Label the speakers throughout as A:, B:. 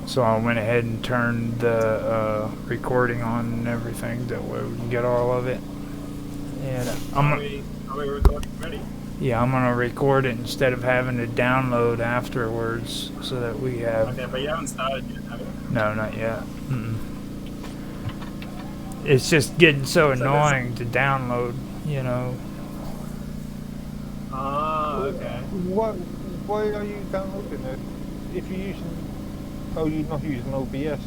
A: So I went ahead and turned the recording on and everything. That way we can get all of it. And
B: Are we recording ready?
A: yeah, I'm gonna record it instead of having to download afterwards, so that we have.
B: Okay, but you haven't started yet, have you?
A: No, not yet. It's just getting so
B: So this.
A: annoying to download. You know.
B: Ah, okay.
C: Why are you downloading it? If you're using, you're not using OBS.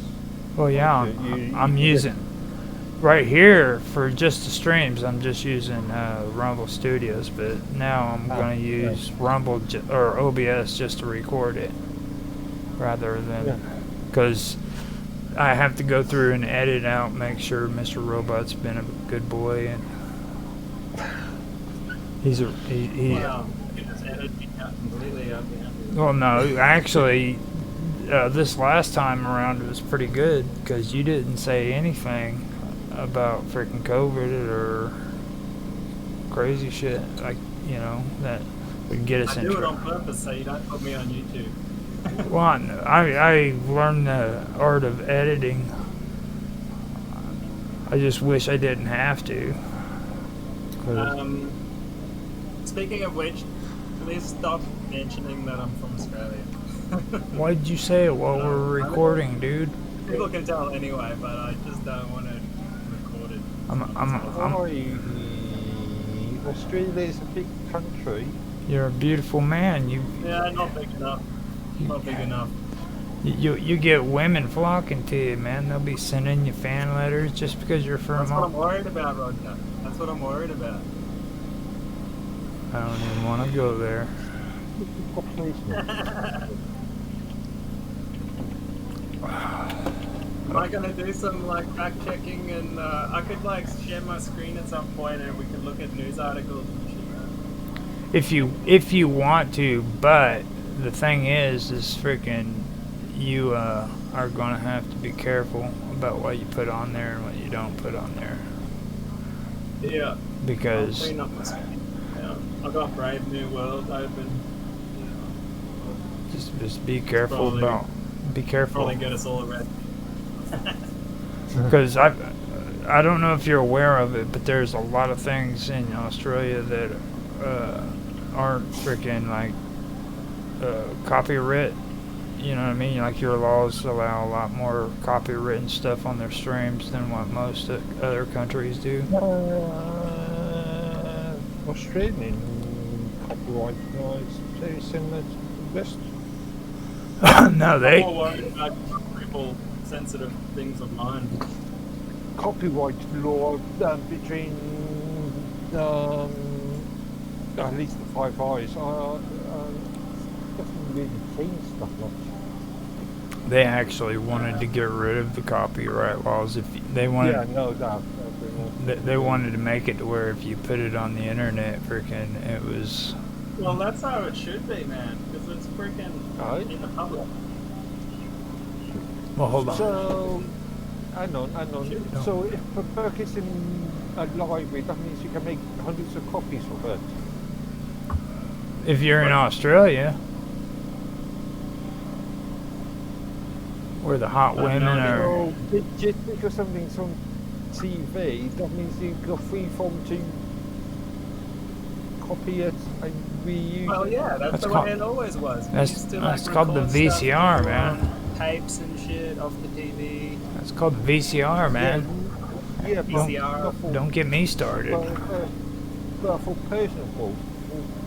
A: Well, yeah, I'm using right here for just the streams. I'm just using Rumble Studios, but now I'm going to use Rumble or OBS just to record it, rather than because I have to go through and edit out, make sure Mr. Robot's been a good boy, and he.
B: Wow, you just edited me out completely out the end.
A: Well, no, actually. This last time around it was pretty good because you didn't say anything about freaking COVID or crazy shit, like, that would get us
B: I
A: in
B: do it
A: trouble.
B: on purpose so you don't put me on YouTube.
A: Well, I learned the art of editing. I just wish I didn't have to.
B: Speaking of which, please stop mentioning that I'm from Australia.
A: Why did you say it while we're recording, dude?
B: People can tell anyway, but I just don't want to record it.
C: Australia's a big country.
A: You're a beautiful man.
B: Yeah, not big enough. Not big enough.
A: You get women flocking to you, man. They'll be sending you fan letters just because you're from.
B: That's what I'm worried about, Roger. That's what I'm worried about.
A: I don't even want to go there.
B: Am I gonna do some fact checking and I could share my screen at some point and we could look at news articles and shit.
A: If you want to, but the thing is freaking you are gonna have to be careful about what you put on there and what you don't put on there.
B: Yeah.
A: Because
B: I'll clean up my screen. Yeah. I got Brave New World open.
A: Just be careful Be careful.
B: Probably get us all arrested.
A: Because I don't know if you're aware of it, but there's a lot of things in Australia that aren't freaking copyright. You know what I mean? Like your laws allow a lot more copywritten stuff on their streams than what most other countries do.
C: Australian copyright is very similar to the West.
A: No, they.
B: I'm more worried about people sensitive things of mine.
C: Copyright law between at least the Five Eyes doesn't really change stuff much.
A: They actually wanted to get rid of the copyright laws. If they wanted,
C: yeah, no, that.
A: They wanted to make it to where if you put it on the internet, freaking, it was.
B: Well, that's how it should be, man, because it's freaking in the public.
A: Well, hold on.
C: So, hang on. So, if a book is in a library, that means you can make hundreds of copies of it.
A: If you're in Australia, where the hot women are.
C: So, just because something's on TV, that means you've got free form to copy it and reuse it.
B: Well, yeah, that's the way it always was.
A: That's called the VCR, man.
B: Tapes and shit off the TV.
A: That's called the VCR, man.
C: Yeah,
B: VCR.
A: Don't get me started.
C: But for personal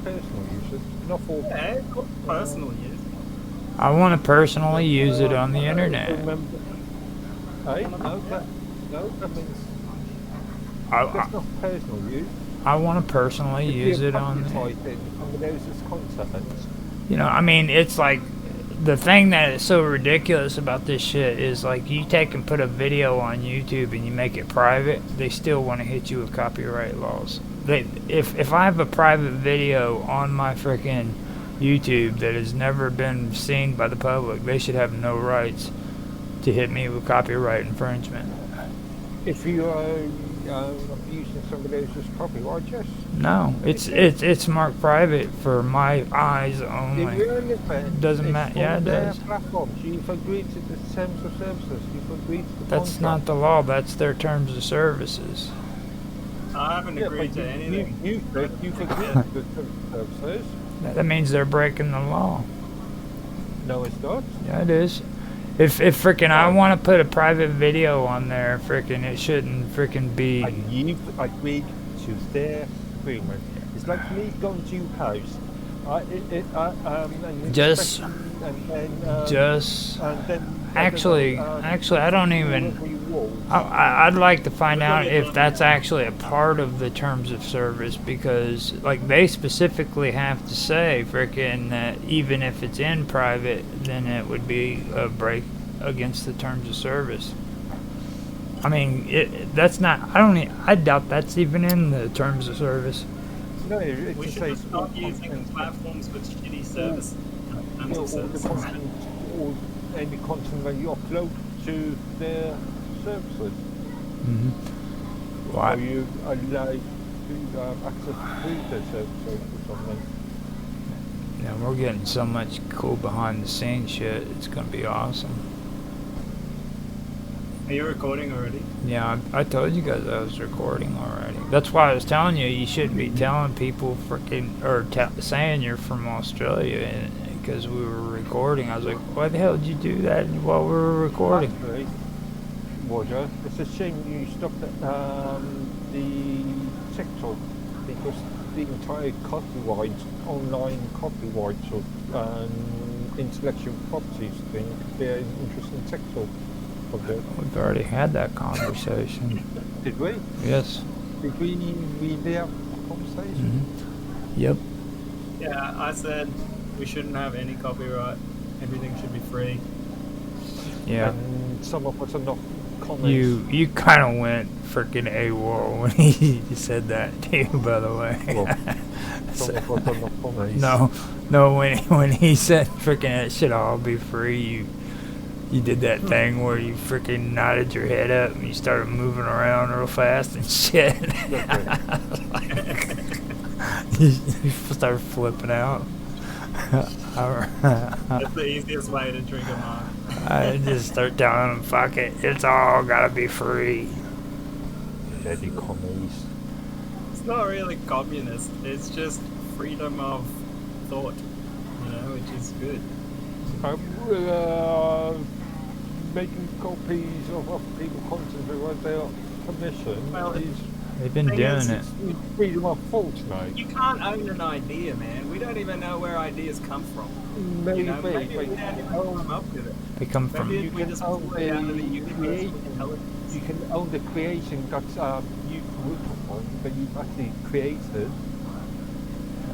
C: use, not for
B: personal use.
A: I want to personally use it on the internet.
C: Hey, no, that means that's not personal use.
A: I want to personally use it on. You know, I mean, it's like the thing that is so ridiculous about this shit is you take and put a video on YouTube and you make it private, they still want to hit you with copyright laws. If I have a private video on my freaking YouTube that has never been seen by the public, they should have no rights to hit me with copyright infringement.
C: If you are using somebody else's copyright, yes.
A: No, it's marked private for my eyes only. Doesn't matter. Yeah, it does.
C: Platforms. You've agreed to the terms of services. You've agreed to the
A: That's
C: contract.
A: not the law. That's their terms of services.
B: I haven't agreed to anything.
C: You've agreed to the terms of services.
A: That means they're breaking the law.
C: No, it's not.
A: Yeah, it is. If frickin' I want to put a private video on there, frickin' it shouldn't frickin' be.
C: And you've agreed to their agreement. It's like me going to your house. Actually,
A: I don't even. I'd like to find out if that's actually a part of the terms of service, because like they specifically have to say frickin' that even if it's in private, then it would be a break against the terms of service. I mean, that's not. I doubt that's even in the terms of service.
C: No,
B: we should just stop using platforms with shitty service.
C: Or any content that you upload to their services.
A: Mm-hmm.
C: Or you allow to access to their services or something.
A: Yeah, we're getting so much cool behind the scenes shit. It's gonna be awesome.
B: Are you recording already?
A: Yeah, I told you guys I was recording already. That's why I was telling you shouldn't be telling people freaking or saying you're from Australia, because we were recording. I was like, why the hell did you do that while we were recording?
C: Actually, Roger, it's a shame you stopped at the TikTok, because the entire copyright, online copyright or intellectual properties thing could be an interesting TikTok.
A: We've already had that conversation.
C: Did we?
A: Yes.
C: Did we have a conversation?
A: Mm-hmm. Yep.
B: Yeah, I said we shouldn't have any copyright. Everything should be free.
A: Yeah.
C: And some of us are not comments.
A: You kind of went freaking AWOL when he said that too, by the way.
C: Well, some of us are not comments.
A: No, when he said freaking that should all be free, you did that thing where you freaking nodded your head up and you started moving around real fast and shit. You started flipping out.
B: That's the easiest way to trigger mine.
A: I just start telling him, fuck it, it's all gotta be free.
C: Daddy commies.
B: It's not really communist, it's just freedom of thought, which is good.
C: Making copies of other people's content without their permission.
B: Well,
A: they've been doing it.
C: It's freedom of thought, mate.
B: You can't own an idea, man. We don't even know where ideas come from.
C: Maybe,
B: maybe we don't even come up with it.
A: They come from.
B: Maybe
C: You
B: we
C: can
B: just
C: own
B: pull it out of the universe.
C: you can own the creation that you worked upon, that you've actually created.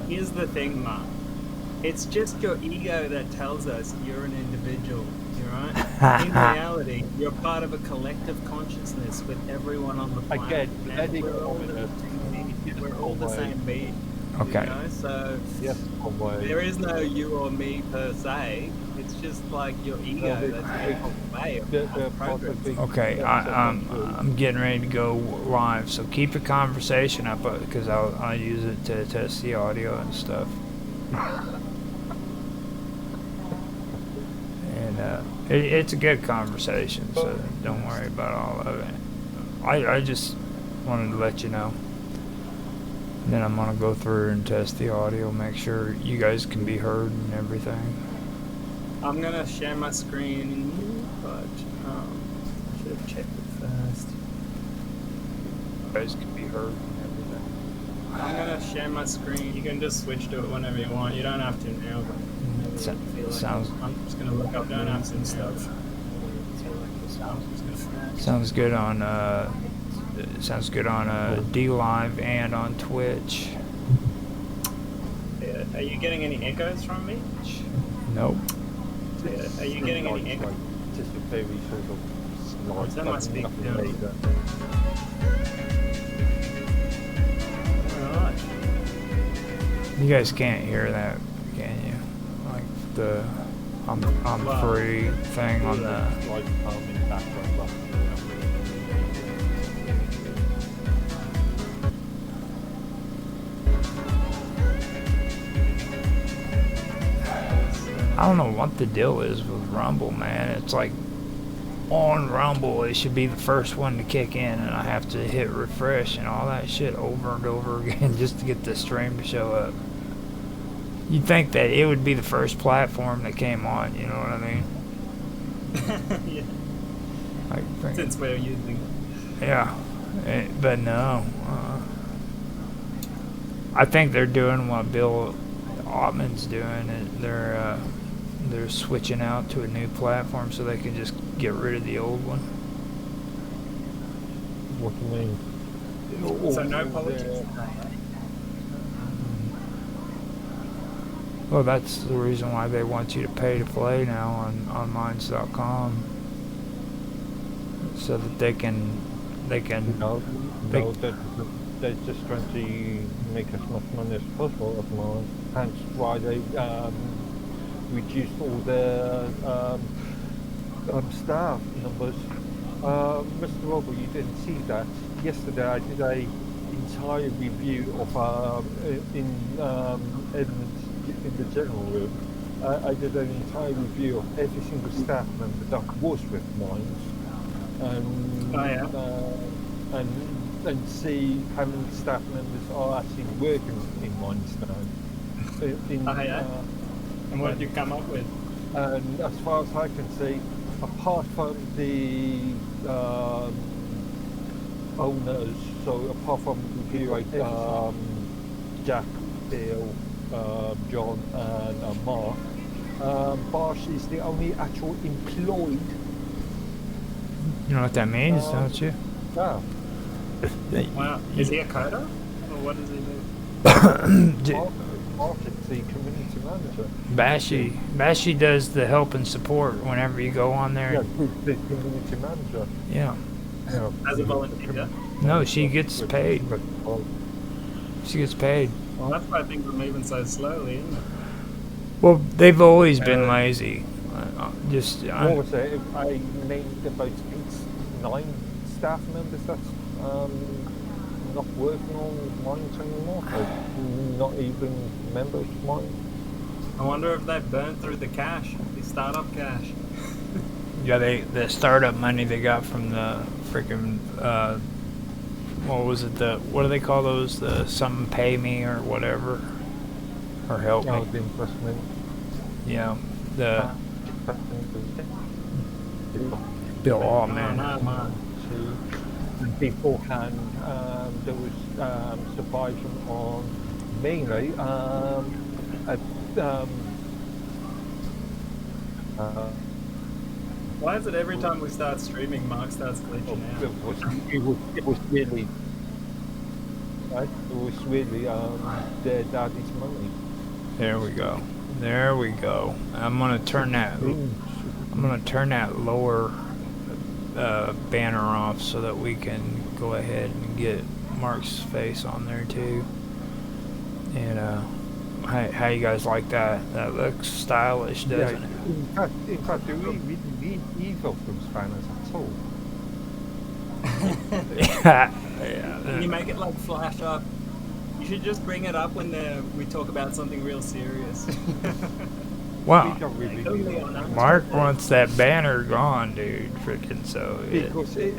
B: Here's the thing, Mark. It's just your ego that tells us you're an individual, right? In reality, you're part of a collective consciousness with everyone on the planet.
C: Again,
B: we're all the same being.
A: Okay.
B: So
C: yes,
B: there is no you or me per se. It's just like your ego that's way of progress.
A: Okay, I'm getting ready to go live, so keep the conversation up because I'll use it to test the audio and stuff. And it's a good conversation, so don't worry about all of it. I just wanted to let you know. Then I'm gonna go through and test the audio, make sure you guys can be heard and everything.
B: I'm gonna share my screen, but I should have checked it first.
A: You guys can be heard and everything.
B: I'm gonna share my screen. You can just switch to it whenever you want. You don't have to now. But I'm just gonna look up down apps and stuff.
A: Sounds good on D Live and on Twitch.
B: Yeah. Are you getting any echoes from me?
A: Nope.
B: Yeah. Are you getting any echoes?
C: Just a very sort of slight.
B: Turn my speaker down. Alright.
A: You guys can't hear that, can you? Like the I'm free thing on the. I don't know what the deal is with Rumble, man. It's like on Rumble, it should be the first one to kick in, and I have to hit refresh and all that shit over and over again just to get the stream to show up. You'd think that it would be the first platform that came on, you know what I mean?
B: Yeah.
A: Like,
B: Since we're using it.
A: yeah, but no. I think they're doing what Bill Ottman's doing. They're switching out to a new platform so they can just get rid of the old one.
C: What do you mean?
B: So no politics.
A: Well, that's the reason why they want you to pay to play now on Minds.com, so that they can.
C: No, they're just trying to make as much money as possible at the moment. Hence why they reduced all their staff numbers. Mr. Robert, you didn't see that. Yesterday I did a entire review of in the general room. I did an entire review of every single staff member that was with Minds, and see how many staff members are actually working in Minds now.
B: And what did you come up with?
C: And as far as I can see, apart from the owners, so apart from Jack, Bill, John and Mark, Bosch is the only actual employed.
A: You know what that means, don't you?
C: Yeah.
B: Wow. Is he a coder? Or what does he do?
C: Mark is the community manager.
A: Bashi does the help and support whenever you go on there.
C: Yeah, the community manager.
A: Yeah.
B: As a volunteer?
A: No, she gets paid. She gets paid.
B: Well, that's why things are moving so slowly, isn't it?
A: Well, they've always been lazy.
C: What was it? I named about 9 staff members that's not working on Minds anymore. Not even members of Minds.
B: I wonder if they've burned through the cash, the startup cash.
A: Yeah, the startup money they got from the freaking what was it? What do they call those? The something pay me or whatever, or help me.
C: The investment.
A: Yeah, the Bill Allman.
C: And beforehand, there was supervision on mainly
B: why is it every time we start streaming, Mark starts glitching out?
C: It was really, right? It was really their daddy's money.
A: There we go. There we go. I'm gonna turn that. I'm gonna turn that lower banner off so that we can go ahead and get Mark's face on there too. And how you guys like that? That looks stylish, doesn't it?
C: In fact, do we really need either of those banners at all?
A: Yeah.
B: Can you make it like flash up? You should just bring it up when we talk about something real serious.
A: Wow.
C: Really
A: Mark wants that banner gone, dude. Freaking so.
C: Because it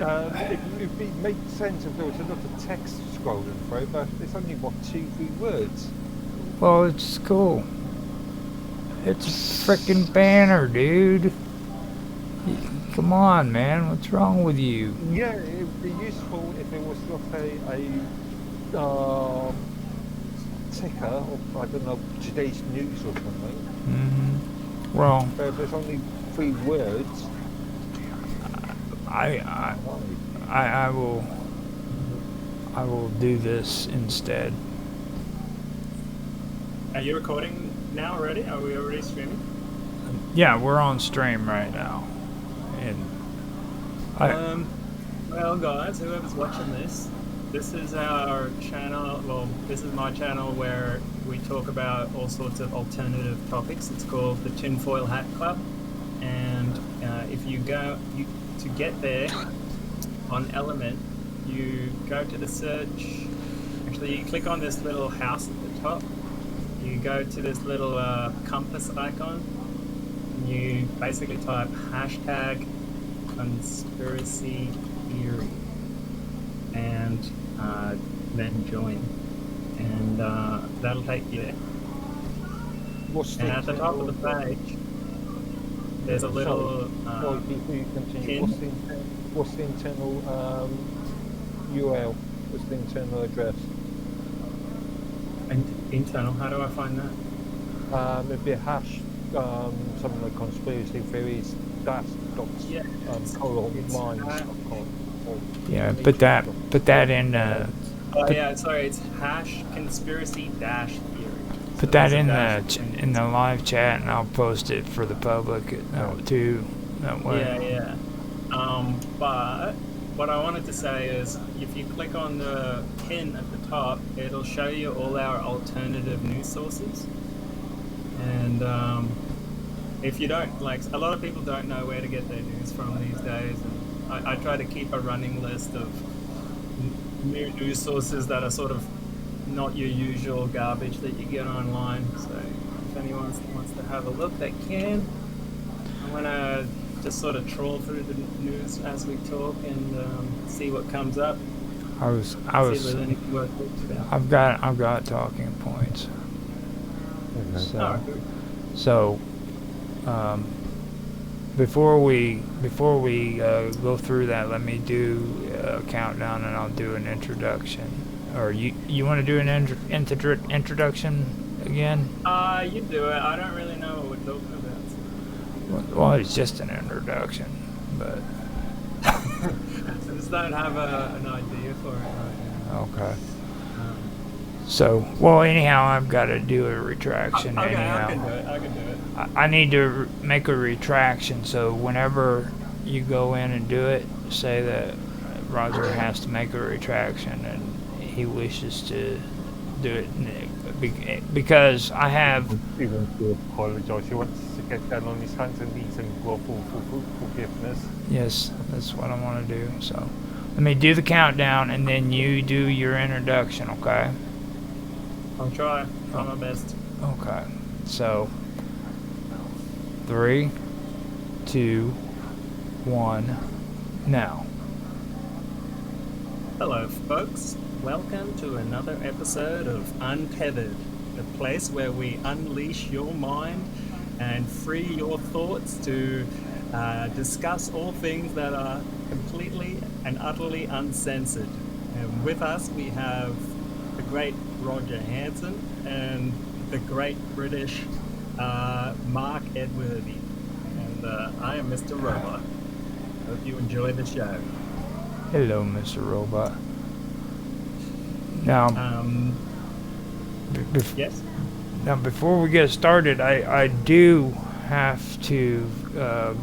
C: made sense if there was a lot of text scrolling through, but it's only 2-3 words.
A: Well, it's cool. It's a freaking banner, dude. Come on, man. What's wrong with you?
C: Yeah, it would be useful if it was not a ticker of, I don't know, today's news or something.
A: Mm-hmm. Well,
C: but if there's only 3 words.
A: I will do this instead.
B: Are you recording now already? Are we already streaming?
A: Yeah, we're on stream right now. And
B: well, guys, whoever's watching this is our channel. Well, this is my channel where we talk about all sorts of alternative topics. It's called the Tinfoil Hat Club, and if you go to get there on Element, you go to the search. Actually, you click on this little house at the top. You go to this little compass icon, basically type hashtag conspiracy theory and then join, and that'll take you there.
C: What's
B: And at the top of the page, there's a little
C: Sorry, before you continue,
B: pin.
C: what's the internal URL? What's the internal address?
B: Internal. How do I find that?
C: It'd be a hash, something like conspiracy theories, dash dot,
B: Yeah,
C: colon
B: it's
C: minds.com.
A: Yeah, put that in.
B: Oh yeah, sorry. It's hash conspiracy dash theory.
A: Put that in the live chat, and I'll post it for the public too. That way.
B: Yeah. But what I wanted to say is, if you click on the pin at the top, it'll show you all our alternative news sources. And if you don't, like, a lot of people don't know where to get their news from these days. And I try to keep a running list of new news sources that are sort of not your usual garbage that you get online. So if anyone wants to have a look, they can. I'm gonna just sort of troll through the news as we talk and see what comes up.
A: I was.
B: See if there's anything worth talking about.
A: I've got talking points.
C: Okay.
A: So, before we go through that, let me do a countdown, and I'll do an introduction. Or you want to do an introduction again?
B: You do it. I don't really know what we're talking about.
A: Well, it's just an introduction, but
B: I just don't have an idea for it right now.
A: okay. So, well, anyhow, I've got to do a retraction.
B: Okay,
A: anyhow,
B: I can do it.
A: I need to make a retraction. So whenever you go in and do it, say that Roger has to make a retraction, and he wishes to do it because I have.
C: He wants to apologise. He wants to get down on his hands and knees and grovel for forgiveness.
A: Yes, that's what I want to do. So let me do the countdown, and then you do your introduction, okay?
B: I'll try my best.
A: Okay. So 3, 2, 1, now.
B: Hello, folks. Welcome to another episode of Untethered, the place where we unleash your mind and free your thoughts to discuss all things that are completely and utterly uncensored. And with us, we have the great Roger Hanson and the great British Mark Edworthy. And I am Mr. Robot. Hope you enjoy the show.
A: Hello, Mr. Robot. Now,
B: Yes?
A: now before we get started, I do have to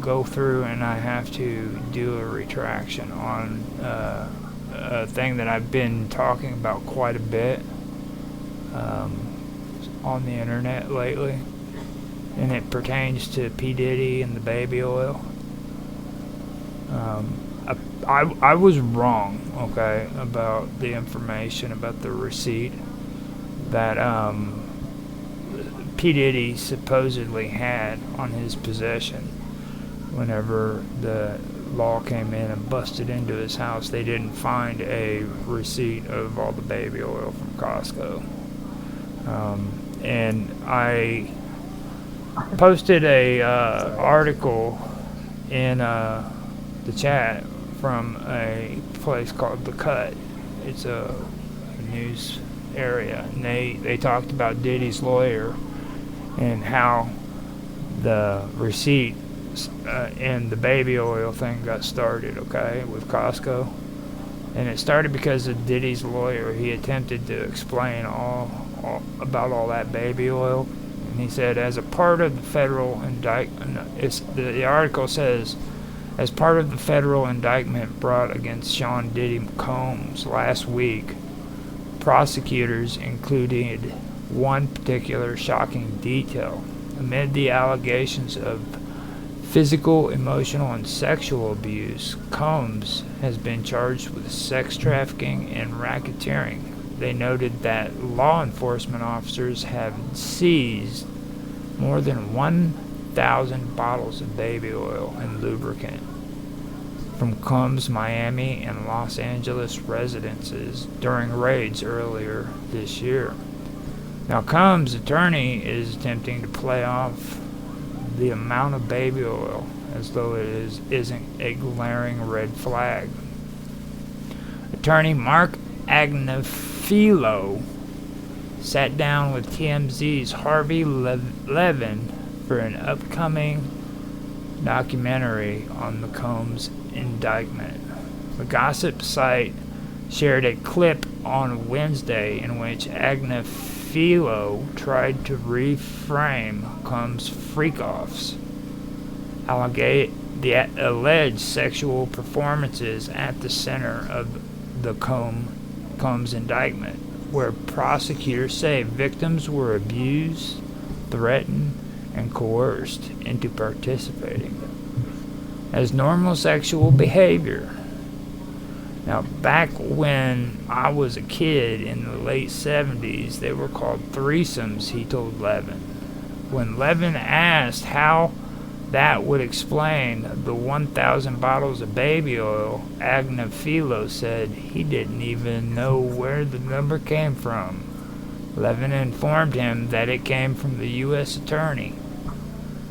A: go through and I have to do a retraction on a thing that I've been talking about quite a bit on the internet lately, and it pertains to P. Diddy and the baby oil. I was wrong, okay, about the information about the receipt that P. Diddy supposedly had on his possession. Whenever the law came in and busted into his house, they didn't find a receipt of all the baby oil from Costco. And I posted a article in the chat from a place called The Cut. It's a news area, and they talked about Diddy's lawyer and how the receipt and the baby oil thing got started, okay, with Costco. And it started because of Diddy's lawyer. He attempted to explain all about all that baby oil, and he said, as a part of the federal indictment, the article says, as part of the federal indictment brought against Sean Diddy Combs last week, prosecutors included one particular shocking detail. Amid the allegations of physical, emotional, and sexual abuse, Combs has been charged with sex trafficking and racketeering. They noted that law enforcement officers have seized more than 1,000 bottles of baby oil and lubricant from Combs' Miami and Los Angeles residences during raids earlier this year. Now, Combs' attorney is attempting to play off the amount of baby oil as though it isn't a glaring red flag. Attorney Mark Agnifilo sat down with TMZ's Harvey Levin for an upcoming documentary on the Combs indictment. The gossip site shared a clip on Wednesday in which Agnifilo tried to reframe Combs' freak-offs, the alleged sexual performances at the center of the Combs indictment, where prosecutors say victims were abused, threatened, and coerced into participating as normal sexual behavior. Now, back when I was a kid in the late 70s, they were called threesomes, he told Levin. When Levin asked how that would explain the 1,000 bottles of baby oil, Agnifilo said he didn't even know where the number came from. Levin informed him that it came from the U.S. attorney.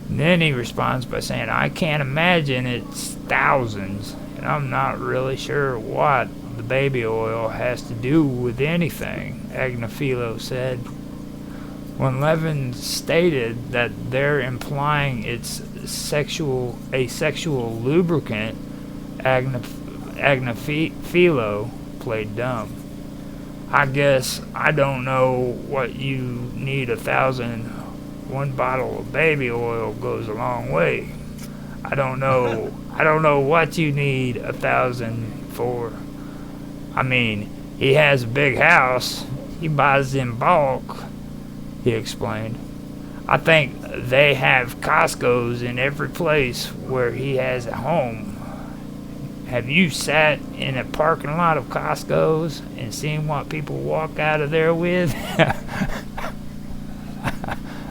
A: And then he responds by saying, I can't imagine it's thousands, and I'm not really sure what the baby oil has to do with anything, Agnifilo said. When Levin stated that they're implying it's a sexual lubricant, Agnifilo played dumb. I guess I don't know what you need 1,000. One bottle of baby oil goes a long way. I don't know what you need 1,000 for. I mean, he has a big house. He buys in bulk, he explained. I think they have Costco's in every place where he has a home. Have you sat in a parking lot of Costco's and seen what people walk out of there with?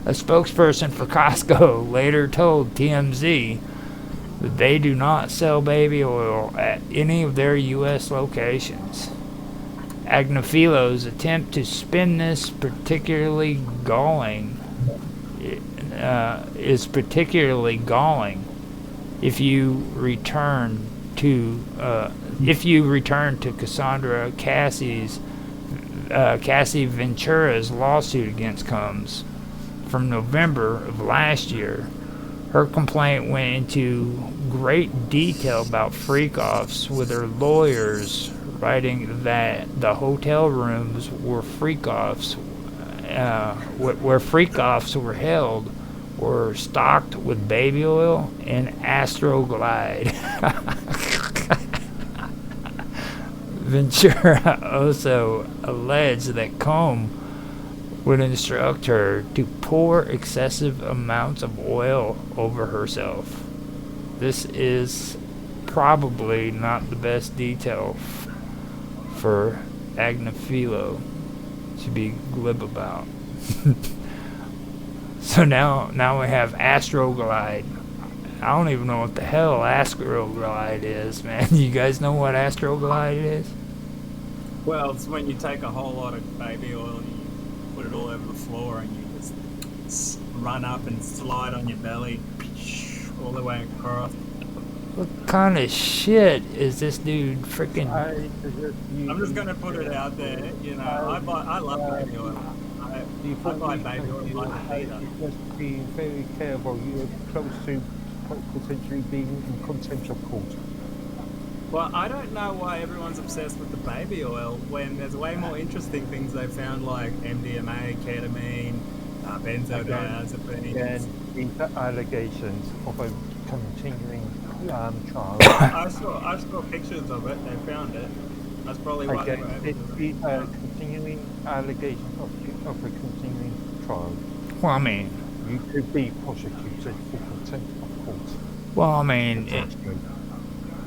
A: A spokesperson for Costco later told TMZ that they do not sell baby oil at any of their U.S. locations. Agnifilo's attempt to spin this is particularly galling if you return to Cassandra Cassie Ventura's lawsuit against Combs from November of last year. Her complaint went into great detail about freak-offs, with her lawyers writing that the hotel rooms where freak-offs were held were stocked with baby oil and Astroglide. Ventura also alleged that Combs would instruct her to pour excessive amounts of oil over herself. This is probably not the best detail for Agnifilo to be glib about. So now we have Astroglide. I don't even know what the hell Astroglide is, man. You guys know what Astroglide is?
B: Well, it's when you take a whole lot of baby oil and you put it all over the floor and you just run up and slide on your belly all the way across.
A: What kind of shit is this dude freaking...
B: I'm just going to put it out there, you know, I love baby oil. I buy baby oil like a hater.
C: Just being very careful, you're close to potentially being in contempt of court.
B: Well, I don't know why everyone's obsessed with the baby oil when there's way more interesting things they found, like MDMA, ketamine, benzodiazepines.
C: And these are allegations of a continuing trial.
B: I saw pictures of it. They found it. That's probably why they were able to...
C: These are continuing allegations of a continuing trial.
A: Well, I mean...
C: You could be prosecuted for contempt of court.
A: Well, I mean...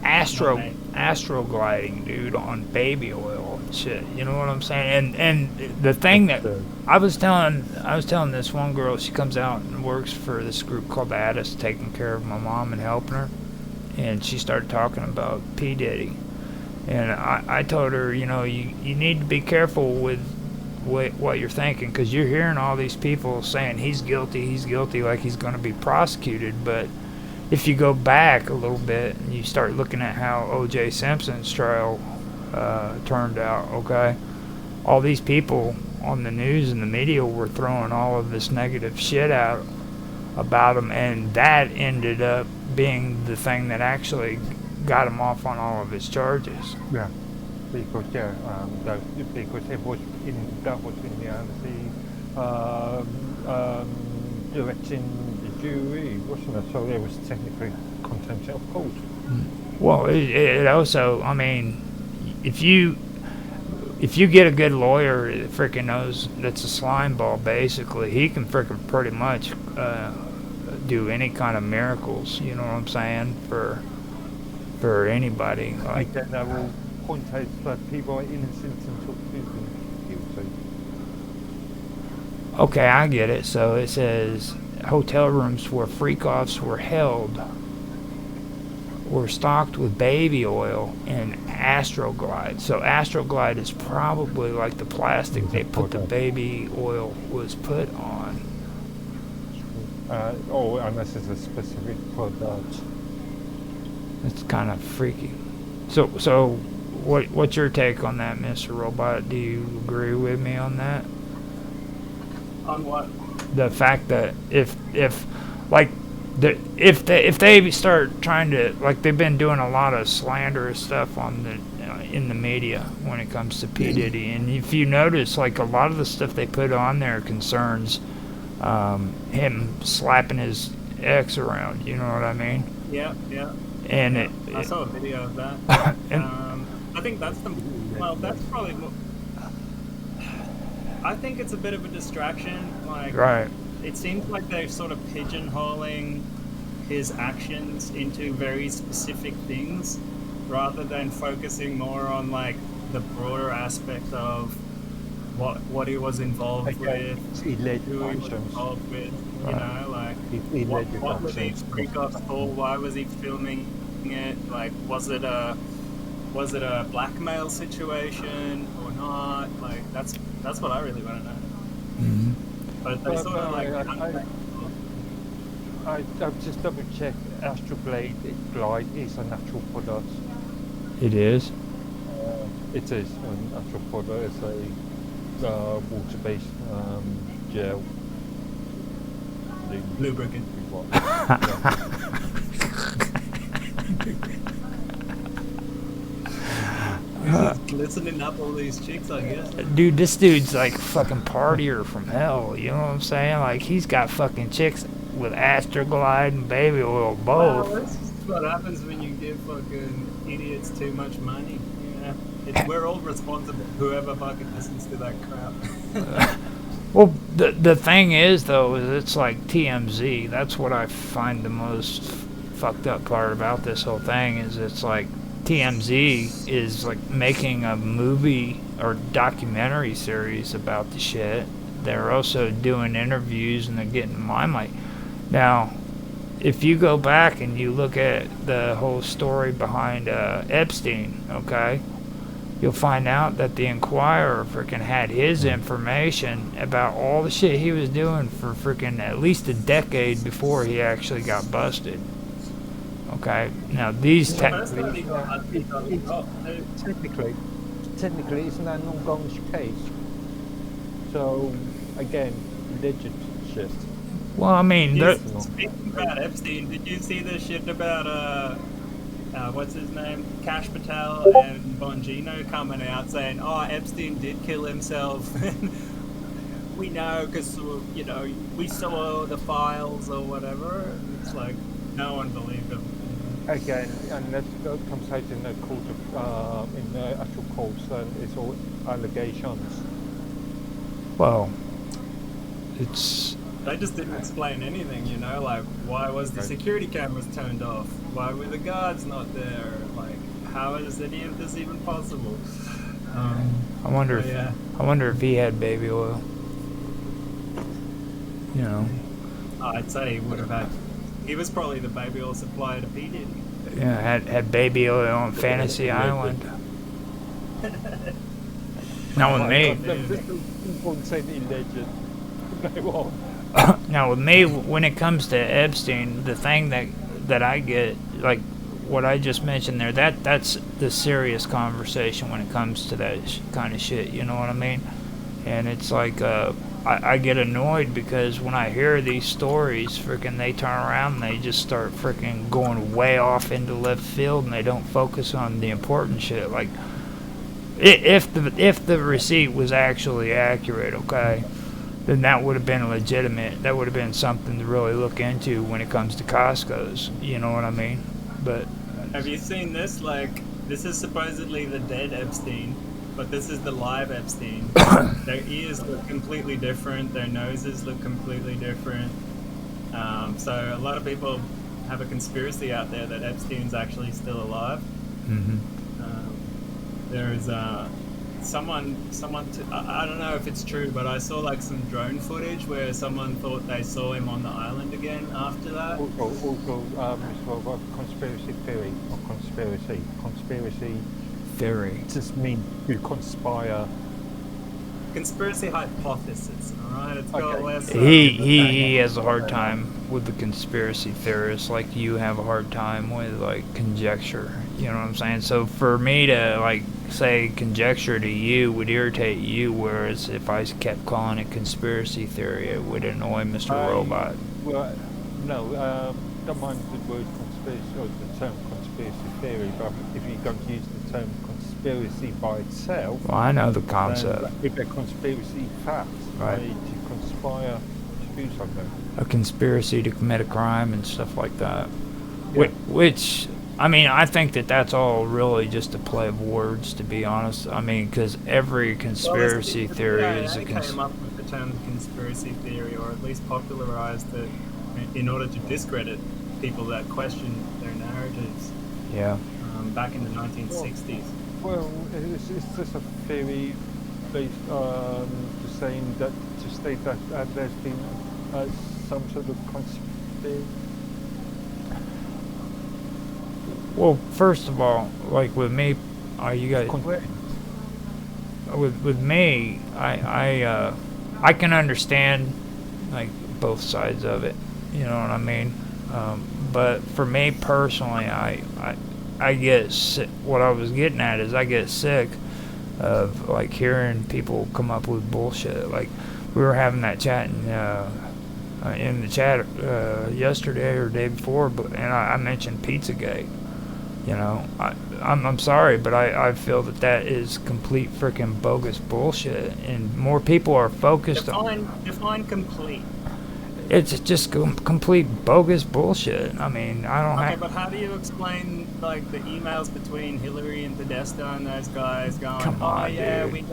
A: Astrogliding, dude, on baby oil. shit. You know what I'm saying? And the thing that I was telling this one girl, she comes out and works for this group called the Addis, taking care of my mom and helping her, and she started talking about P Diddy, and I told her, you know, you need to be careful with what you're thinking, because you're hearing all these people saying he's guilty, like he's going to be prosecuted, but if you go back a little bit and you start looking at how O.J. Simpson's trial turned out, okay, all these people on the news and the media were throwing all of this negative shit out about him, and that ended up being the thing that actually got him off on all of his charges.
C: Yeah, because because it was in reality directing the jury, wasn't it? So there was technically contempt of court.
A: Well, it also, I mean, if you get a good lawyer that freaking knows that's a slime ball, basically, he can freaking pretty much do any kind of miracles. You know what I'm saying? For anybody. Like
C: then they will point out that people are innocent until proven guilty.
A: Okay, I get it. So it says hotel rooms where freak-offs were held were stocked with baby oil and Astroglide. So Astroglide is probably like the plastic they put the baby oil was put on.
C: Unless it's a specific product.
A: It's kind of freaky. So what's your take on that, Mr. Robot? Do you agree with me on that?
B: On what?
A: The fact that if they start trying to, like, they've been doing a lot of slanderous stuff on the in the media when it comes to P Diddy, and if you notice, like, a lot of the stuff they put on there concerns him slapping his ex around. You know what I mean?
B: Yeah.
A: And
B: I saw a video of that. I think that's that's probably more, I think it's a bit of a distraction. Like,
A: right.
B: It seems like they're sort of pigeonholing his actions into very specific things, rather than focusing more on, like, the broader aspect of what he was involved with, who he was involved with. You know, like, what were these freak-offs for? Why was he filming it? Like, was it a blackmail situation or not? Like, that's what I really want to know.
A: Mm-hmm.
B: But they sort of like.
C: I've just double checked. Astroglide is a natural product.
A: It is.
C: It is an natural product. It's a water-based gel.
B: Lubricant. Glistening up all these chicks, I guess.
A: Dude, this dude's like fucking partier from hell. You know what I'm saying? Like, he's got fucking chicks with Astroglide and baby oil both.
B: Well, that's just what happens when you give fucking idiots too much money. Yeah, we're all responsible. Whoever fucking listens to that crap.
A: Well, the thing is, though, is it's like TMZ. That's what I find the most fucked up part about this whole thing, is it's like TMZ is like making a movie or documentary series about the shit. They're also doing interviews and they're getting limelight. Now, if you go back and you look at the whole story behind Epstein, okay, you'll find out that the Inquirer freaking had his information about all the shit he was doing for freaking at least a decade before he actually got busted. Okay, now these
C: technically, isn't that an ongoing case? So again, legit shit.
A: Well, I mean,
B: speaking about Epstein, did you see the shit about what's his name, Cash Patel and Bongino coming out saying, "Oh, Epstein did kill himself." We know because we saw the files or whatever. It's like no one believed him.
C: Again, and that comes out in the court of in the actual courts, and it's all allegations.
A: Well, it's.
B: They just didn't explain anything, like why was the security cameras turned off? Why were the guards not there? Like, how is any of this even possible?
A: I wonder if
B: yeah.
A: I wonder if he had baby oil. You know.
B: I'd say he would have had. He was probably the baby oil supplier to P Diddy.
A: Yeah, had baby oil on Fantasy Island. Now with me, now with me, when it comes to Epstein, the thing that I get, like what I just mentioned there, that's the serious conversation when it comes to that kind of shit. You know what I mean? And it's like I get annoyed because when I hear these stories, freaking they turn around and they just start freaking going way off into left field and they don't focus on the important shit. Like if the receipt was actually accurate, okay, then that would have been legitimate. That would have been something to really look into when it comes to Costco's. You know what I mean? But
B: have you seen this? Like, this is supposedly the dead Epstein, but this is the live Epstein. Their ears look completely different. Their noses look completely different. So a lot of people have a conspiracy out there that Epstein's actually still alive.
A: mm-hmm.
B: There's someone I don't know if it's true, but I saw like some drone footage where someone thought they saw him on the island again after that.
C: Also, conspiracy theory or conspiracy
A: Theory.
C: just mean you conspire.
B: Conspiracy hypothesis, alright? It's got
C: Okay.
B: less.
A: He has a hard time with the conspiracy theorists, like you have a hard time with like conjecture. You know what I'm saying? So for me to like say conjecture to you would irritate you, whereas if I kept calling it conspiracy theory, it would annoy Mr. Robot.
C: Well, no, don't mind the word conspiracy or the term conspiracy theory, but if you're going to use the term conspiracy by itself,
A: Well, I know the concept.
C: then if a conspiracy fact,
A: Right.
C: to conspire to do something.
A: A conspiracy to commit a crime and stuff like that.
C: Yeah.
A: Which, I mean, I think that that's all really just a play of words, to be honest. I mean, because every conspiracy theory is a
B: They came up with the term conspiracy theory, or at least popularized it in order to discredit people that question their narratives.
A: Yeah.
B: Back in the 1960s.
C: Well, it's just a theory based to state that there's been some sort of conspiracy.
A: Well, first of all, like with me, you guys, with me, I can understand like both sides of it. You know what I mean? But for me personally, I get sick. What I was getting at is I get sick of like hearing people come up with bullshit. Like we were having that chat in the chat yesterday or day before, and I mentioned Pizzagate. You know, I'm sorry, but I feel that is complete freaking bogus bullshit, and more people are focused on.
B: Define complete.
A: It's just complete bogus bullshit. I mean, I don't
B: Okay,
A: have.
B: but how do you explain like the emails between Hillary and Podesta and those guys going,
A: Come on,
B: yeah,
A: dude.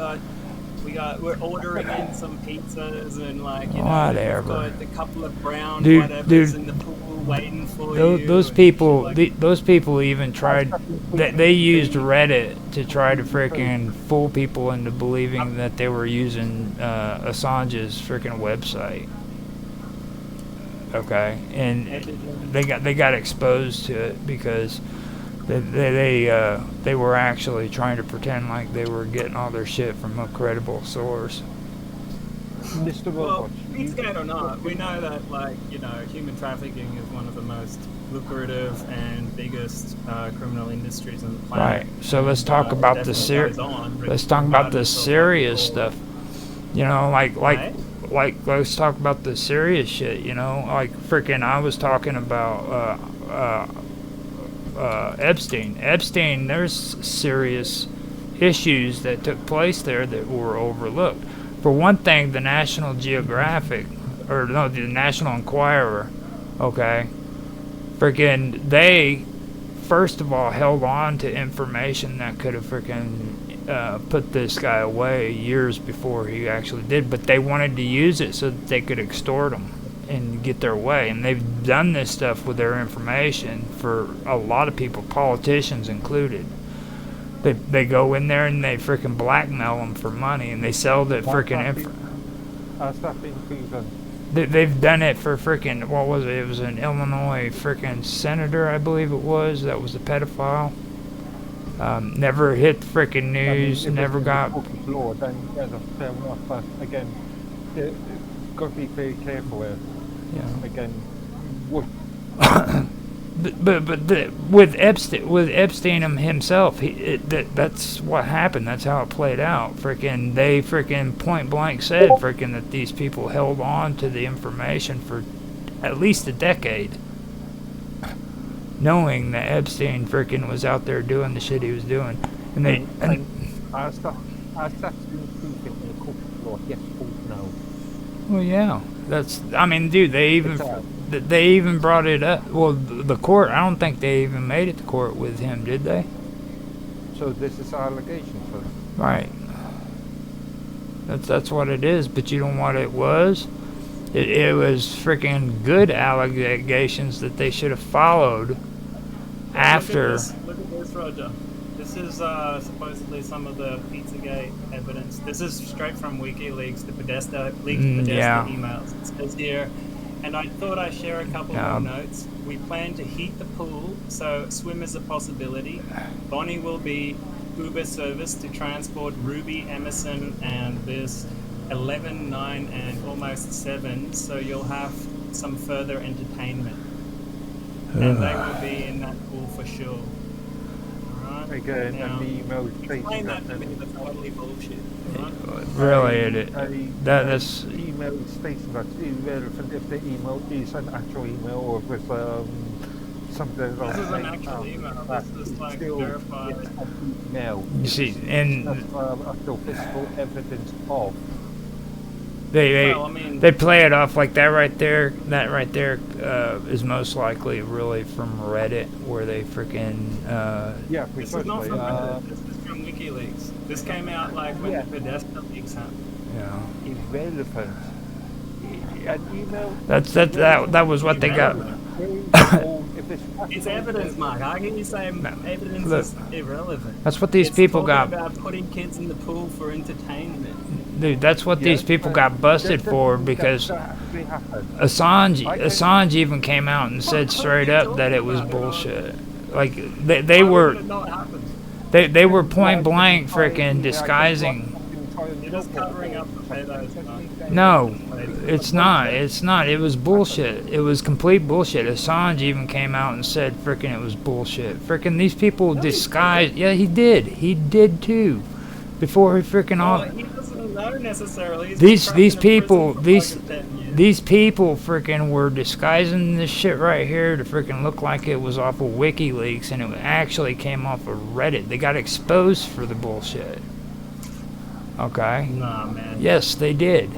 B: we're ordering in some pizzas and like, you know,
A: Whatever.
B: we've got a couple of brown
A: Dude,
B: whatevers in the pool waiting for you.
A: Those
B: and
A: people,
B: shit like
A: those people even tried. They used Reddit to try to freaking fool people into believing that they were using Assange's freaking website. Okay, and they got exposed to it because they were actually trying to pretend like they were getting all their shit from a credible source.
C: Mr.
B: Well,
C: Robot,
B: Pizzagate or not, we know that, like, you know, human trafficking is one of the most lucrative and biggest criminal industries on the planet.
A: Right. So let's talk about the let's talk about the serious stuff. You know, like let's talk about the serious shit. You know, like freaking I was talking about Epstein. Epstein, there's serious issues that took place there that were overlooked. For one thing, the National Geographic, or no, the National Enquirer, okay, freaking they, first of all, held on to information that could have freaking put this guy away years before he actually did, but they wanted to use it so that they could extort him and get their way. And they've done this stuff with their information for a lot of people, politicians included. They go in there and they freaking blackmail them for money, and they sell the freaking
C: Has that been proven?
A: They've done it for freaking, what was it? It was an Illinois freaking senator, I believe it was, that was a pedophile. Never hit freaking news, never got...
C: Law, then yeah, that's fair enough, but again, you've got to be very careful here.
A: Yeah.
C: Again, what...
A: with Epstein himself, that's what happened. That's how it played out. They freaking point blank said freaking that these people held on to the information for at least a decade, knowing that Epstein freaking was out there doing the shit he was doing, and
C: as that's been proven in the court of law, yes or no?
A: well, yeah, I mean, dude, they even brought it up. Well, the court, I don't think they even made it to court with him, did they?
C: So this is allegation for them.
A: Right. That's what it is, but you know what it was? It was freaking good allegations that they should have followed after.
B: Look at this, Roger. This is supposedly some of the Pizzagate evidence. This is straight from WikiLeaks, the Podesta
A: yeah.
B: emails. It says here, and I thought I'd share a couple more notes. We plan to heat the pool, so swim is a possibility. Bonnie will be Uber service to transport Ruby, Emerson, and this 11, 9, and almost 7, so you'll have some further entertainment. And they will be in that pool for sure. Alright?
C: Again,
B: Now,
C: and the email
B: explain that to me, that's totally bullshit. Right?
A: Really, that's
C: email stating that's irrelevant if the email is an actual email or if it's something
B: This is an actual email. This is like verified.
C: Email.
A: you see, and
C: That's still physical evidence of.
A: They play it off like that right there. That right there is most likely really from Reddit, where they freaking.
C: Yeah,
B: this is not from Reddit. This is from WikiLeaks. This came out like when the Podesta leaks happened.
A: Yeah.
C: Irrelevant. An email.
A: That was what they got.
B: It's evidence, Mark. How can you say evidence is irrelevant?
A: That's what these people got.
B: About putting kids in the pool for entertainment.
A: Dude, that's what these people got busted for, because Assange even came out and said straight up that it was bullshit. Like they were point blank freaking disguising.
B: You're just covering up potatoes.
A: No, it's not. It's not. It was bullshit. It was complete bullshit. Assange even came out and said freaking it was bullshit. Freaking these people disguised. Yeah, he did. He did too. Before he freaking all.
B: He doesn't know necessarily.
A: These people freaking were disguising this shit right here to freaking look like it was off of WikiLeaks, and it actually came off of Reddit. They got exposed for the bullshit. Okay.
B: Nah, man.
A: Yes, they did.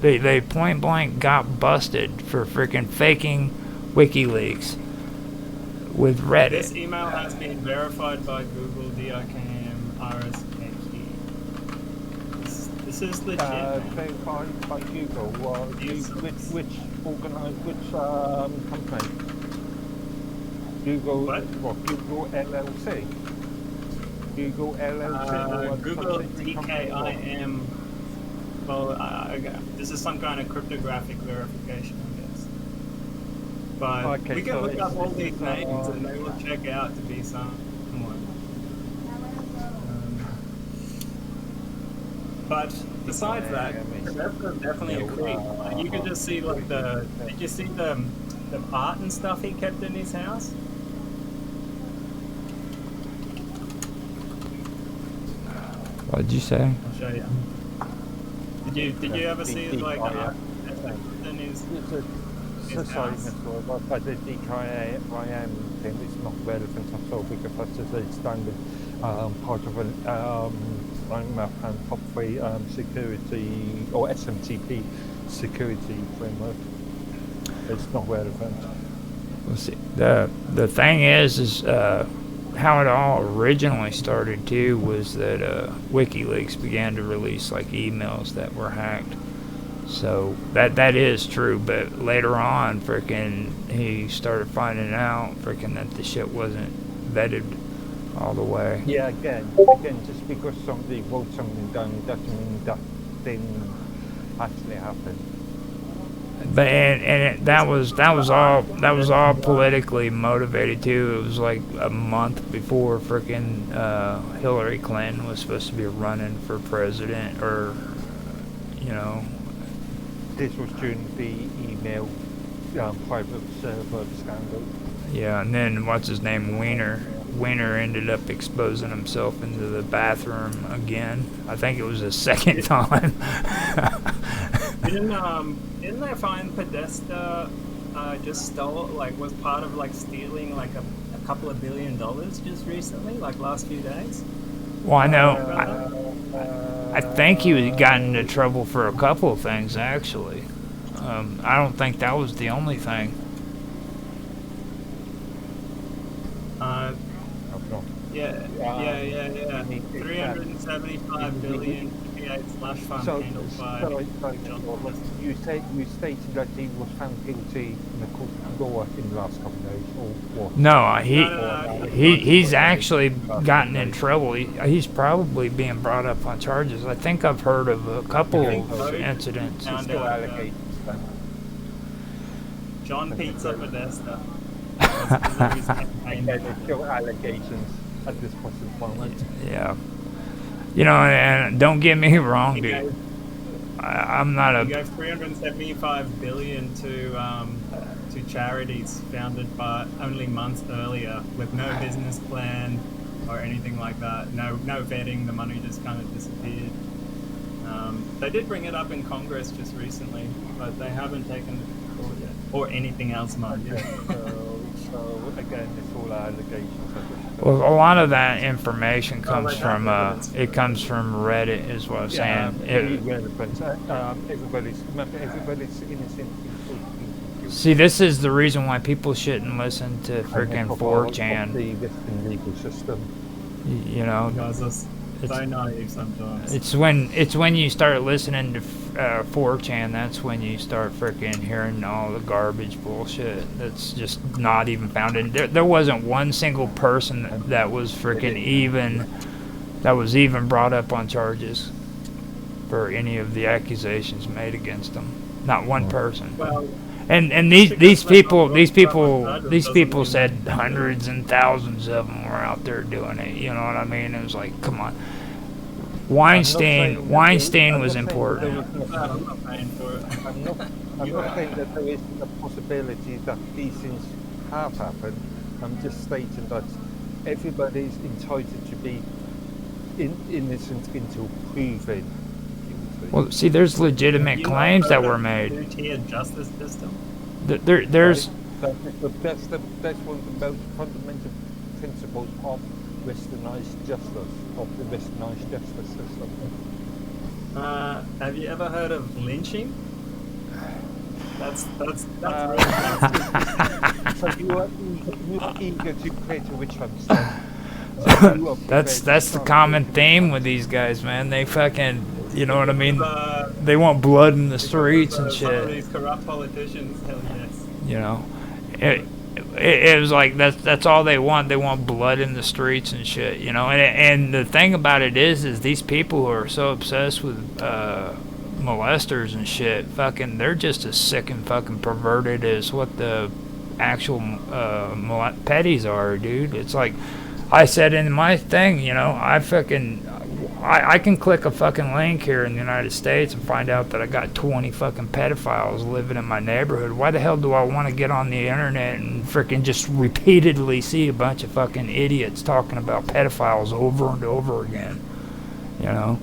A: They point blank got busted for freaking faking WikiLeaks with Reddit.
B: This email has been verified by Google, DIKM, RSKE. This is legit.
C: Verified by Google. Which company? Google.
B: What?
C: Google LLC. Google LLC.
B: Google DKIM. Well, this is some kind of cryptographic verification, I guess. But
C: okay,
B: we can
C: so
B: look up all these names and they will check out to be someone. But besides that, that's definitely a creep. Like, you could just see like did you see the art and stuff he kept in his house?
A: What did you say?
B: I'll show you. Did you ever see like art in his
C: Sorry,
B: house?
C: but the DKIM thing is not relevant at all, because that's just a standard part of an roadmap and top 3 security or SMTP security framework. It's not relevant.
A: Let's see. The thing is how it all originally started too was that WikiLeaks began to release like emails that were hacked. So that is true, but later on, freaking, he started finding out freaking that the shit wasn't vetted all the way.
C: Yeah, again, just because somebody wrote something down doesn't mean that didn't actually happen.
A: But that was all politically motivated too. It was like a month before frickin' Hillary Clinton was supposed to be running for president, or you know.
C: This was during the email private server scandal.
A: Yeah, and then what's his name, Wiener ended up exposing himself into the bathroom again. I think it was the second time.
B: Didn't they find Podesta just stole, like, was part of, like, stealing, like, a couple of $1 billion just recently, like, last few days?
A: Well, I know. I think he got into trouble for a couple of things, actually. I don't think that was the only thing.
B: Yeah. 375 billion slush fund handled by John.
C: You stated that he was found guilty in the court of law in the last couple of days, or what?
A: No, he's actually gotten in trouble. He's probably being brought up on charges. I think I've heard of a couple of incidents.
C: Still allegations.
B: John Pizza Podesta.
C: There's still allegations at this present moment.
A: Yeah. You know, and don't get me wrong, dude. I'm not a.
B: You gave 375 billion to charities founded by only months earlier, with no business plan or anything like that. No vetting. The money just kind of disappeared. They did bring it up in Congress just recently, but they haven't taken it forward yet, or anything else, mind you.
C: So again, it's all allegations.
A: Well, a lot of that information comes from it comes from Reddit, is what I'm saying.
C: Everybody's innocent.
A: See, this is the reason why people shouldn't listen to freaking 4chan.
C: The Western legal system.
A: You know,
B: Guys, it's so naive sometimes.
A: It's when you start listening to 4chan, that's when you start freaking hearing all the garbage bullshit that's just not even founded. There wasn't one single person that was freaking even brought up on charges for any of the accusations made against them. Not one person.
B: Well,
A: and these people said hundreds and thousands of them were out there doing it. You know what I mean? It was like, come on. Weinstein was important.
B: I'm not paying for it.
C: I'm not saying that there isn't a possibility that these things have happened. I'm just stating that everybody's entitled to be innocent until proven.
A: Well, see, there's legitimate claims that were made.
B: Two-tier justice system.
A: There's.
C: That's one of the most fundamental principles of Westernized justice, of the Westernized justice system.
B: Have you ever heard of lynching? That's really nasty.
C: So you are eager to create a witch hunt. So
A: that's the common theme with these guys, man. They fucking, you know what I mean? They want blood in the streets and shit.
B: Some of these corrupt politicians, hell yes.
A: You know, it was like that's all they want. They want blood in the streets and shit. You know, and the thing about it is these people who are so obsessed with molesters and shit, fucking, they're just as sick and fucking perverted as what the actual petties are, dude. It's like I said in my thing, you know, I can click a fucking link here in the United States and find out that I got 20 fucking pedophiles living in my neighborhood. Why the hell do I want to get on the internet and freaking just repeatedly see a bunch of fucking idiots talking about pedophiles over and over again? You know?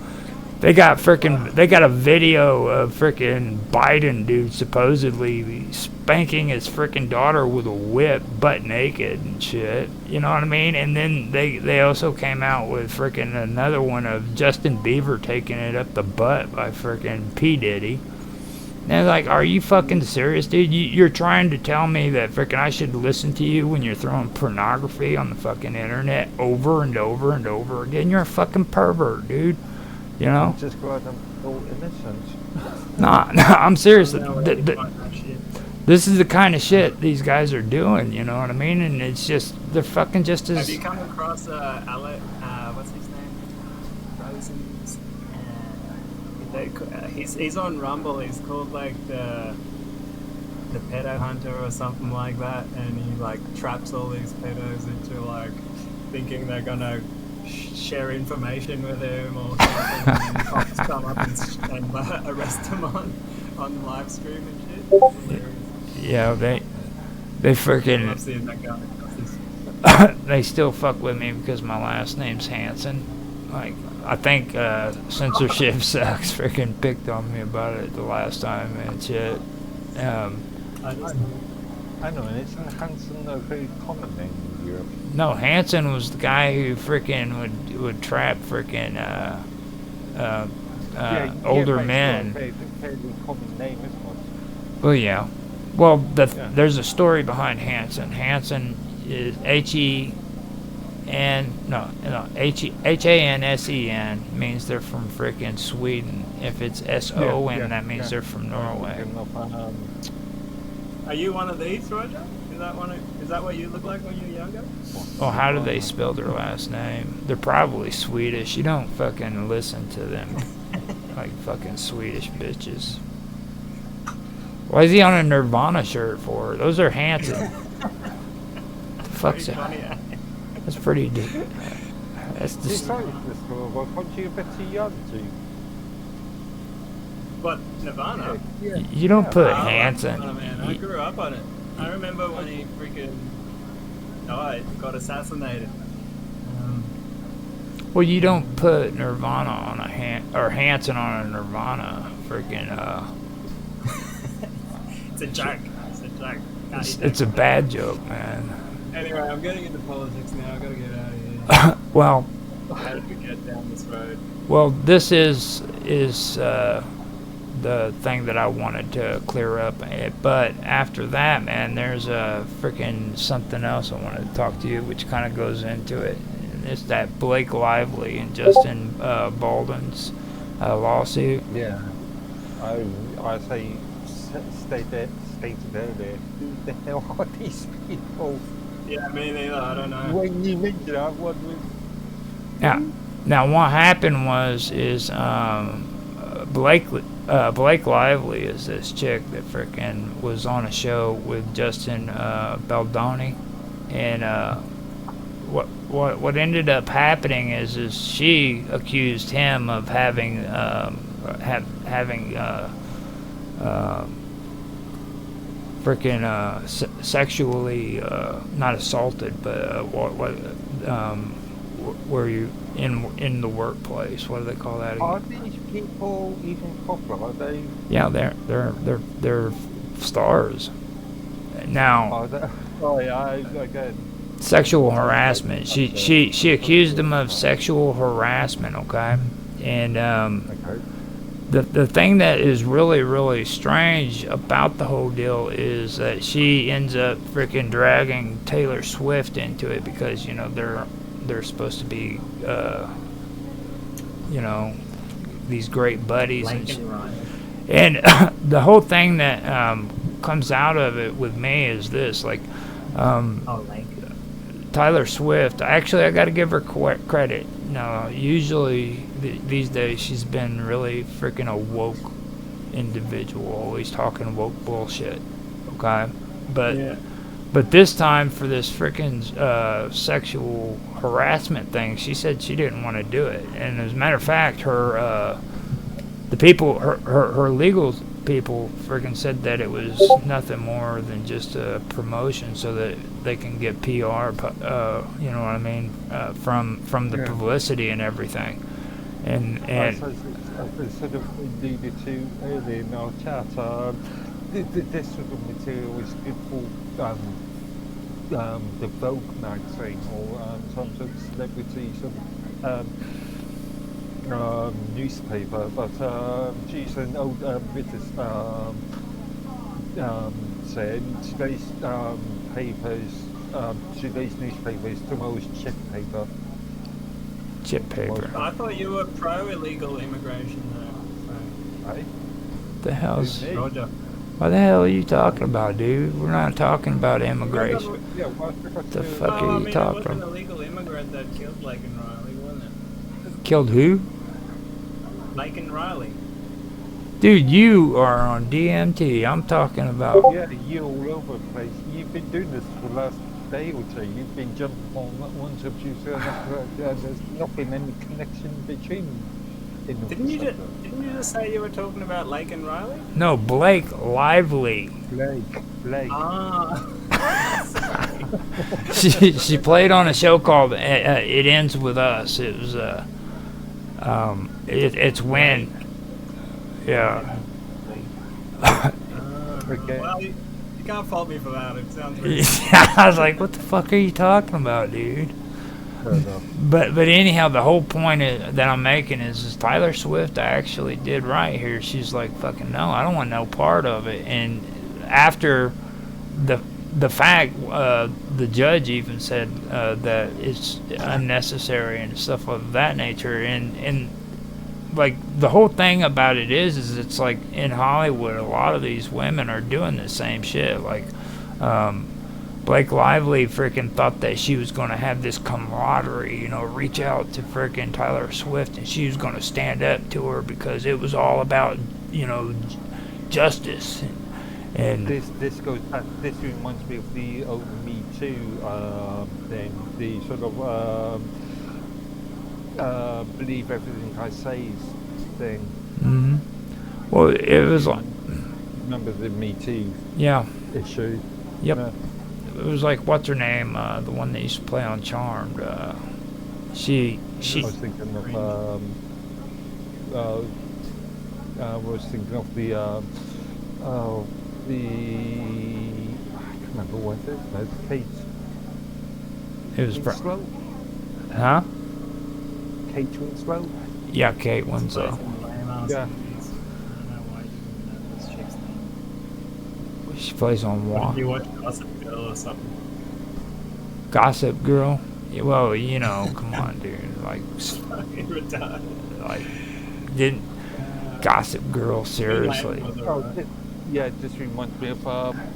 A: They got a video of freaking Biden, dude, supposedly spanking his freaking daughter with a whip, butt naked and shit. You know what I mean? And then they also came out with freaking another one of Justin Bieber taking it up the butt by freaking P. Diddy. And they're like, are you fucking serious, dude? You're trying to tell me that freaking I should listen to you when you're throwing pornography on the fucking internet over and over and over again? You're a fucking pervert, dude. You know?
C: Just go out and all innocent.
A: Nah, I'm serious. This is the kind of shit these guys are doing, you know what I mean? And it's just, they're fucking just
B: Have
A: as...
B: you come across Alec? What's his name? Rosen's. He's on Rumble. He's called like the pedo hunter or something like that, and he like traps all these pedos into like thinking they're gonna share information with him or something, and cops come up and arrest him on live stream and shit.
A: Yeah, they freaking...
B: I've seen that guy.
A: They still fuck with me because my last name's Hanson. Like, I think censorship sucks freaking picked on me about it the last time and shit.
C: I know, and isn't Hanson a very common name in Europe?
A: No, Hanson was the guy who freaking would trap freaking older men.
C: It's a fairly common name, isn't it?
A: Well, yeah. Well, there's a story behind Hanson. Hanson is Hansen means they're from freaking Sweden. If it's SON, that means they're from Norway.
B: Are you one of these, Roger? Is that what you look like when you're younger?
A: Well, how do they spell their last name? They're probably Swedish. You don't fucking listen to them like fucking Swedish bitches. Why is he on a Nirvana shirt for? Those are Hanson. Fuck's that? That's pretty. That's just.
C: What you a bit too young to?
B: What, Nirvana?
A: You don't put Hanson.
B: Oh man, I grew up on it. I remember when he freaking died, got assassinated.
A: Well, you don't put Nirvana on a or Hanson on a Nirvana freaking.
B: It's a joke. It's a joke.
A: It's a bad joke, man.
B: Anyway, I'm getting into politics now. I gotta get out of here.
A: Well.
B: How did we get down this road?
A: Well, this is the thing that I wanted to clear up. But after that, man, there's freaking something else I wanted to talk to you, which kind of goes into it. And it's that Blake Lively and Justin Baldwin's lawsuit.
C: Yeah. I say, stated earlier, who the hell are these people?
B: Yeah, me neither. I don't know.
C: When you mentioned that, what was...
A: Now what happened is Blake Lively is this chick that frickin' was on a show with Justin Baldoni, and what ended up happening is she accused him of having sexually not assaulted, but where you in the workplace. What do they call that again?
C: Are these people even popular? Are they?
A: Yeah, they're stars. Now, sexual harassment. She accused him of sexual harassment. Okay, and the thing that is really, really strange about the whole deal is that she ends up freaking dragging Taylor Swift into it because, you know, they're supposed to be, you know, these great buddies. And the whole thing that comes out of it with me is this, like, Taylor Swift, actually, I got to give her credit. No, usually these days she's been really freaking a woke individual, always talking woke bullshit. Okay, but this time for this freaking sexual harassment thing, she said she didn't want to do it. And as a matter of fact, her legal people freaking said that it was nothing more than just a promotion so that they can get PR, you know what I mean, from the publicity and everything. And
C: as I sort of alluded to earlier in our chat, this sort of material is good for the Vogue magazine or some sort of celebrity newspaper, but geez, an old British said today's today's newspaper is tomorrow's chip paper.
A: Chip paper.
B: I thought you were pro illegal immigration though.
C: Right?
A: The hell's
B: Roger.
A: What the hell are you talking about, dude? We're not talking about
B: Yeah,
A: immigration.
C: Yeah, well,
A: What the fuck
B: well,
A: are
B: I
A: you
B: mean, it
A: talking
B: was an
A: about?
B: illegal immigrant that killed Blake and Riley, wasn't it?
A: Killed who?
B: Blake and Riley.
A: Dude, you are on DMT. I'm talking about.
C: yeah, you all over the place. You've been doing this for the last day or two. You've been jumping on one subject to another. There's not been any connection between.
B: Didn't you just say you were talking about Lake and Riley?
A: No, Blake Lively.
C: Blake.
B: Ah.
A: She played on a show called It Ends With Us. It was it's when. Yeah.
C: Okay.
B: Well, you can't fault me for that. It sounds really
A: I was like, what the fuck are you talking about, dude?
C: Fair enough.
A: But anyhow, the whole point that I'm making is Tyler Swift actually did right here. She's like, fucking no, I don't want no part of it. And after the fact, the judge even said that it's unnecessary and stuff of that nature. And like the whole thing about it is it's like in Hollywood, a lot of these women are doing the same shit. Like, Blake Lively freaking thought that she was going to have this camaraderie, you know, reach out to freaking Tyler Swift and she was going to stand up to her because it was all about, you know, justice. And
C: This goes back. This reminds me of the old Me Too thing. The sort of believe everything I say thing.
A: hmm Well, it was like,
C: Remember the Me Too
A: yeah,
C: issue?
A: yep.
C: Yeah.
A: It was like, what's her name? The one that used to play on Charmed. She.
C: I was thinking of the I can't remember what it is. No, Kate.
A: It was.
C: Winslow?
A: Huh?
C: Kate Winslow?
A: Yeah, Kate Winslow.
C: Yeah.
B: I don't know why you even know this chick's name.
A: She plays on
B: What,
A: what?
B: did you watch Gossip Girl or something?
A: Gossip Girl. Yeah, well, you know, come on, dude. Like,
B: Fucking retarded.
A: like, didn't Gossip Girl seriously?
C: Oh, yeah, it just reminds me of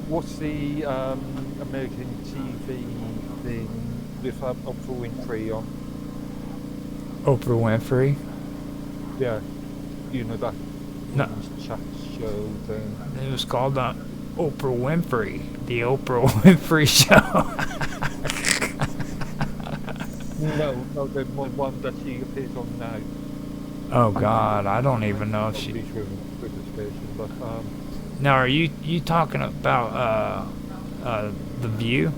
C: what's the American TV thing with Oprah Winfrey on?
A: Oprah Winfrey.
C: Yeah, you know that
A: No.
C: chat show thing.
A: It was called Oprah Winfrey, the Oprah Winfrey Show.
C: No, the one that she appears on now.
A: Oh God, I don't even know if she.
C: She's with the station, but
A: Now, are you talking about The View?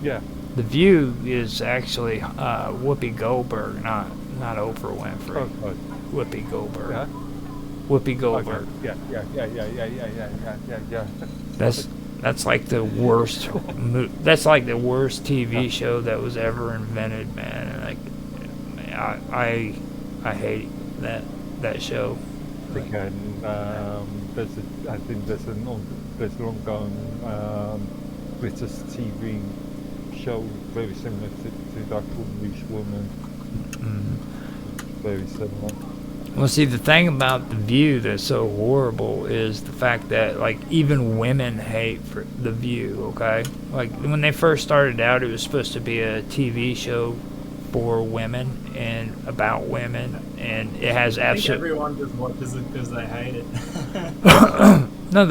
C: yeah.
A: The View is actually Whoopi Goldberg, not Oprah Winfrey.
C: Okay.
A: Whoopi Goldberg.
C: Yeah.
A: Whoopi Goldberg.
C: Okay. Yeah.
A: That's like the worst. That's like the worst TV show that was ever invented, man. And like, I hate that show.
C: Again, I think there's an ongoing British TV show very similar to that called Loose Woman. Very similar.
A: Well, see, the thing about The View that's so horrible is the fact that, like, even women hate for The View, okay? Like, when they first started out, it was supposed to be a TV show for women and about women, and it has
B: I think
A: absolutely...
B: everyone just watches it because they hate it.
A: No,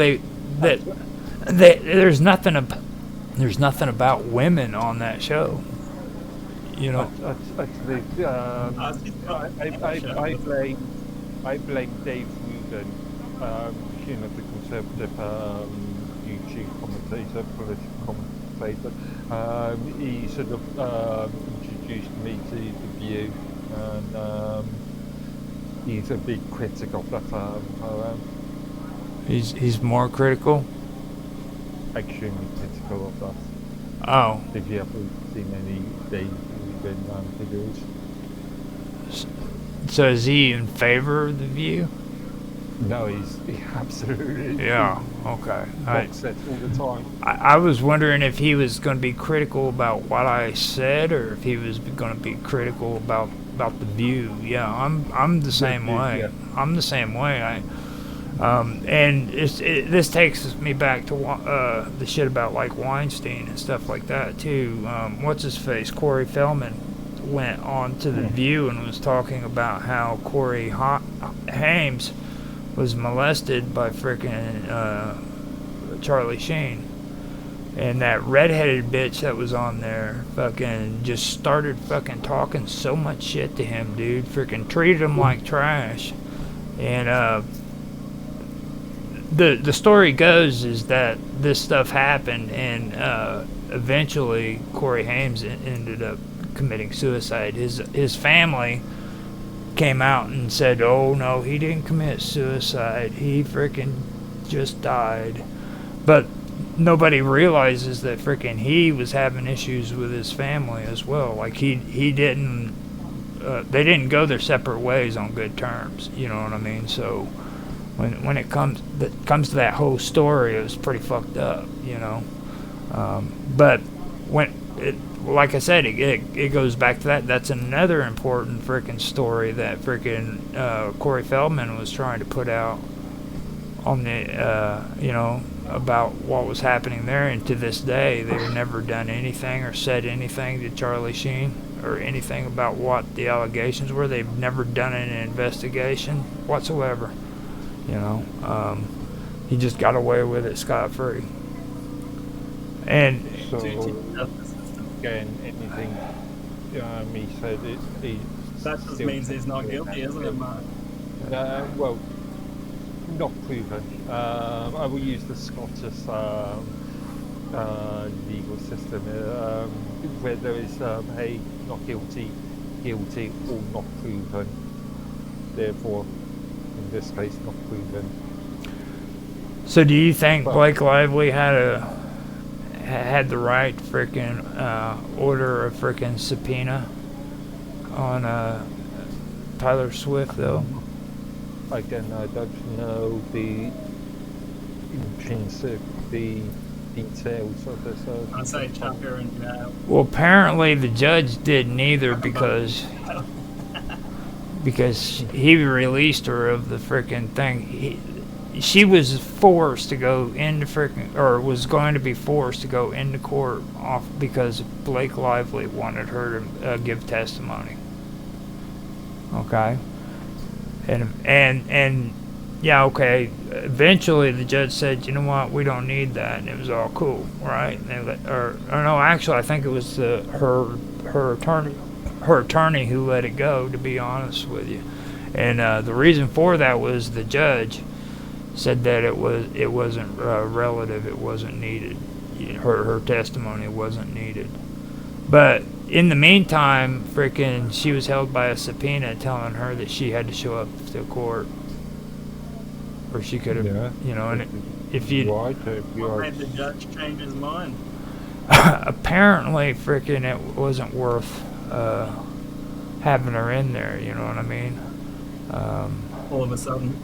A: there's nothing about women on that show. You know,
C: Actually, I blame Dave Rubin, you know, the conservative YouTube commentator, political commentator. He sort of introduced me to The View, and he's a big critic of that program.
A: he's more critical.
C: Extremely critical of that.
A: Oh,
C: If you ever seen any Dave Rubin videos.
A: so is he in favor of The View?
C: No, he absolutely
A: Yeah. Okay.
C: box sets all the time.
A: I was wondering if he was going to be critical about what I said, or if he was going to be critical about The View. Yeah, I'm the same
C: View,
A: way.
C: yeah.
A: I'm the same way. And this takes me back to the shit about like Weinstein and stuff like that too. What's his face? Corey Feldman went on to The View and was talking about how Corey Haim was molested by frickin' Charlie Sheen. And that redheaded bitch that was on there fucking just started fucking talking so much shit to him, dude. Freaking treated him like trash. And the story goes is that this stuff happened, and eventually Corey Haim ended up committing suicide. His family came out and said, "Oh no, he didn't commit suicide. He freaking just died." But nobody realizes that freaking he was having issues with his family as well. Like he didn't they didn't go their separate ways on good terms. You know what I mean? So when it comes to that whole story, it was pretty fucked up. You know, but like I said, it goes back to that. That's another important freaking story that freaking Corey Feldman was trying to put out on the about what was happening there, and to this day they've never done anything or said anything to Charlie Sheen or anything about what the allegations were. They've never done an investigation whatsoever. You know, he just got away with it scot-free. And
C: So again, anything he said he
B: That just means he's not guilty, isn't it, Mark?
C: well, not proven. I will use the Scottish legal system where there is a not guilty, guilty, or not proven. Therefore, in this case, not proven.
A: so do you think Blake Lively had the right freaking order a freaking subpoena on Tyler Swift though?
C: Again, I don't know the intrinsic, the details of this.
B: I say chuck her in jail.
A: Well, apparently the judge did neither because he released her of the freaking thing. She was forced to go into freaking, or was going to be forced to go into court off because Blake Lively wanted her to give testimony. Okay. And yeah, okay. Eventually, the judge said, "You know what? We don't need that," and it was all cool, right? And they or no, actually, I think it was her attorney who let it go. To be honest with you, and the reason for that was the judge said that it wasn't relative, it wasn't needed. Her testimony wasn't needed, but. In the meantime, freaking, she was held by a subpoena telling her that she had to show up to court, or she could have, And if you
B: What made the judge change his mind?
A: apparently, freaking, it wasn't worth having her in there. You know what I mean?
B: All of a sudden,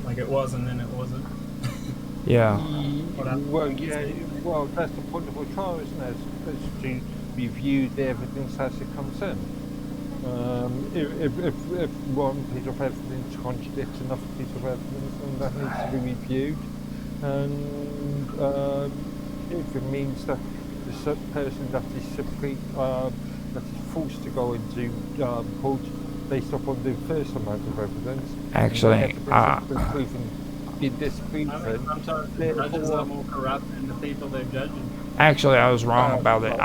B: like it was, and then it wasn't.
A: Yeah.
C: Well, that's the point of a trial, isn't it? It's to review the evidence as it comes in. If one piece of evidence contradicts another piece of evidence, then that needs to be reviewed. And if it means that the person that is forced to go into court based upon the first amount of evidence,
A: Actually,
B: Sometimes the judges are more corrupt than the people they're judging.
A: Actually, I was wrong about it.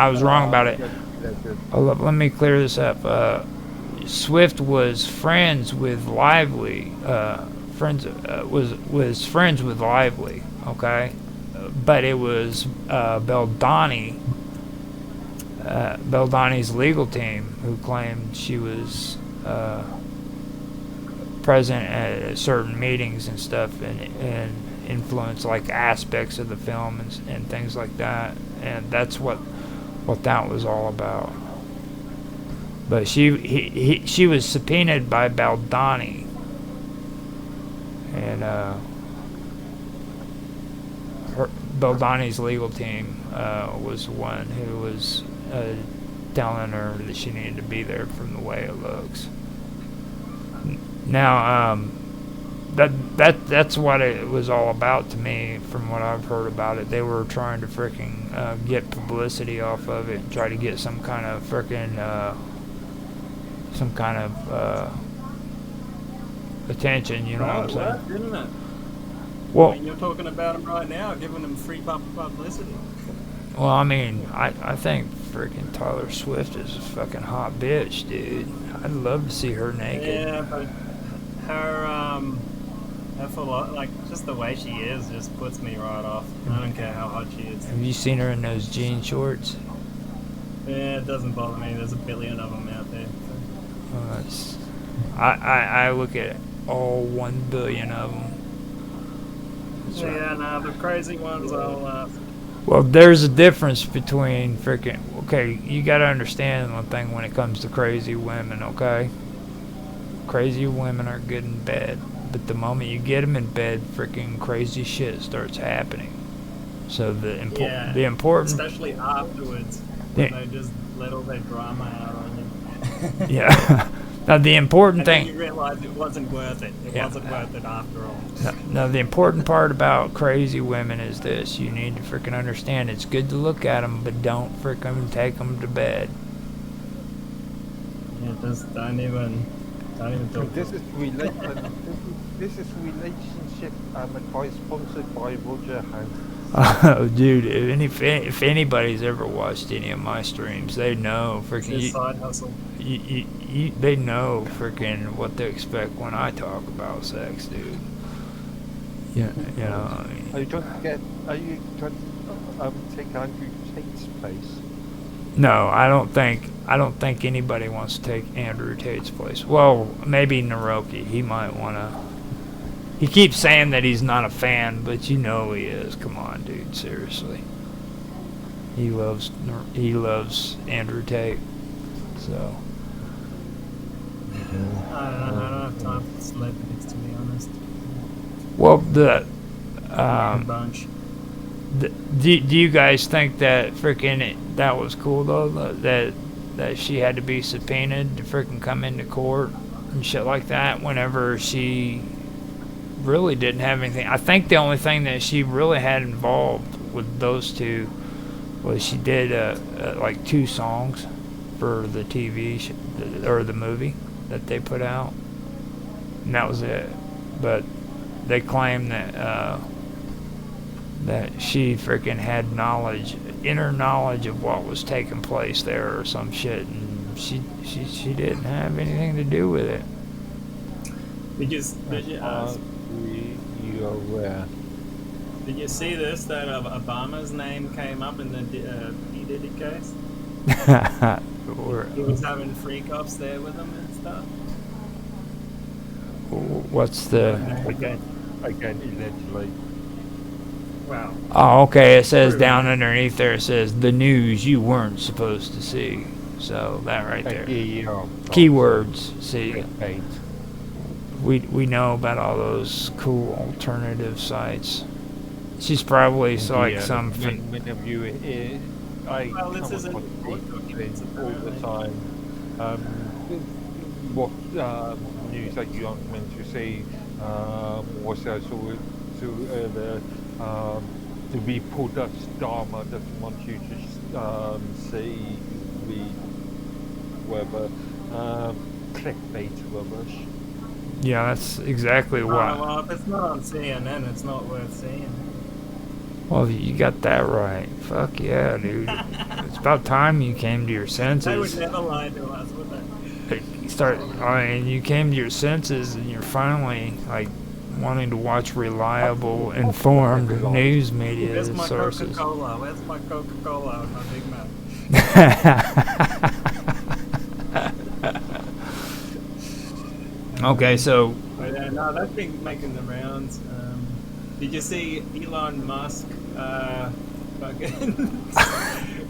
A: Let me clear this up. Swift was friends with Lively. Was friends with Lively. Okay, but it was Beldani's legal team who claimed she was present at certain meetings and stuff, and influence like aspects of the film and things like that, and that's what that was all about. But she was subpoenaed by Baldani, and Baldani's legal team was the one who was telling her that she needed to be there from the way it looks. Now, that's what it was all about to me, from what I've heard about it. They were trying to freaking get publicity off of it and try to get some kind of freaking attention. You know what I'm saying?
B: Worked, didn't it?
A: Well,
B: I mean, you're talking about them right now, giving them free publicity.
A: well, I mean, I think freaking Taylor Swift is a fucking hot bitch, dude. I'd love to see her naked.
B: Yeah, but her like just the way she is just puts me right off. I don't care how hot she is.
A: Have you seen her in those jean shorts?
B: Yeah, it doesn't bother me. There's a billion of them out there.
A: That's, I look at all 1 billion of them. That's right.
B: Yeah, no, the crazy ones I'll.
A: Well, there's a difference between freaking. Okay, you gotta understand one thing when it comes to crazy women. Okay, crazy women are good in bed, but the moment you get them in bed, freaking crazy shit starts happening. So the important,
B: especially afterwards, when they just let all their drama out on you.
A: Yeah. Now the important
B: and
A: thing.
B: Then you realize it wasn't worth it. It wasn't worth it after all.
A: Now the important part about crazy women is this: you need to freaking understand. It's good to look at them, but don't freaking take them to bed.
B: Yeah, just don't even talk.
C: This is relationship advice sponsored by Roger Hans.
A: Oh, dude! If anybody's ever watched any of my streams, they know freaking.
B: Side hustle.
A: They know freaking what to expect when I talk about sex, dude. Yeah, you know. I mean,
C: Are you trying to take Andrew Tate's place?
A: No, I don't think anybody wants to take Andrew Tate's place. Well, maybe Naroki. He might wanna. He keeps saying that he's not a fan, but you know he is. Come on, dude. Seriously. He loves Andrew Tate. So.
B: I don't have time for celebrities, to be honest.
A: Well,
B: A bunch.
A: do you guys think that freaking that was cool though? That she had to be subpoenaed to freaking come into court and shit like that whenever she really didn't have anything. I think the only thing that she really had involved with those two was she did like 2 songs for the TV or the movie that they put out, and that was it. But they claim that that she freaking had inner knowledge of what was taking place there or some shit, and she didn't have anything to do with it.
B: Did you see this? That Obama's name came up in the P. Diddy case. He was having freak offs there with him and stuff.
A: What's the?
C: Again, allegedly.
B: Wow.
A: Oh, okay. It says down underneath there. It says the news you weren't supposed to see. So that right there. Keywords. See. We know about all those cool alternative sites. She's probably like some.
C: Many of you,
B: Well, this isn't
C: all the time. What news that you aren't meant to see was the people that Dharma doesn't want you to see whether clickbait rubbish.
A: Yeah, that's exactly what.
B: Well, if it's not on CNN, it's not worth seeing.
A: Well, you got that right. Fuck yeah, dude. It's about time you came to your senses.
B: They would never lie to us, would they?
A: You came to your senses and you're finally, like, wanting to watch reliable, informed news media
B: Where's my
A: sources.
B: Coca-Cola? Where's my Coca-Cola and my Big Mac?
A: Okay, so.
B: But, no, that's been making the rounds. Did you see Elon Musk fucking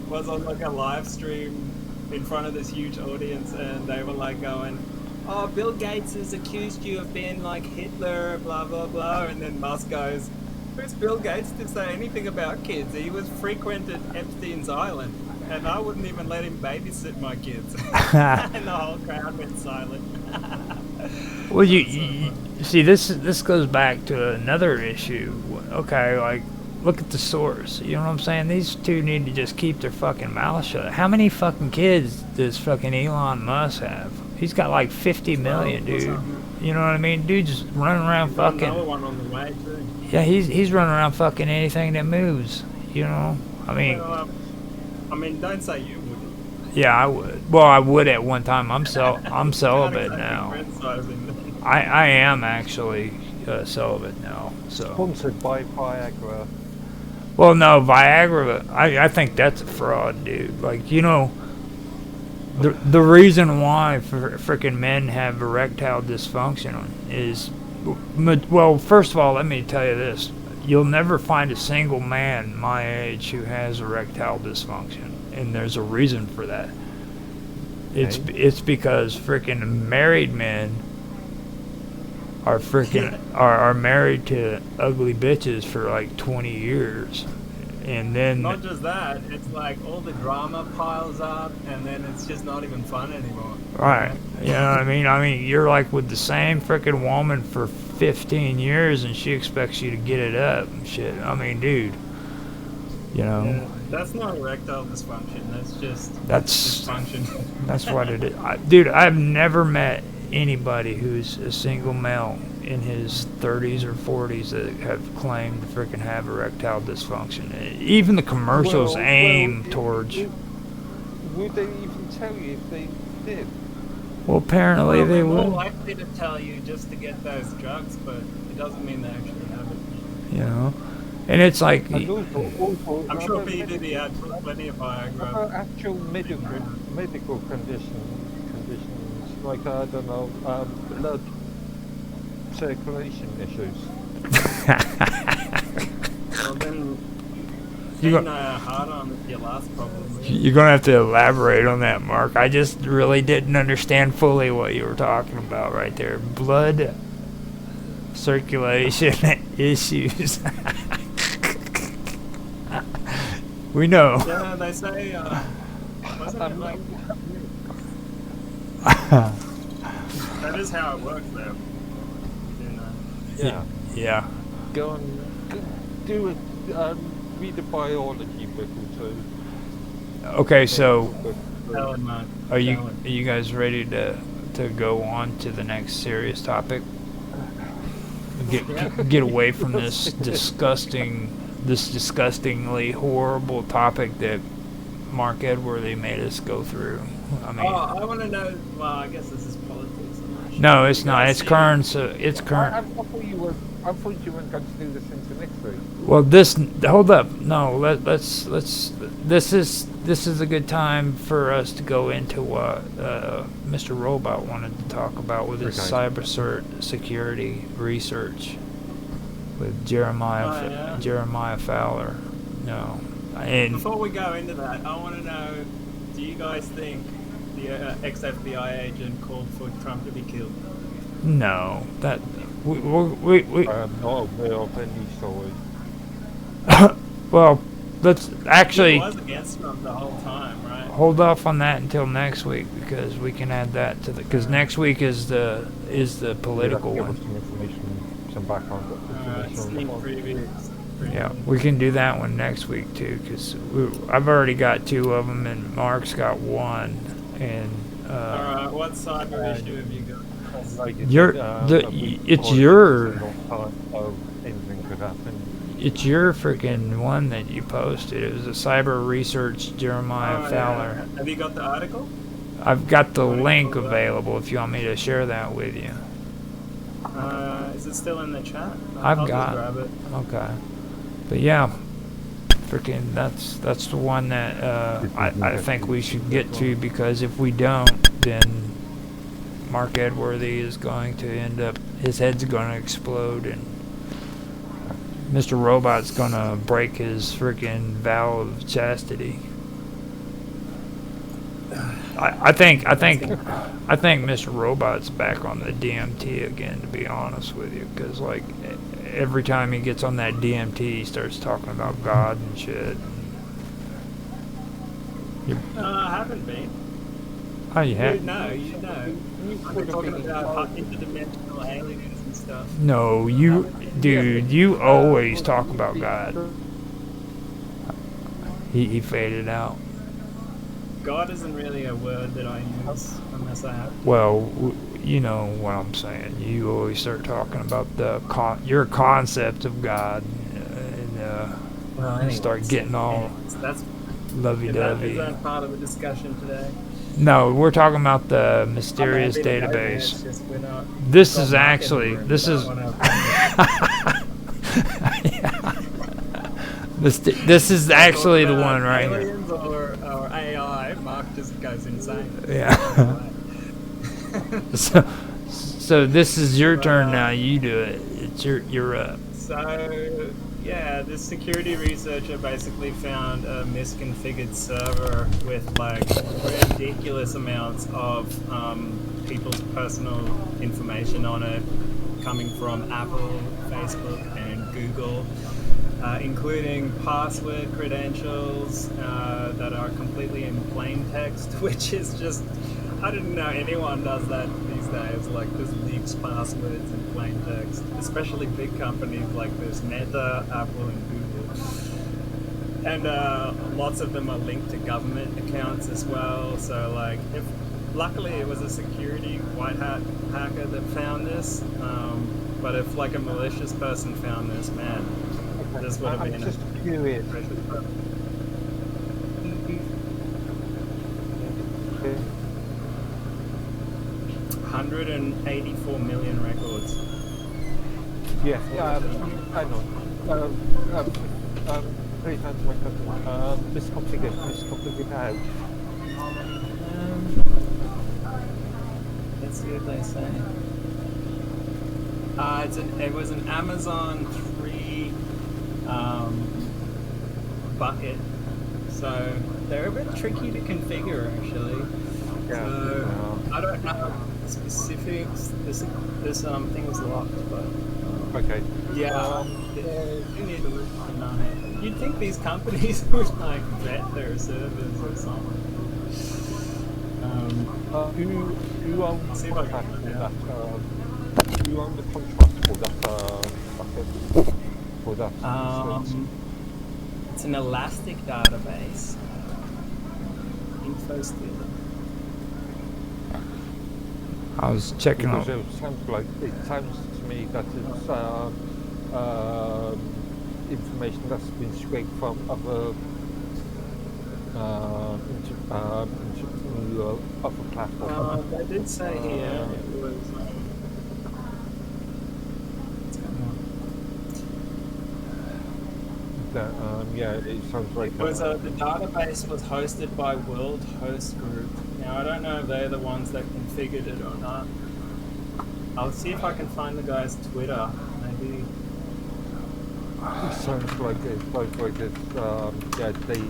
B: was on like a live stream in front of this huge audience, and they were like going, "Oh, Bill Gates has accused you of being like Hitler, blah blah blah," and then Musk goes, "Who's Bill Gates to say anything about kids? He was frequented Epstein's Island, and I wouldn't even let him babysit my kids." And the whole crowd went silent.
A: Well, you see, this goes back to another issue. Okay, like, look at the source. You know what I'm saying? These two need to just keep their fucking mouth shut. How many fucking kids does fucking Elon Musk have? He's got like 50 million, dude. You know what I mean? Dude just running around fucking.
B: Another one on the way too.
A: Yeah, he's running around fucking anything that moves. You know, I mean.
B: Well, don't say you wouldn't.
A: Yeah, I would. Well, I would at one time. I'm celibate now. I am actually celibate now. So.
C: Sponsored by Viagra.
A: Well, no, Viagra. I think that's a fraud, dude. Like, you know, the reason why freaking men have erectile dysfunction is, well, first of all, let me tell you this: you'll never find a single man my age who has erectile dysfunction. And there's a reason for that. It's because freaking married men are freaking are married to ugly bitches for like 20 years, and then
B: not just that, it's like all the drama piles up, and then it's just not even fun anymore.
A: Right? You know what I mean? I mean, you're like with the same freaking woman for 15 years, and she expects you to get it up and shit. I mean, dude. You know.
B: Yeah, that's not erectile dysfunction. That's just dysfunction.
A: That's what it is. Dude, I've never met anybody who's a single male in his 30s or 40s that have claimed to freaking have erectile dysfunction. Even the commercials aim towards.
C: Would they even tell you if they did?
A: Well, apparently they
B: they're
A: would.
B: more likely to tell you just to get those drugs, but it doesn't mean they actually have it.
A: You know? And it's like...
C: Also,
B: I'm sure PDD had plenty of Viagra.
C: Actual medical conditions, like, I don't know, blood circulation issues.
B: Well, then hard on your last problem.
A: You're going to have to elaborate on that, Mark. I just really didn't understand fully what you were talking about right there. Blood circulation issues. We know.
B: Yeah, they say, wasn't it like... that is how it works, though. You know.
C: Yeah.
A: Yeah.
C: Go and do it. Read the biology book or two.
A: Okay, so are you guys ready to go on to the next serious topic? Get away from this disgustingly horrible topic that Mark Edworthy made us go through. I mean,
B: I want to know. Well, I guess this is politics.
A: No, it's not. It's current. So it's current.
C: I thought you weren't going to do this into next week.
A: Well, hold up. No, let's. This is a good time for us to go into what Mr. Robot wanted to talk about with his cyber security research with Jeremiah Fowler. No, and
B: before we go into that, I want to know: do you guys think the ex-FBI agent called for Trump to be killed?
A: No, that we
C: I'm not aware of any story.
A: well, let's actually.
B: He was against Trump the whole time, right?
A: Hold off on that until next week because we can add that to because next week is the political one.
C: Some background information.
A: Yeah, we can do that one next week too because I've already got 2 of them and Mark's got 1 and.
B: Alright, what cyber issue have you got?
A: It's your freaking one that you posted. It was a cyber research Jeremiah Fowler.
B: Yeah. Have you got the article?
A: I've got the link available if you want me to share that with you.
B: Is it still in the chat?
A: I'll
B: just grab it.
A: Okay. But yeah, freaking that's the one that I think we should get to because if we don't, then Mark Edworthy is going to end up, his head's going to explode and Mr. Robot's going to break his freaking vow of chastity. I think Mr. Robot's back on the DMT again, to be honest with you, because like every time he gets on that DMT, he starts talking about God and shit.
B: I haven't been.
A: Oh, yeah.
B: You know.
C: You
B: I'm
C: would have
B: talking
C: been
B: about interdimensional aliens and stuff.
A: No, you, dude, you always talk about God. He faded out.
B: God isn't really a word that I use unless I have to.
A: Well, you know what I'm saying. You always start talking about your concept of God, and
B: Well,
A: you start getting all
B: that's is
A: lovey-dovey.
B: that part of the discussion today?
A: No, we're talking about the
B: I'm
A: mysterious
B: happy to go there,
A: database.
B: it's just we're not.
A: This
B: got
A: is
B: Mark in the
A: actually
B: room,
A: this
B: we
A: is.
B: don't wanna-
A: This is actually the one right here.
B: aliens or AI, Mark just goes insane.
A: Yeah. So this is your turn now. You do it. It's you're up.
B: So, yeah, this security researcher basically found a misconfigured server with like ridiculous amounts of people's personal information on it, coming from Apple, Facebook, and Google, including password credentials that are completely in plain text, which is just, I didn't know anyone does that these days, like just leaks passwords in plain text, especially big companies like this, Meta, Apple, and Google. And lots of them are linked to government accounts as well, so like, luckily it was a security white hat hacker that found this, but if like a malicious person found this, man, this would have been
C: I'm just curious.
B: 184 million records.
C: Yes, hang on. Please answer my question. Misconfigured how?
B: Let's see what they say. It was an Amazon 3 bucket, so they're a bit tricky to configure actually.
C: Yeah.
B: So I don't know the specifics. This thing is locked, but
C: Okay.
B: yeah, you need to look on it. You'd think these companies would like vet their servers or something.
C: Who owns
B: See
C: the
B: if I can
C: contract
B: find
C: for
B: out.
C: that? Who owns the contract for that? For that?
B: It's an elastic database. Info stealer.
A: I was checking
C: Because
A: out.
C: it sounds to me that it's information that's been scraped from other other platforms.
B: They did say here it was. What's going on?
C: That, yeah, it sounds like
B: It was the database was hosted by World Host Group. Now I don't know if they're the ones that configured it or not. I'll see if I can find the guy's Twitter. Maybe.
C: it sounds like it's yeah, they.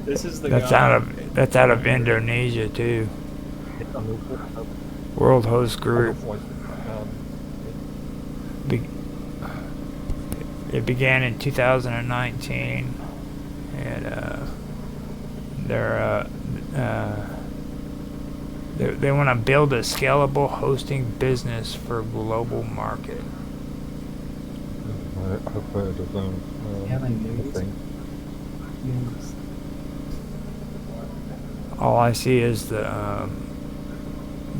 B: This is the
A: That's
B: guy.
A: that's out of Indonesia too. World Host Group. It began in 2019, and they want to build a scalable hosting business for global market.
C: I've heard of them. I think.
B: News.
A: All I see is the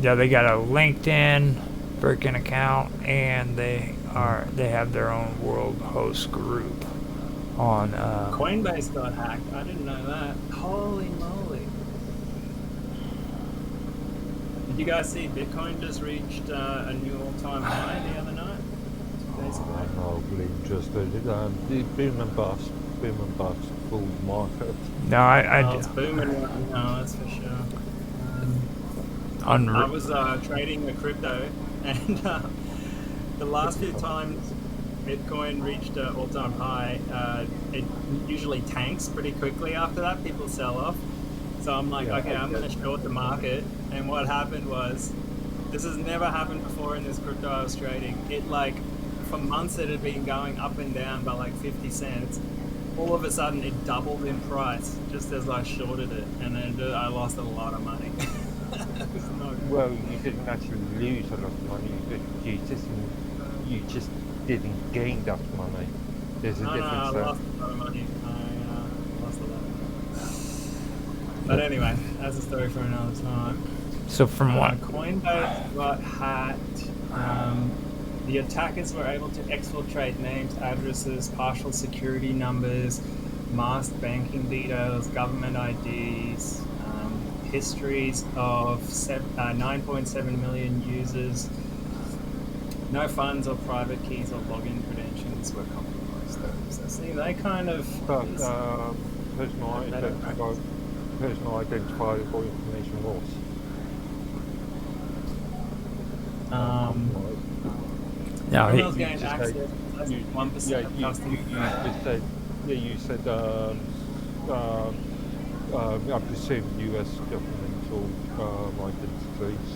A: yeah, they got a LinkedIn freaking account, and they have their own World Host Group on
B: Coinbase got hacked. I didn't know that. Holy moly! Did you guys see Bitcoin just reached a new all-time high the other night? 2 days ago.
C: No, believe just the boom and bust, full market.
A: no,
B: Oh, it's booming right now, that's for sure. I was trading a crypto, and the last few times Bitcoin reached an all-time high, it usually tanks pretty quickly after that. People sell off. So I'm like, okay, I'm going to short the market. And what happened was, this has never happened before in this crypto I was trading. It like, for months it had been going up and down by like 50 cents. all of a sudden it doubled in price just as I shorted it, and then I lost a lot of money. It was not good.
C: Well, you didn't actually lose a lot of money, but you just didn't gain that money. There's a
B: No,
C: difference
B: I
C: there.
B: lost a lot of money. I lost a lot of money. But anyway, that's a story for another time.
A: So from what?
B: Coinbase got hacked. The attackers were able to exfiltrate names, addresses, partial security numbers, masked banking details, government IDs, histories of 9.7 million users. No funds or private keys or login credentials were compromised. So see, they kind of...
C: But personal identifiable information was.
A: No,
B: criminals
C: you
B: gained
C: just
B: access
C: said-
B: to less than 1%
C: Yeah,
B: of
C: you
B: customers.
C: just said, I presume US governmental identities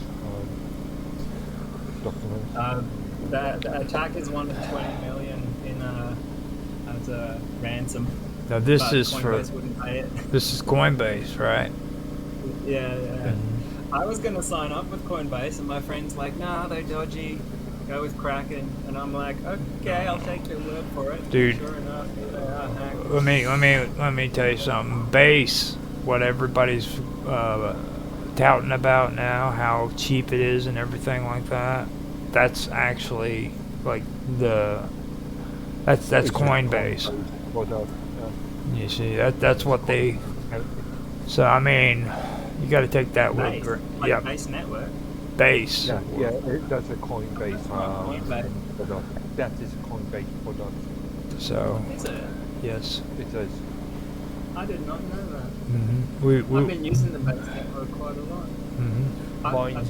C: documents.
B: The attackers wanted 20 million in as a ransom.
A: now this
B: But
A: is for
B: Coinbase wouldn't pay it.
A: this is Coinbase, right?
B: Yeah. I was gonna sign up with Coinbase, and my friend's like, "Nah, they're dodgy. Go with Kraken." And I'm like, "Okay, I'll take your word for it."
A: Dude.
B: Sure enough, here they are hacked.
A: Let me tell you something. Base, what everybody's touting about now, how cheap it is and everything like that. That's actually like that's Coinbase. You see, that's what they. So I mean, you got to take that
B: Base,
A: word.
B: like
A: Yep,
B: Base Network.
A: base.
C: That's a Coinbase.
B: Coinbase.
C: Product. That is a Coinbase product.
A: So
B: Is it?
A: yes.
C: It is.
B: I did not know that.
A: Mm-hmm.
B: I've been using the Base Network quite a lot.
A: Mm-hmm.
C: Mine, I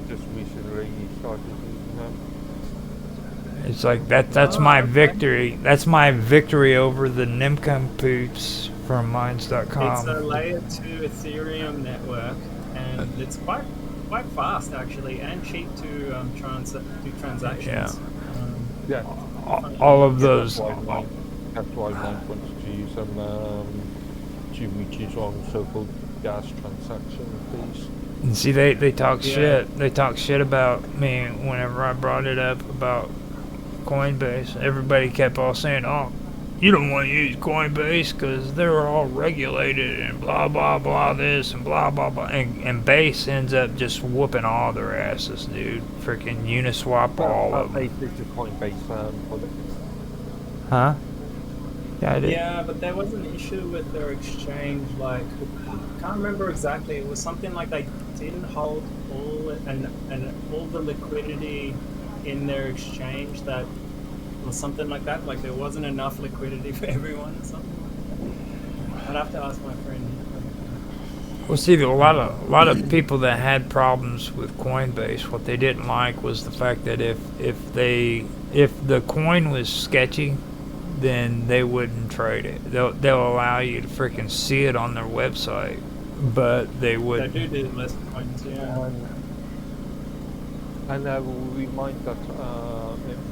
C: just recently started using them.
A: It's like that's my victory. That's my victory over the Nimcompoops from Minds.com.
B: It's a layer 2 Ethereum network, and it's quite fast actually, and cheap to do transactions.
A: Yeah.
C: Yeah.
A: All of those.
C: That's why mine wanted to use them to reduce on so-called gas transaction fees.
A: And see, they talk
B: Yeah.
A: shit. They talk shit about me whenever I brought it up about Coinbase. Everybody kept all saying, "Oh, you don't want to use Coinbase because they're all regulated and blah blah blah this and blah blah blah." And Base ends up just whooping all their asses, dude. Freaking Uniswap, all of them.
C: It's a Coinbase product.
A: Huh? Yeah, I did.
B: Yeah, but there was an issue with their exchange. Like, I can't remember exactly. It was something like they didn't hold all the liquidity in their exchange. That was something like that. Like there wasn't enough liquidity for everyone or something like that. I'd have to ask my friend.
A: Well, see, a lot of people that had problems with Coinbase, what they didn't like was the fact that if the coin was sketchy, then they wouldn't trade it. They'll allow you to freaking see it on their website, but they wouldn't.
B: They do list coins, yeah.
C: And I will remind that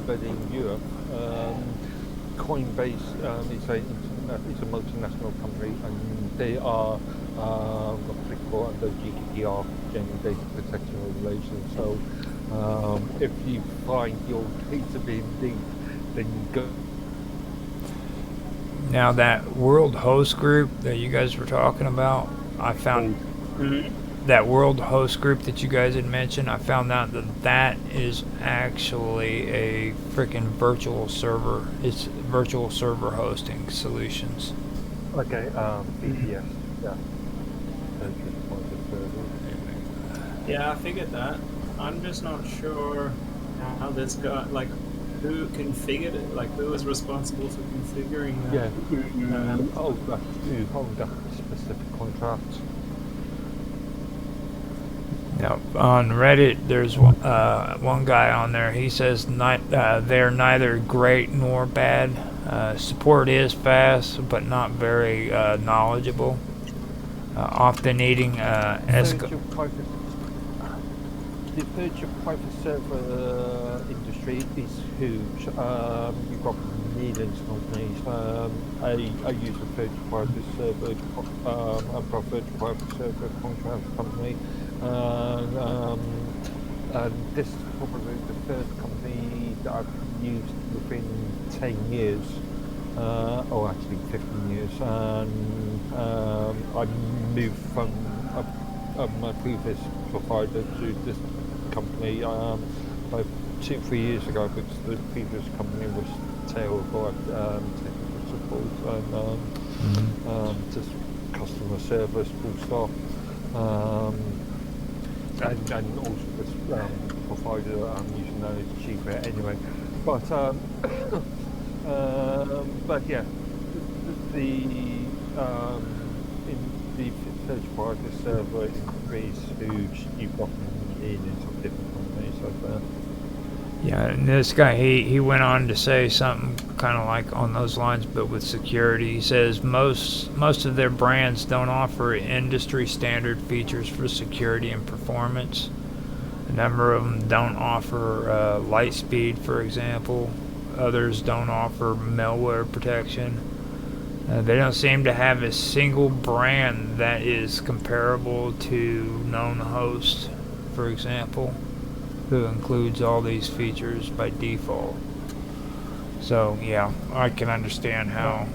C: everybody in Europe, Coinbase is a multinational company, and they are applicable under GDPR, General Data Protection Regulations. So if you find your data being leaked, then you go.
A: Now that World Host Group that you guys were talking about, I found that World Host Group that you guys had mentioned. I found out that is actually a freaking virtual server. It's virtual server hosting solutions.
C: Okay, VPS, yeah.
B: Yeah, I figured that. I'm just not sure how this got, like, who configured it, like, who was responsible for configuring that.
C: Yeah, who hold that specific contract.
A: Now, on Reddit, there's one guy on there. He says they're neither great nor bad. Support is fast, but not very knowledgeable. Often needing
C: the virtual private server industry is huge. You've got millions of companies. I use a virtual private server. I've got a virtual private server contract company, and this is probably the first company that I've used within 10 years, or actually 15 years. And I moved from my previous provider to this company about 2-3 years ago, because the previous company was terrible at technical support and just customer service full stop. And also this provider that I'm using now is cheaper anyway. But yeah, in the search private server increase huge. You've got millions of different companies out there.
A: Yeah, and this guy, he went on to say something kind of like on those lines, but with security. He says most of their brands don't offer industry standard features for security and performance. A number of them don't offer light speed, for example. Others don't offer malware protection. They don't seem to have a single brand that is comparable to known host, for example, who includes all these features by default. So yeah, I can understand how.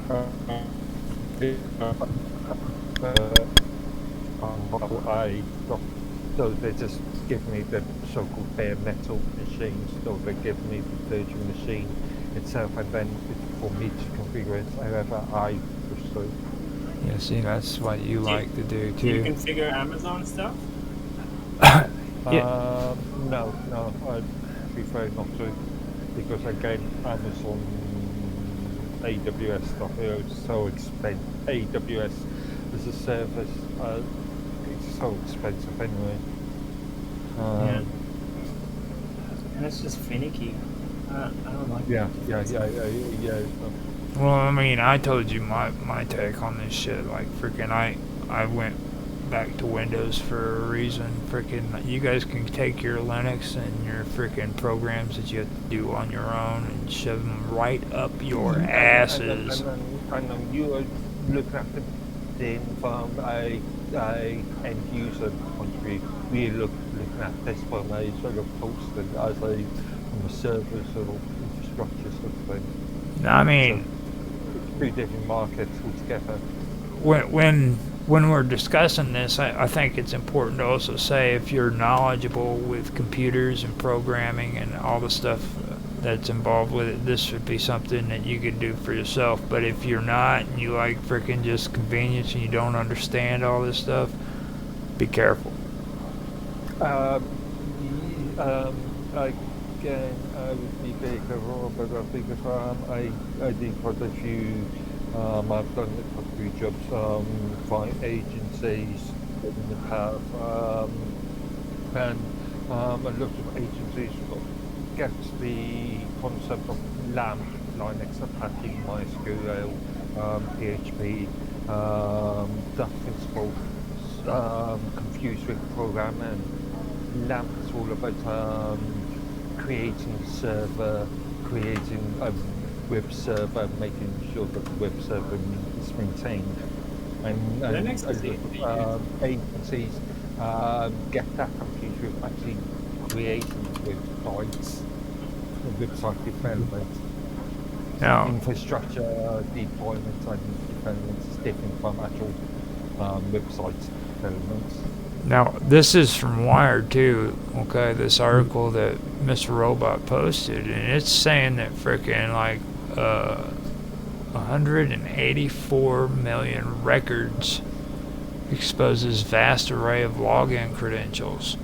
C: So they just give me the so-called bare metal machines. So they give me the virtual machine itself, and then it's for me to configure it however I wish to.
A: Yeah, see, that's what you like to do
B: Do you
A: too.
B: configure Amazon stuff?
A: Yeah.
C: No, I prefer not to, because again, Amazon AWS stuff is so expensive. AWS as a service, it's so expensive anyway.
B: Yeah. And it's just finicky. I don't like
C: Yeah.
A: Well, I mean, I told you my take on this shit. Like, freaking, I went back to Windows for a reason. Freaking, you guys can take your Linux and your freaking programs that you have to do on your own and shove them right up your asses.
C: And you are looking at the thing from a end user point of view. We're looking at this from a sort of hosted as from a server sort of infrastructure sort of thing.
A: I mean,
C: so it's 3 different markets altogether.
A: When we're discussing this, I think it's important to also say if you're knowledgeable with computers and programming and all the stuff that's involved with it, this would be something that you could do for yourself. But if you're not and you like freaking just convenience and you don't understand all this stuff, be careful.
C: Again, I would be very careful, but because I did quite a few. I've done quite a few jobs by agencies in the past, and a lot of agencies get the concept of LAMP, Linux Apache, MySQL, PHP, that principle confused with programming. LAMP is all about creating a server, creating a web server, making sure that the web server is maintained. And agencies get that confused with actually creating websites, website development.
A: Now,
C: Infrastructure deployment and development is different from actual website development.
A: Now, this is from Wired too, okay, this article that Mr. Robot posted, and it's saying that frickin' like 184 million records exposes vast array of login credentials.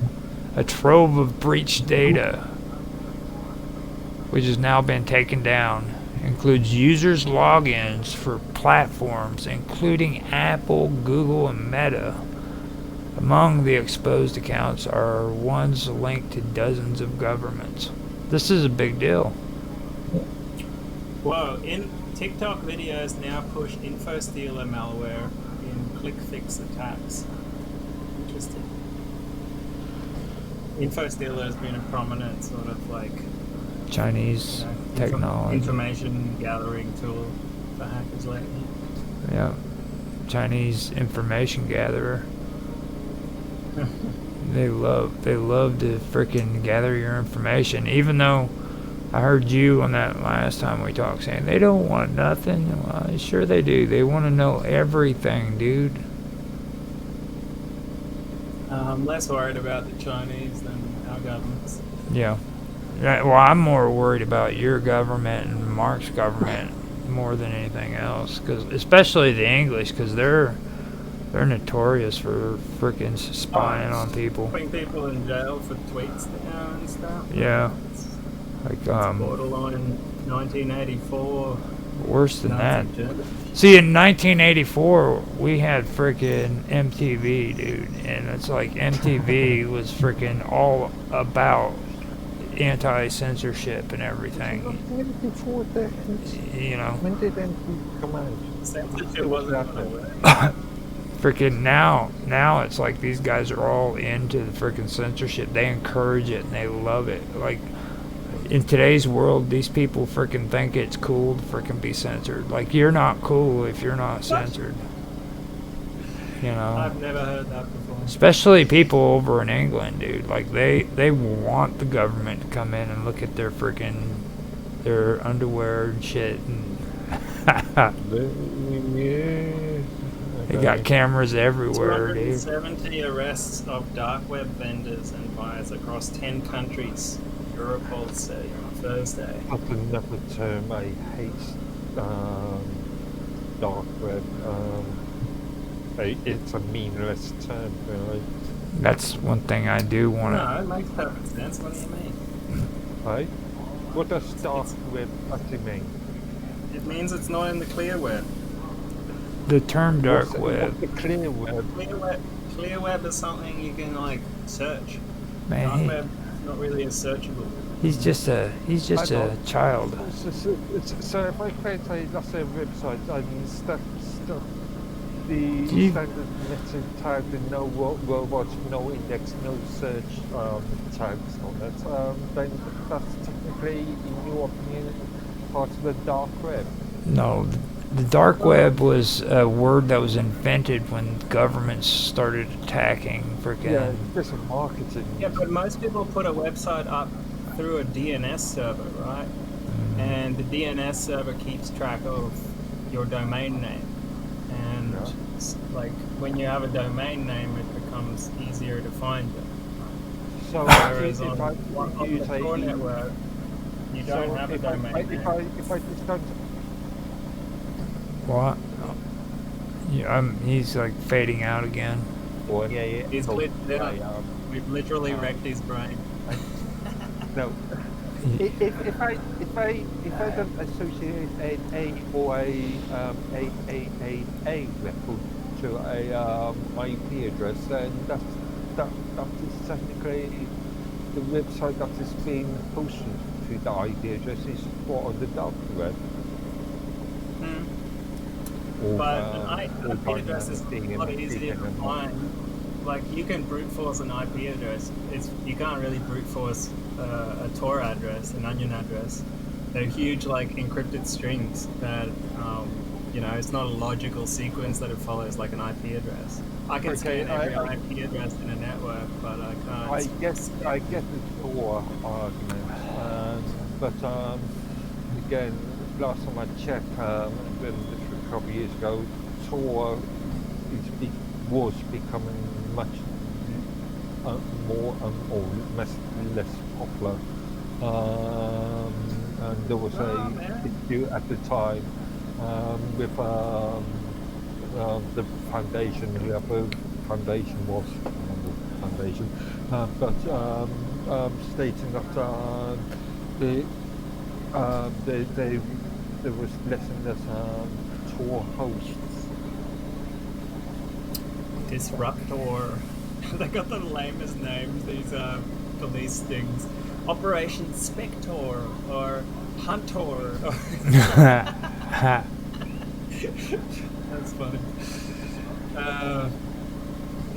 A: A trove of breached data, which has now been taken down, includes users' logins for platforms including Apple, Google, and Meta. Among the exposed accounts are ones linked to dozens of governments. This is a big deal.
B: Whoa, in TikTok videos now push info stealer malware in click fix attacks. Interesting. InfoStealer has been a prominent sort of like,
A: Chinese technology.
B: information gathering tool for hackers lately.
A: Yeah, Chinese information gatherer. They love to freaking gather your information. Even though I heard you on that last time we talked saying they don't want nothing. Well, sure they do. They want to know everything, dude.
B: I'm less worried about the Chinese than our governments.
A: Yeah. Well, I'm more worried about your government and Mark's government more than anything else, cause especially the English, because they're notorious for freaking spying on people.
B: Putting people in jail for tweets now and stuff.
A: Yeah. Like
B: borderline 1984.
A: Worse than that.
B: Nazi
A: See, in 1984, we had freaking MTV, dude, and it's like MTV was freaking all about anti-censorship and everything.
C: Before that,
A: You know.
C: when did MTV come out?
B: Censorship wasn't gonna work.
A: Freaking now it's like these guys are all into the freaking censorship. They encourage it and they love it. Like, in today's world, these people freaking think it's cool to freaking be censored. Like, you're not cool if you're not censored. You know?
B: I've never heard that before.
A: Especially people over in England, dude. Like, they want the government to come in and look at their freaking, their underwear and shit. And they got cameras everywhere, dude.
B: 270 arrests of dark web vendors and buyers across 10 countries. Europol said on Thursday.
C: That's another term I hate. Dark web. It's a meaningless term, really.
A: That's one thing I do want to.
B: No, it makes perfect sense. What do you mean?
C: Right? What does dark web actually mean?
B: It means it's not in the clear web.
A: The term dark
C: What's
A: web.
C: the clear web?
B: Clear web is something you can like search.
A: Man,
B: Dark web is not really as searchable.
A: he's just a child.
C: So if I create let's say a website and stuff the
A: You-
C: standard meta tag with no robots, no index, no search tags on it, then that's technically, in your opinion, part of the dark web.
A: No, the dark web was a word that was invented when governments started attacking freaking.
C: Yeah, just a marketing.
B: Yeah, but most people put a website up through a DNS server, right? And the DNS server keeps track of your domain name. And like when you have a domain name, it becomes easier to find it.
C: So
B: Whereas
C: if
B: on the
C: use
B: core network, you don't have a domain name.
C: if I just don't.
A: What? Yeah, he's like fading out again.
C: Yeah.
B: He's glitched out. We've literally wrecked his brain.
C: No. If I don't associate a record to a IP address, then that is technically the website that is being posted to the IP address is what on the dark web.
B: But an IP address is a lot easier to find. Like, you can brute force an IP address. You can't really brute force a Tor address, an onion address. They're huge, like, encrypted strings that, it's not a logical sequence that it follows like an IP address. I can say every IP address in a network, but I can't.
C: I get the Tor argument, but again, last time I checked, a couple of years ago, Tor was becoming much more or less popular, and there was a issue at the time with the foundation, whoever foundation was, foundation, but stating that there was less and less Tor hosts.
B: Disruptor. They got the lamest names, these police things. Operation Spectre or Hunter. That's funny.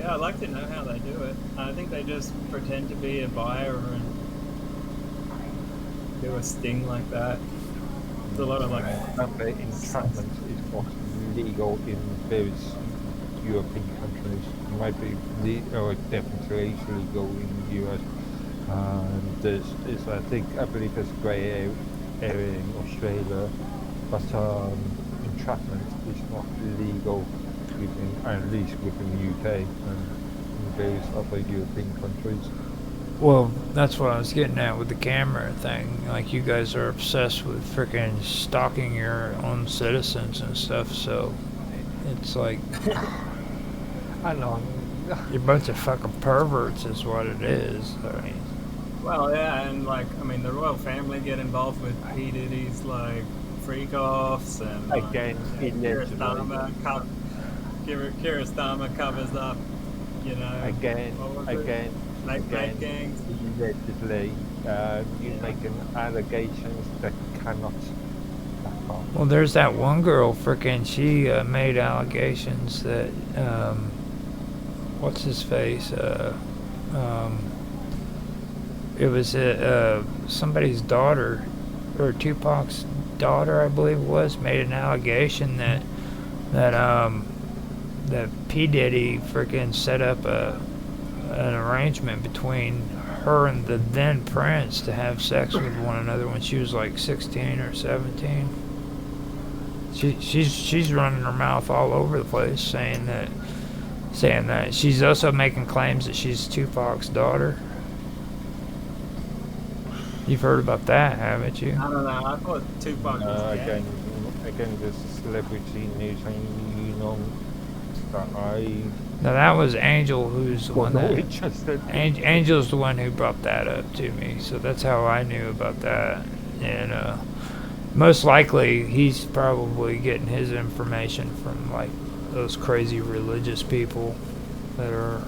B: Yeah, I'd like to know how they do it. I think they just pretend to be a buyer and do a sting like that. There's a lot of like.
C: Remember, entrapment is not legal in various European countries. It might be or definitely illegal in the US. I believe there's a grey area in Australia, but entrapment is not legal at least within the UK and in various other European countries.
A: Well, that's what I was getting at with the camera thing. Like, you guys are obsessed with freaking stalking your own citizens and stuff, so it's like
C: I know.
A: you're a bunch of fucking perverts is what it is. I mean,
B: Well, yeah, and like, I mean, the royal family get involved with P. Diddy's like freak offs and like,
C: Again,
B: Keir Starmer covers up, you know.
C: Again,
B: Rape gangs.
C: allegedly, you making allegations that cannot back up.
A: well, there's that one girl, freaking, she made allegations that, what's his face? It was somebody's daughter, or Tupac's daughter, I believe it was, made an allegation that P. Diddy freaking set up an arrangement between her and the then prince to have sex with one another when she was like 16 or 17. She's running her mouth all over the place saying that she's also making claims that she's Tupac's daughter. You've heard about that, haven't you?
B: I don't know. I thought Tupac was gay.
C: Again, this celebrity news, and you know that I.
A: Now that was Angel, who's the one that
C: interested.
A: Angel's the one who brought that up to me, so that's how I knew about that. And most likely he's probably getting his information from like those crazy religious people that are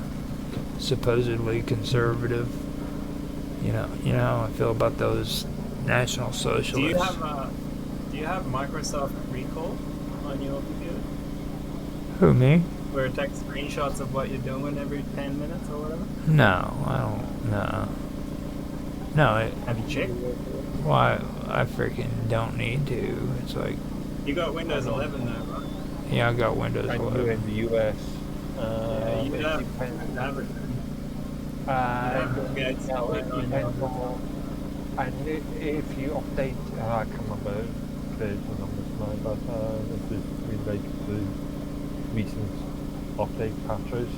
A: supposedly conservative. You know how I feel about those National Socialists.
B: Do you have Microsoft Recall on your computer?
A: Who, me?
B: Where it takes screenshots of what you're doing every 10 minutes or whatever?
A: No, I don't. No.
B: Have you checked?
A: Why? I freaking don't need to. It's like,
B: You got Windows 11 though, right?
A: yeah, I got Windows
C: And you're
A: 11.
C: in the US.
B: You
C: It
B: have
C: depends.
B: it.
C: It depends on. And if you update, I can't remember the numbers now, but this is related to recent update patches.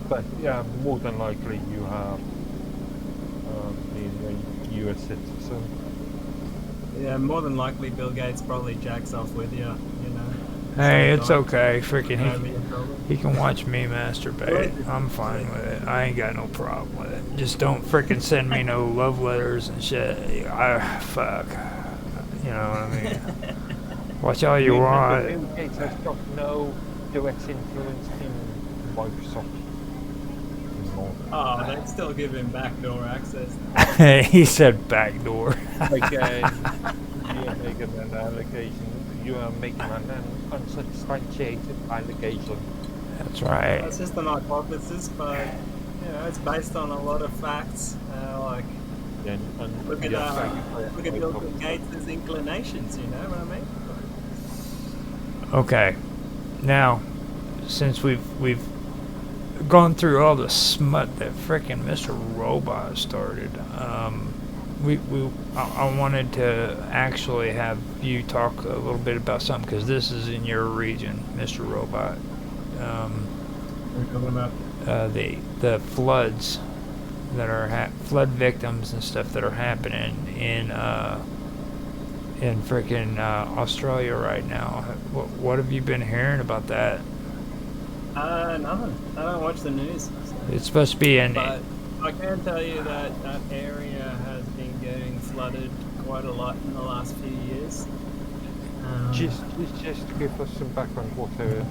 C: But yeah, more than likely you have being a US citizen.
B: Yeah, more than likely Bill Gates probably jacks off with you, you know.
A: Hey, it's
B: Sometimes.
A: okay. Freaking,
B: Won't be a problem.
A: he can watch me masturbate. I'm fine with it. I ain't got no problem with it. Just don't freaking send me no love letters and shit. Fuck. You know what I mean? Watch all you want.
C: Bill Gates has got no direct influence in Microsoft anymore.
B: Oh, they'd still give him backdoor access.
A: He said backdoor.
C: Again, you are making an allegation. You are making an unsubstantiated allegation.
A: That's right.
B: It's just an hypothesis, but you know, it's based on a lot of facts. Like, look at Bill Gates' inclinations. You know what I mean?
A: Okay. Now, since we've gone through all the smut that frickin' Mr. Robot started, I wanted to actually have you talk a little bit about something, because this is in your region, Mr. Robot.
B: We're talking about
A: The floods that are flood victims and stuff that are happening in frickin' Australia right now. What have you been hearing about that?
B: nothing. I don't watch the news. So.
A: It's supposed to be in.
B: But I can tell you that that area has been getting flooded quite a lot in the last few years.
C: Just give us some background water.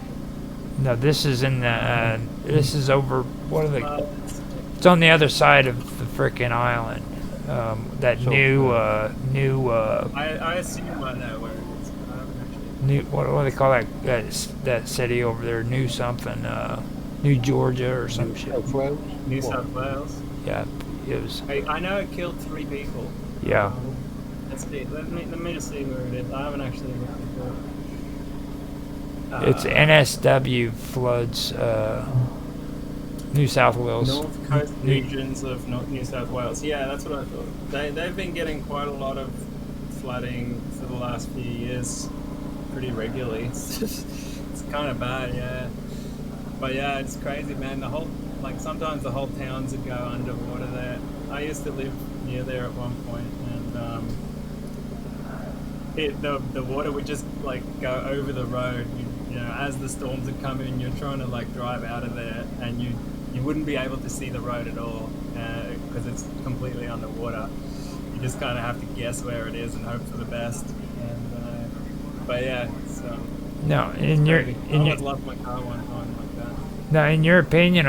A: No, this is in the. This is over. What are they? It's on the other side of the frickin' island. That
C: So,
A: new.
B: I assume I know where it is, but I haven't actually.
A: New. What do they call that? That city over there? New something. New Georgia or some shit.
C: South Wales.
B: New
C: What?
B: South Wales.
A: Yeah, it was.
B: I know it killed 3 people.
A: Yeah.
B: Let's see. Let me just see where it is. I haven't actually looked at it.
A: It's NSW floods, New South Wales.
B: North Coast regions of New South Wales. Yeah, that's what I thought. They've been getting quite a lot of flooding for the last few years, pretty regularly. It's kind of bad, yeah. But yeah, it's crazy, man. Sometimes the whole towns would go underwater there. I used to live near there at one point, and the water would just like go over the road. You know, as the storms would come in, you're trying to like drive out of there, and you wouldn't be able to see the road at all because it's completely underwater. You just kind of have to guess where it is and hope for the best. And but yeah, so
A: No,
B: I almost lost my car one time like that.
A: now, in your opinion,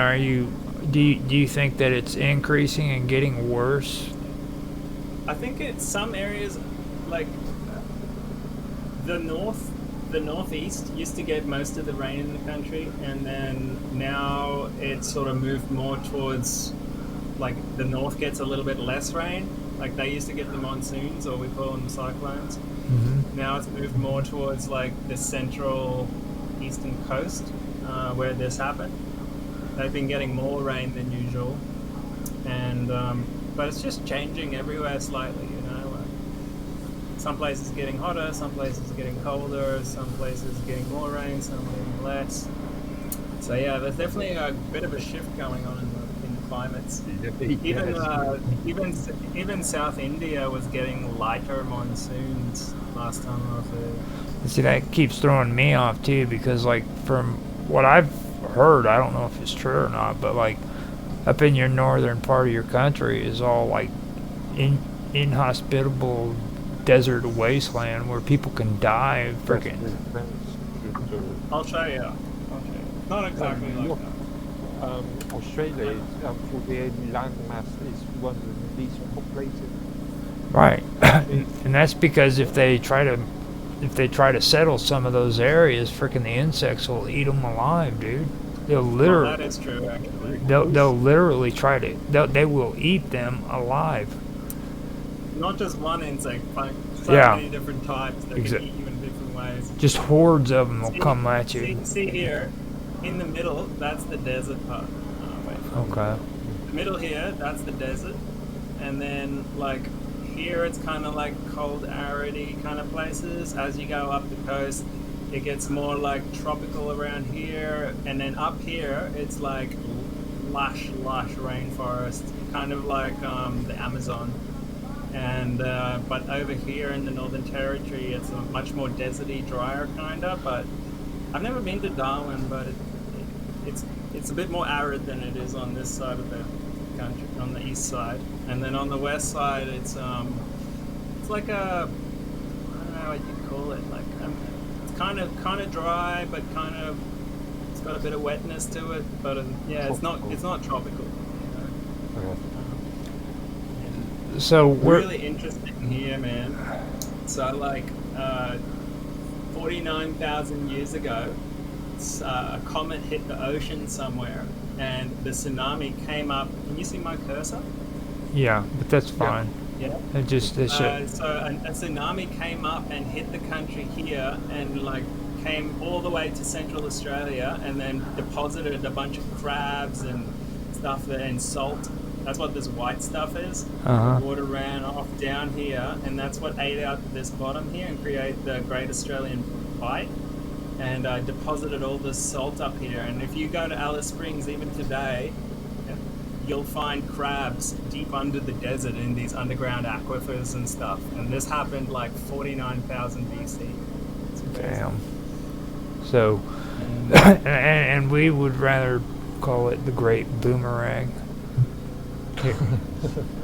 A: do you think that it's increasing and getting worse?
B: I think it's some areas like the northeast used to get most of the rain in the country, and then now it's sort of moved more towards like the north gets a little bit less rain. Like they used to get the monsoons, or we call them cyclones.
A: Mm-hmm.
B: Now it's moved more towards like the central eastern coast where this happened. They've been getting more rain than usual, and but it's just changing everywhere slightly, you know. Like some places getting hotter, some places getting colder, some places getting more rain, some getting less. So yeah, there's definitely a bit of a shift going on in the climates. Even South India was getting lighter monsoons last time I was there.
A: See, that keeps throwing me off too, because like from what I've heard, I don't know if it's true or not, but like up in your northern part of your country is all like inhospitable desert wasteland where people can die. Freaking.
B: I'll show you. Not exactly like
C: Look,
B: that.
C: Australia, for their landmass, is one of the least populated.
A: Right, and that's because if they try to settle some of those areas, freaking the insects will eat them alive, dude. They'll literally.
B: That is true, actually.
A: They'll literally try to. They will eat them alive.
B: Not just one insect, but so many different types that can eat you in different ways.
A: Just hordes of them will come at you.
B: See here, in the middle, that's the desert part.
A: Okay.
B: The middle here, that's the desert, and then like here, it's kind of like cold, aridy kind of places. As you go up the coast, it gets more like tropical around here, and then up here, it's like lush rainforest, kind of like the Amazon. And but over here in the Northern Territory, it's a much more deserty, drier kind of. But I've never been to Darwin, but it's a bit more arid than it is on this side of the country, on the east side. And then on the west side, it's like a, I don't know what you'd call it. Like it's kind of dry, but it's got a bit of wetness to it. But yeah, it's not tropical. You know?
A: So we're
B: really interesting here, man. So like 49,000 years ago, a comet hit the ocean somewhere, and the tsunami came up. Can you see my cursor?
A: Yeah, but that's fine.
B: Yeah.
A: It just
B: So a tsunami came up and hit the country here, and like came all the way to Central Australia, and then deposited a bunch of crabs and stuff there, and salt. That's what this white stuff is.
A: Uh-huh.
B: The water ran off down here, and that's what ate out this bottom here and created the Great Australian Bight, and deposited all this salt up here. And if you go to Alice Springs even today, you'll find crabs deep under the desert in these underground aquifers and stuff. And this happened like 49,000 BC.
A: Damn. So, and we would rather call it the Great Boomerang. Here.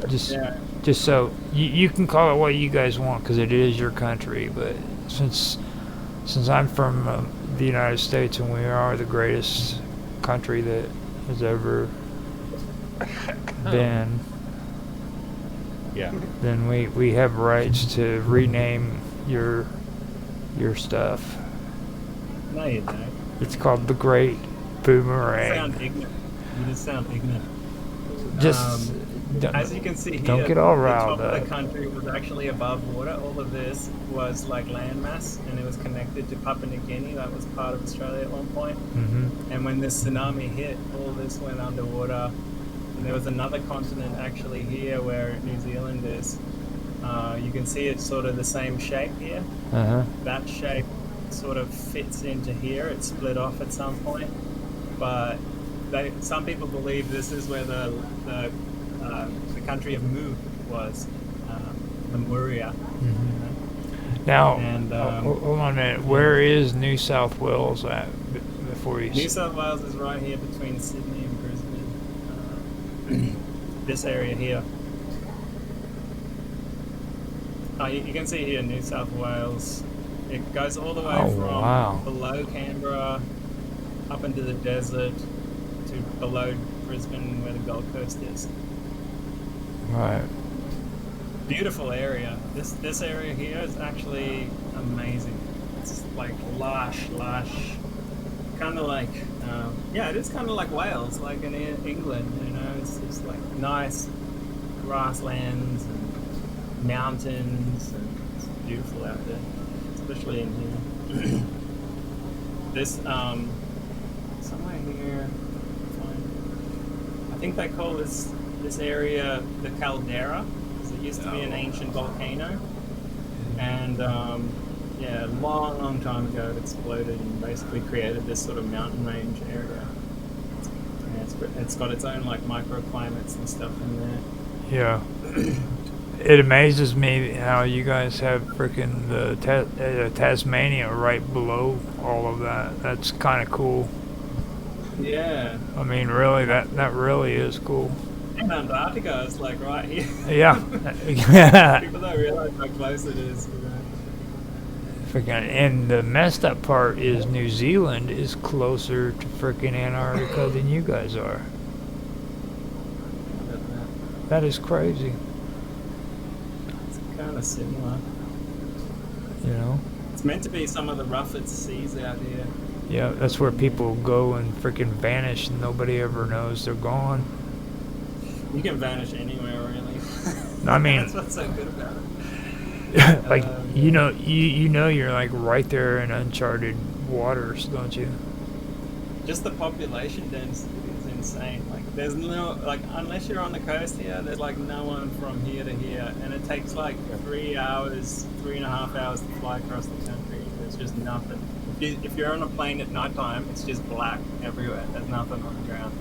A: Just so you can call it what you guys want, because it is your country. But since I'm from the United States, and we are the greatest country that has ever been, then we have rights to rename your stuff.
B: No, you don't.
A: It's called the Great Boomerang.
B: Sound ignorant. You just sound ignorant.
A: Just
B: As you can see here,
A: don't get all
B: the
A: riled
B: top of
A: up.
B: the country was actually above water. All of this was like landmass, and it was connected to Papua New Guinea. That was part of Australia at one point. And when this tsunami hit, all this went underwater. And there was another continent actually here where New Zealand is. You can see it's sort of the same shape here. That shape sort of fits into here. It split off at some point, but some people believe this is where the country of Mu was, the Muria.
A: Now,
B: And
A: hold on a minute. Where is New South Wales at before you?
B: New South Wales is right here between Sydney and Brisbane. This area here. You can see here New South Wales. It goes all the way from below Canberra up into the desert to below Brisbane where the Gold Coast is.
A: Right.
B: Beautiful area. This area here is actually amazing. It's like lush, kind of like it is kind of like Wales, like in England. You know, it's just like nice grasslands and mountains, and it's beautiful out there, especially in here. This somewhere here, I think they call this area the caldera, because it used to be an ancient volcano, and long time ago it exploded and basically created this sort of mountain range area. It's got its own like microclimates and stuff in there.
A: Yeah. It amazes me how you guys have freaking the Tasmania right below all of that. That's kind of cool.
B: Yeah.
A: I mean, really, that really is cool.
B: And Antarctica is like right here.
A: Yeah.
B: People don't realize how close it is. You know?
A: Freaking, and the messed up part is New Zealand is closer to freaking Antarctica than you guys are. That is crazy.
B: It's kind of similar.
A: You know?
B: It's meant to be some of the roughest seas out here.
A: Yeah, that's where people go and freaking vanish and nobody ever knows they're gone.
B: You can vanish anywhere, really.
A: I mean,
B: that's what's so good about it.
A: Like, you know you're like right there in uncharted waters, don't you?
B: Just the population density is insane. Like, there's no, like, unless you're on the coast here, there's like no one from here to here, and it takes like 3.5 hours to fly across the country. There's just nothing. If you're on a plane at night time, it's just black everywhere. There's nothing on the ground.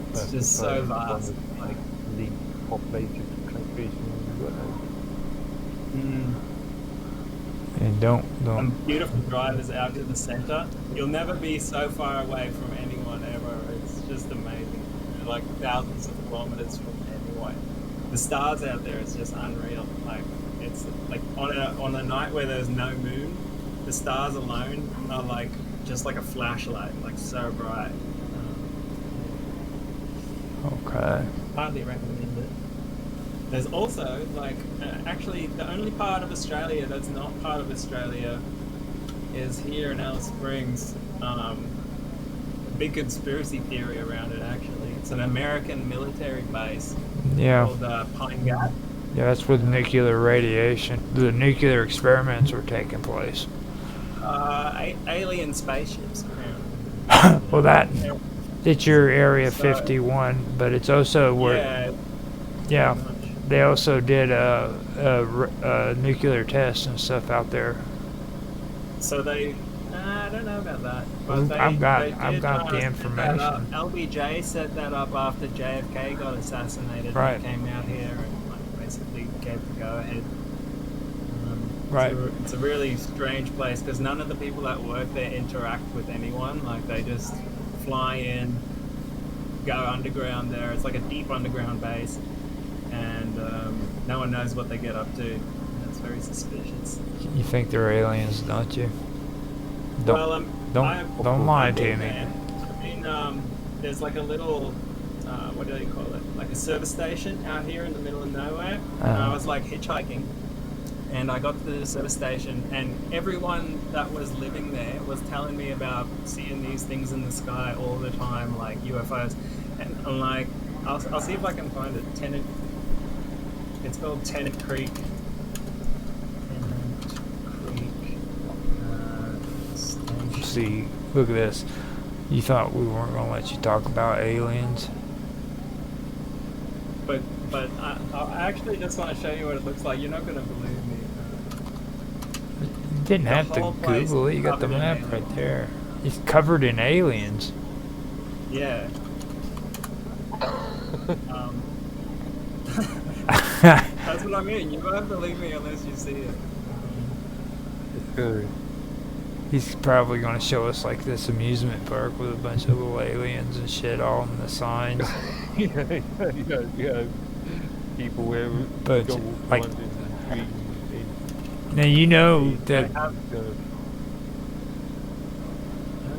B: It's just so vast.
C: Like the populated countries in the world.
A: And don't.
B: And beautiful drives out to the center. You'll never be so far away from anyone ever. It's just amazing. You're like thousands of kilometers from anyone. The stars out there is just unreal. Like, it's like on a night where there's no moon, the stars alone are like just like a flashlight, like so bright.
A: Okay.
B: Hardly recommend it. There's also like actually the only part of Australia that's not part of Australia is here in Alice Springs. Big conspiracy theory around it. Actually, it's an American military base.
A: Yeah.
B: Called Pine Gap.
A: Yeah, that's with nuclear radiation. The nuclear experiments were taking place.
B: Alien spaceships, apparently.
A: Well, it's your Area 51, but it's also where. Yeah. They also did nuclear tests and stuff out there.
B: So I don't know about that. But
A: I've got the information.
B: LBJ set that up after JFK got assassinated.
A: Right.
B: He came out here and like, basically gave the go-ahead.
A: Right.
B: It's a really strange place because none of the people that work there interact with anyone. Like, they just fly in, go underground there. It's like a deep underground base. And no one knows what they get up to. It's very suspicious.
A: You think they're aliens, don't you? Don't lie to me.
B: I mean, there's like a little, what do you call it? Like a service station out here in the middle of nowhere. And I was like hitchhiking, And I got to the service station, and everyone that was living there was telling me about seeing these things in the sky all the time, like UFOs. And I'm like, I'll see if I can find it. It's called Tennant Creek. Station.
A: See, look at this. You thought we weren't gonna let you talk about aliens?
B: But I actually just want to show you what it looks like. You're not gonna believe me.
A: You didn't have to
B: whole place
A: Google it. You got the
B: covered in
A: map right there. It's covered in aliens.
B: Yeah. That's what I mean. You won't believe me unless you see it.
C: Good.
A: He's probably going to show us like this amusement park with a bunch of little aliens and shit all in the signs.
C: yeah. People wear
A: But,
C: gold
A: like-
C: ones and green.
A: Now you know that
B: I don't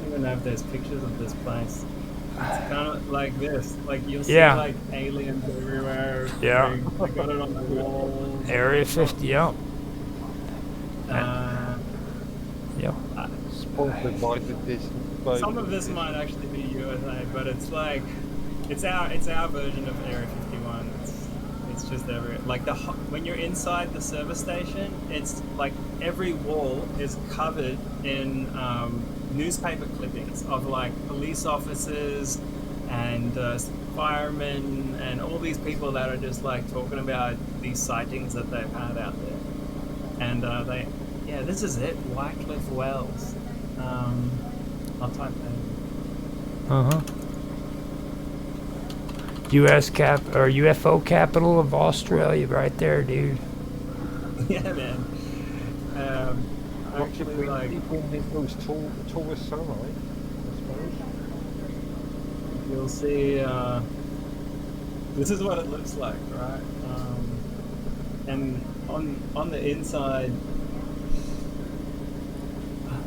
B: even know if there's pictures of this place. It's kind of like this. Like you'll see
A: Yeah.
B: like aliens everywhere.
A: Yeah.
B: They got it on the walls.
A: Area 50, yep. Yep.
C: Sponsored by the Disney.
B: Some of this might actually be USA, but it's like it's our version of Area 51. It's just every like when you're inside the service station, it's like every wall is covered in newspaper clippings of like police officers and firemen and all these people that are just like talking about these sightings that they've had out there. And this is it, Wycliffe Wells. I'll type that in.
A: Uh-huh. U.S. UFO capital of Australia, right there, dude.
B: Yeah, man. Actually, like,
C: it goes towards sunlight, I suppose.
B: you'll see. This is what it looks like, right? And on the inside,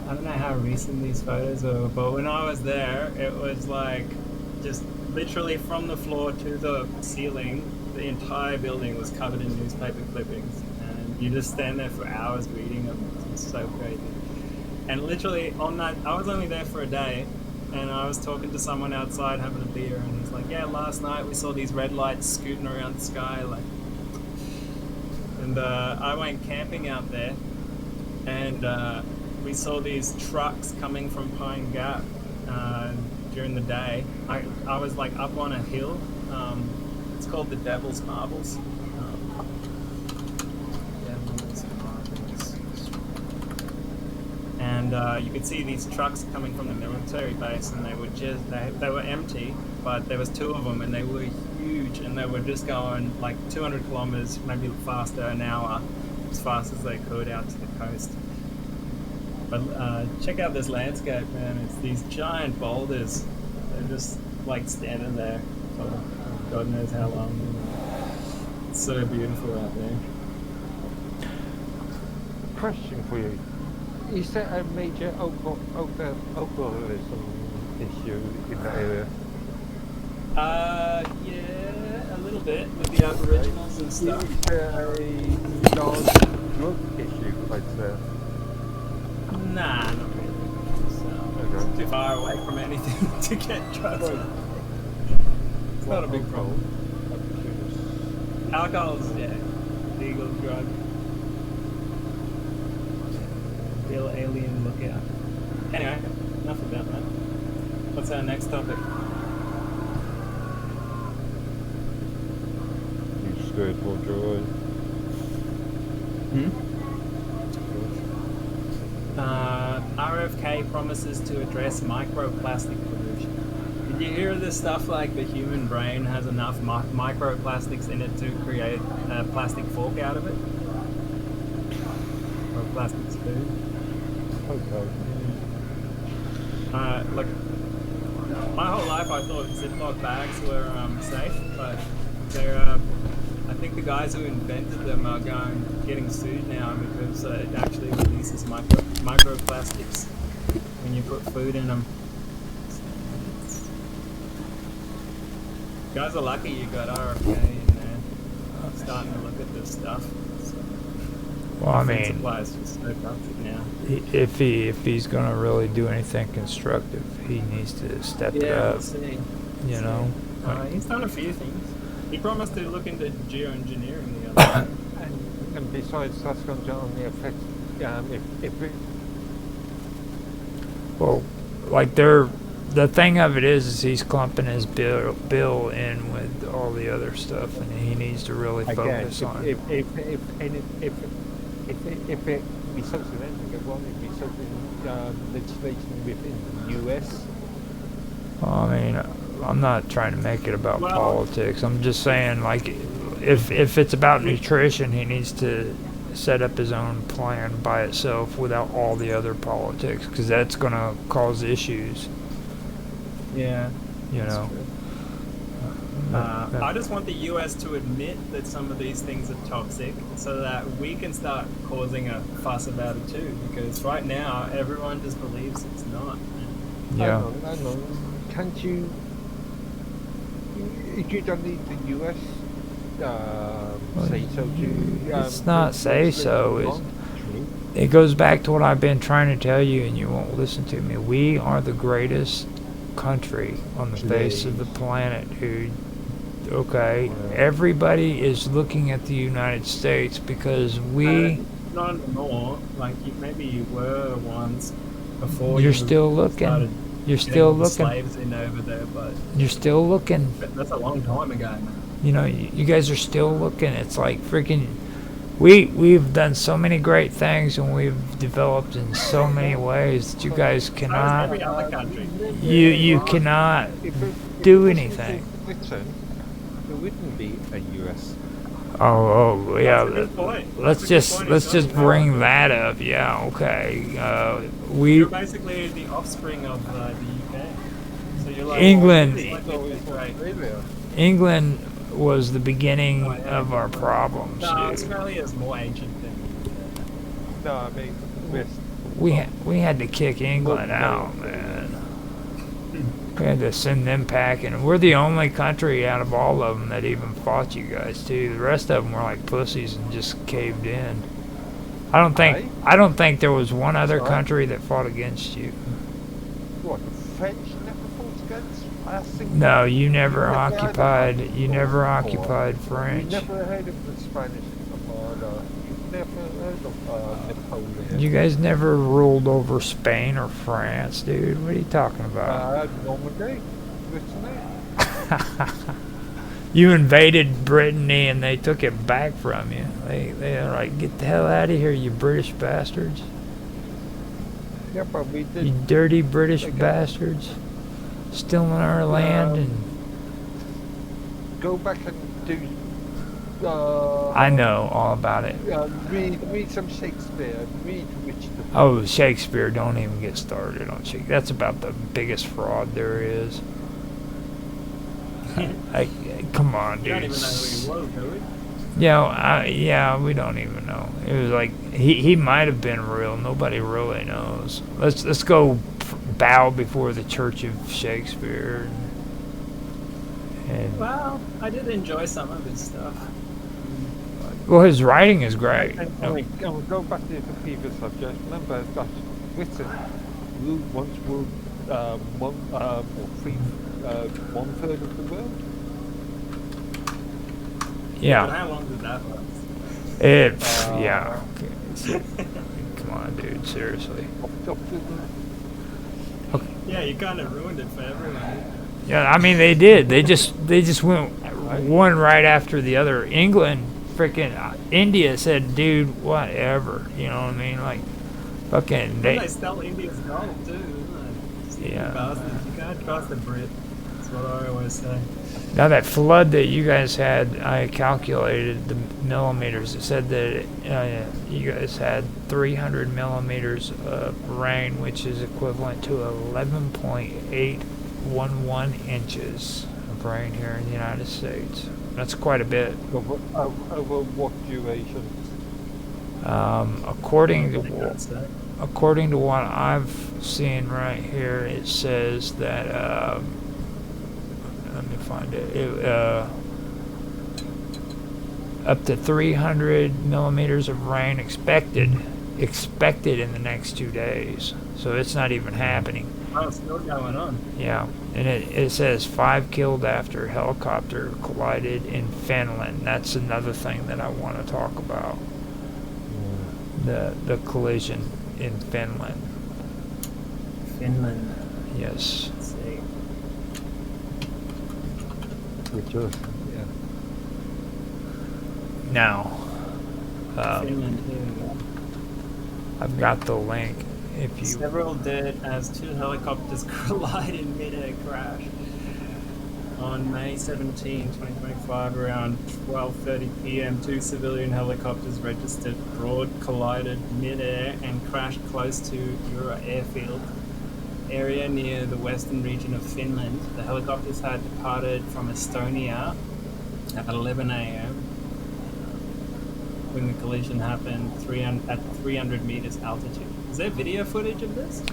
B: I don't know how recent these photos are, but when I was there, it was like just literally from the floor to the ceiling, the entire building was covered in newspaper clippings, and you just stand there for hours reading them. It's so crazy. And literally on that, I was only there for a day, and I was talking to someone outside having a beer, and he's like, "Yeah, last night we saw these red lights scooting around the sky, like." And I went camping out there, and we saw these trucks coming from Pine Gap during the day. I was like up on a hill. It's called the Devil's Marbles. Devil's Marbles. And you could see these trucks coming from the military base, and they were empty, but there was two of them, and they were huge, and they were just going like 200 kilometers, maybe faster an hour, as fast as they could out to the coast. But check out this landscape, man. It's these giant boulders. They're just like standing there for God knows how long. It's so beautiful out there.
C: Question for you. Is there a major alcoholism issue in that area?
B: Yeah, a little bit with the Aboriginals and stuff.
C: Is there a large drug issue right there?
B: Nah, not really. So, it's too far away from anything to get drugs. It's not a big problem. Alcohol's, yeah, legal drug. Real alien lookout. Anyway, enough about that. What's our next topic?
C: You scared for joy.
B: RFK promises to address microplastic pollution. Did you hear of this stuff like the human brain has enough microplastics in it to create a plastic fork out of it? Or a plastic spoon?
C: Okay.
B: Like, my whole life I thought Ziploc bags were safe, but they're, I think the guys who invented them are getting sued now because it actually releases microplastics when you put food in them. Guys are lucky you got RFK in there. I'm starting to look at this stuff. So.
A: Well, I
B: Defense
A: mean,
B: supply is just so toxic now.
A: if he's gonna really do anything constructive, he needs to step it
B: Yeah,
A: up.
B: we'll see.
A: You know,
B: He's done a few things. He promised to look into geoengineering the other day.
C: And besides, that's going to only affect if it,
A: well, like the thing of it is he's clumping his bill in with all the other stuff, and he needs to really focus on.
C: if it be something else, it won't be something legislation within the US.
A: I mean, I'm not trying to make it about
B: Well-
A: politics. I'm just saying, like, if it's about nutrition, he needs to set up his own plan by itself without all the other politics, because that's going to cause issues.
B: Yeah.
A: You know.
B: I just want the US to admit that some of these things are toxic so that we can start causing a fuss about it too, because right now everyone just believes it's not.
A: Yeah.
C: Hang on. Can't you? You don't need the US say so to.
A: It's not say so. It goes back to what I've been trying to tell you, and you won't listen to me. We are the greatest country on the face of the planet, dude. Okay, everybody is looking at the United States because we.
B: Not anymore. Like maybe you were once before.
A: You're
B: you
A: still
B: started
A: looking. You're
B: getting
A: still
B: all the
A: looking.
B: slaves in over there, but
A: You're still looking.
B: that's a long time ago, man.
A: You know, you guys are still looking. It's like freaking. We've done so many great things, and we've developed in so many ways that you guys
B: So is
A: cannot.
B: every other country.
A: You cannot do anything.
C: Britain, there wouldn't be a US.
A: Oh yeah.
B: That's a good point.
A: Let's
B: That's a good
A: just
B: point.
A: let's
B: It's
A: just
B: not
A: bring that up. Yeah. Okay. We
B: You're basically the offspring of the UK. So you're like
A: England.
B: Right.
A: England was the beginning of our problems,
B: No,
A: dude.
B: Australia is more ancient than the UK.
C: No, I mean West.
A: We had to kick England out, man. We had to send them packing. We're the only country out of all of them that even fought you guys too. The rest of them were like pussies and just caved in. I don't think there was one other country that fought against you.
C: What, the French never fought against? I think
A: No, you never
C: Never heard of
A: occupied.
C: them
A: You
C: before.
A: never occupied
C: you
A: French.
C: never heard of the Spanish Armada. You've never heard of Napoleon.
A: You guys never ruled over Spain or France, dude. What are you talking about?
C: Normandy, Brittany.
A: You invaded Brittany and they took it back from you. They're like, get the hell out of here, you British bastards.
C: Yeah, but we did.
A: You dirty British
C: Okay.
A: bastards. Stealing our land and...
C: Go back and do.
A: I know all about it.
C: Read some Shakespeare. Read Richard.
A: Oh, Shakespeare, don't even get started on Shakespeare. That's about the biggest fraud there is. Come on,
B: You don't
A: dude.
B: even know who he was, do we?
A: Yeah, we don't even know. It was like he might have been real. Nobody really knows. Let's go bow before the Church of Shakespeare. And
B: Well, I did enjoy some of his stuff.
A: well, his writing is great.
C: And we'll go back to the previous subject. Remember that Britain ruled once ruled one third of the world.
B: But
A: Yeah,
B: how long did that last?
A: yeah. Okay. Come on, dude. Seriously.
B: Yeah, you kind of ruined it for everyone.
A: Yeah, I mean they did. They just went one right after the other. England, freaking India said, "Dude, whatever." You know what I mean? Like, fucking
B: They
A: they.
B: stole India's gold too, isn't it?
A: Yeah.
B: Bastards. You can't trust the Brit. That's what I always say.
A: Now that flood that you guys had, I calculated the millimeters. It said that you guys had 300 millimeters of rain, which is equivalent to 11.811 inches of rain here in the United States. That's quite a bit.
C: Over what duration?
A: According
B: I think that's
A: to
B: it.
A: according to what I've seen right here, it says that. Let me find it. up to 300 millimeters of rain expected in the next 2 days. So it's not even happening.
B: Oh, it's still going on.
A: Yeah, and it says 5 killed after helicopter collided in Finland. That's another thing that I want to talk about. The collision in Finland.
B: Finland.
A: Yes.
B: Let's see.
C: Which is, yeah.
A: Now,
B: Finland, here we go.
A: I've got the link. If you
B: Several dead as 2 helicopters collide in mid-air crash. On May 17, 2025, around 12:30 p.m., 2 civilian helicopters registered broad collided mid-air and crashed close to Ura airfield area near the western region of Finland. The helicopters had departed from Estonia at 11 a.m. when the collision happened at 300 meters altitude. Is there video footage of this?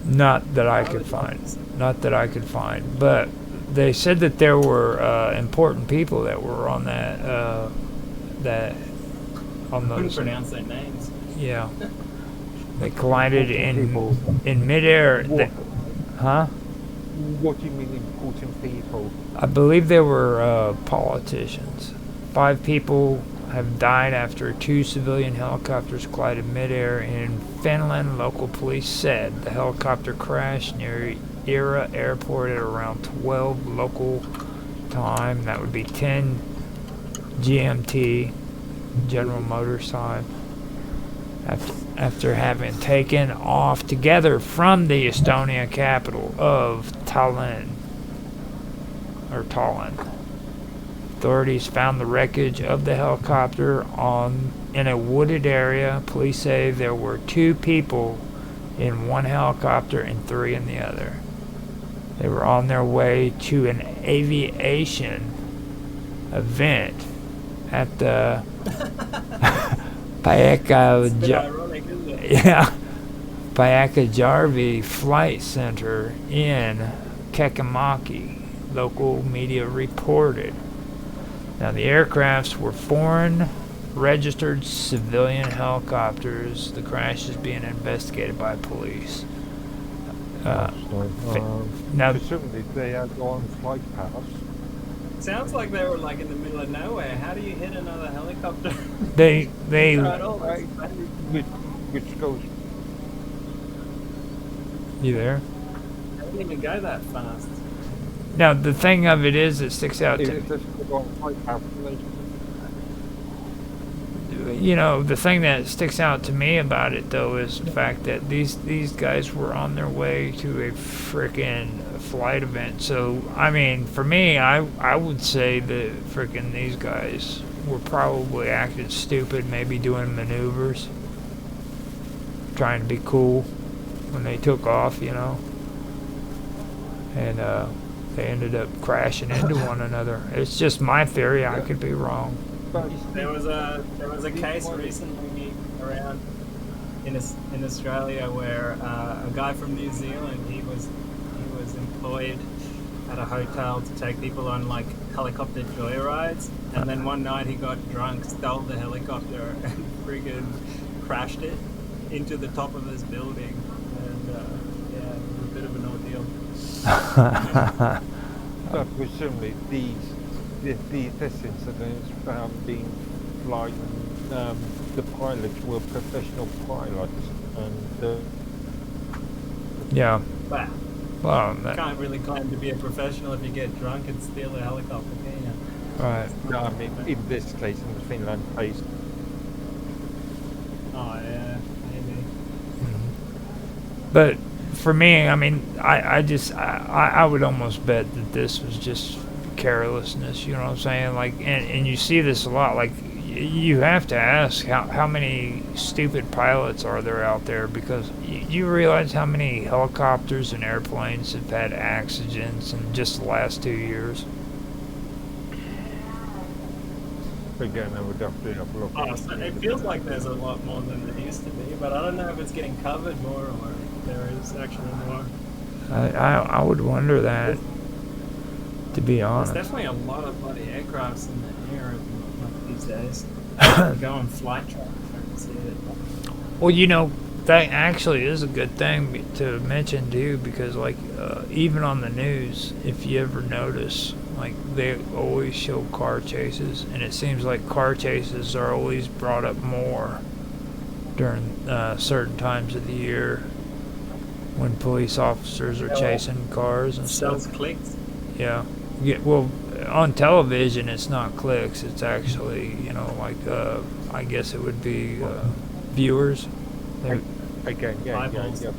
A: not that I could find. Not that I could find. But they said that there were important people that were on that on
B: I couldn't
A: those.
B: pronounce their names.
A: Yeah. They collided in midair. Huh?
C: What do you mean important people?
A: I believe they were politicians. 5 people have died after 2 civilian helicopters collided midair in Finland. Local police said the helicopter crashed near Ira Airport at around 12 local time. That would be 10 GMT, General Motors time. After having taken off together from the Estonia capital of Tallinn. Authorities found the wreckage of the helicopter in a wooded area. Police say there were 2 people in one helicopter and 3 in the other. They were on their way to an aviation event at the Paikkajarvi Flight Center in Kekämaki, local media reported. Now, the aircrafts were foreign registered civilian helicopters. The crash is being investigated by police. Now,
C: Presumably they had on flight pass.
B: Sounds like they were like in the middle of nowhere. How do you hit another helicopter?
A: they
B: Right, all this-
C: Which goes.
A: You there?
B: I didn't even go that fast.
A: Now, the thing of it is, it sticks out
C: Is
A: to
C: it just on flight pass?
A: the thing that sticks out to me about it, though, is the fact that these guys were on their way to a frickin' flight event. So, I mean, for me, I would say that frickin' these guys were probably acting stupid, maybe doing maneuvers, trying to be cool when they took off, and they ended up crashing into one another. It's just my theory. I could be wrong.
B: There was a case recently around in Australia where a guy from New Zealand he was employed at a hotel to take people on like helicopter joyrides, and then one night he got drunk, stole the helicopter, and friggin' crashed it into the top of his building, and yeah, it was a bit of an ordeal.
C: But presumably this incident is being flying. The pilots were professional pilots, and
A: Yeah.
B: Wow.
A: Well,
B: You can't really claim to be a professional if you get drunk and steal a helicopter, can you?
A: right.
C: no, I mean in this case, in the Finland case,
B: Oh yeah, maybe.
A: But for me, I mean, I would almost bet that this was just carelessness. You know what I'm saying? Like, and you see this a lot. Like, you have to ask how many stupid pilots are there out there, because you realize how many helicopters and airplanes have had accidents in just the last 2 years.
C: again, I would have to look.
B: Oh, so it feels like there's a lot more than there used to be, but I don't know if it's getting covered more or there is actually more.
A: I would wonder that, to be
B: There's
A: honest.
B: definitely a lot of bloody aircrafts in the air at the moment. these days. You go on flight track and see it.
A: Well, you know, that actually is a good thing to mention too, because like even on the news, if you ever notice, like they always show car chases, and it seems like car chases are always brought up more during certain times of the year when police officers are chasing cars and
B: Sells
A: stuff.
B: clicks.
A: Yeah. Yeah. Well, on television, it's not clicks. It's actually, you know, like I guess it would be viewers. They're-
C: Again, yeah,
B: Eyeballs.
C: yeah,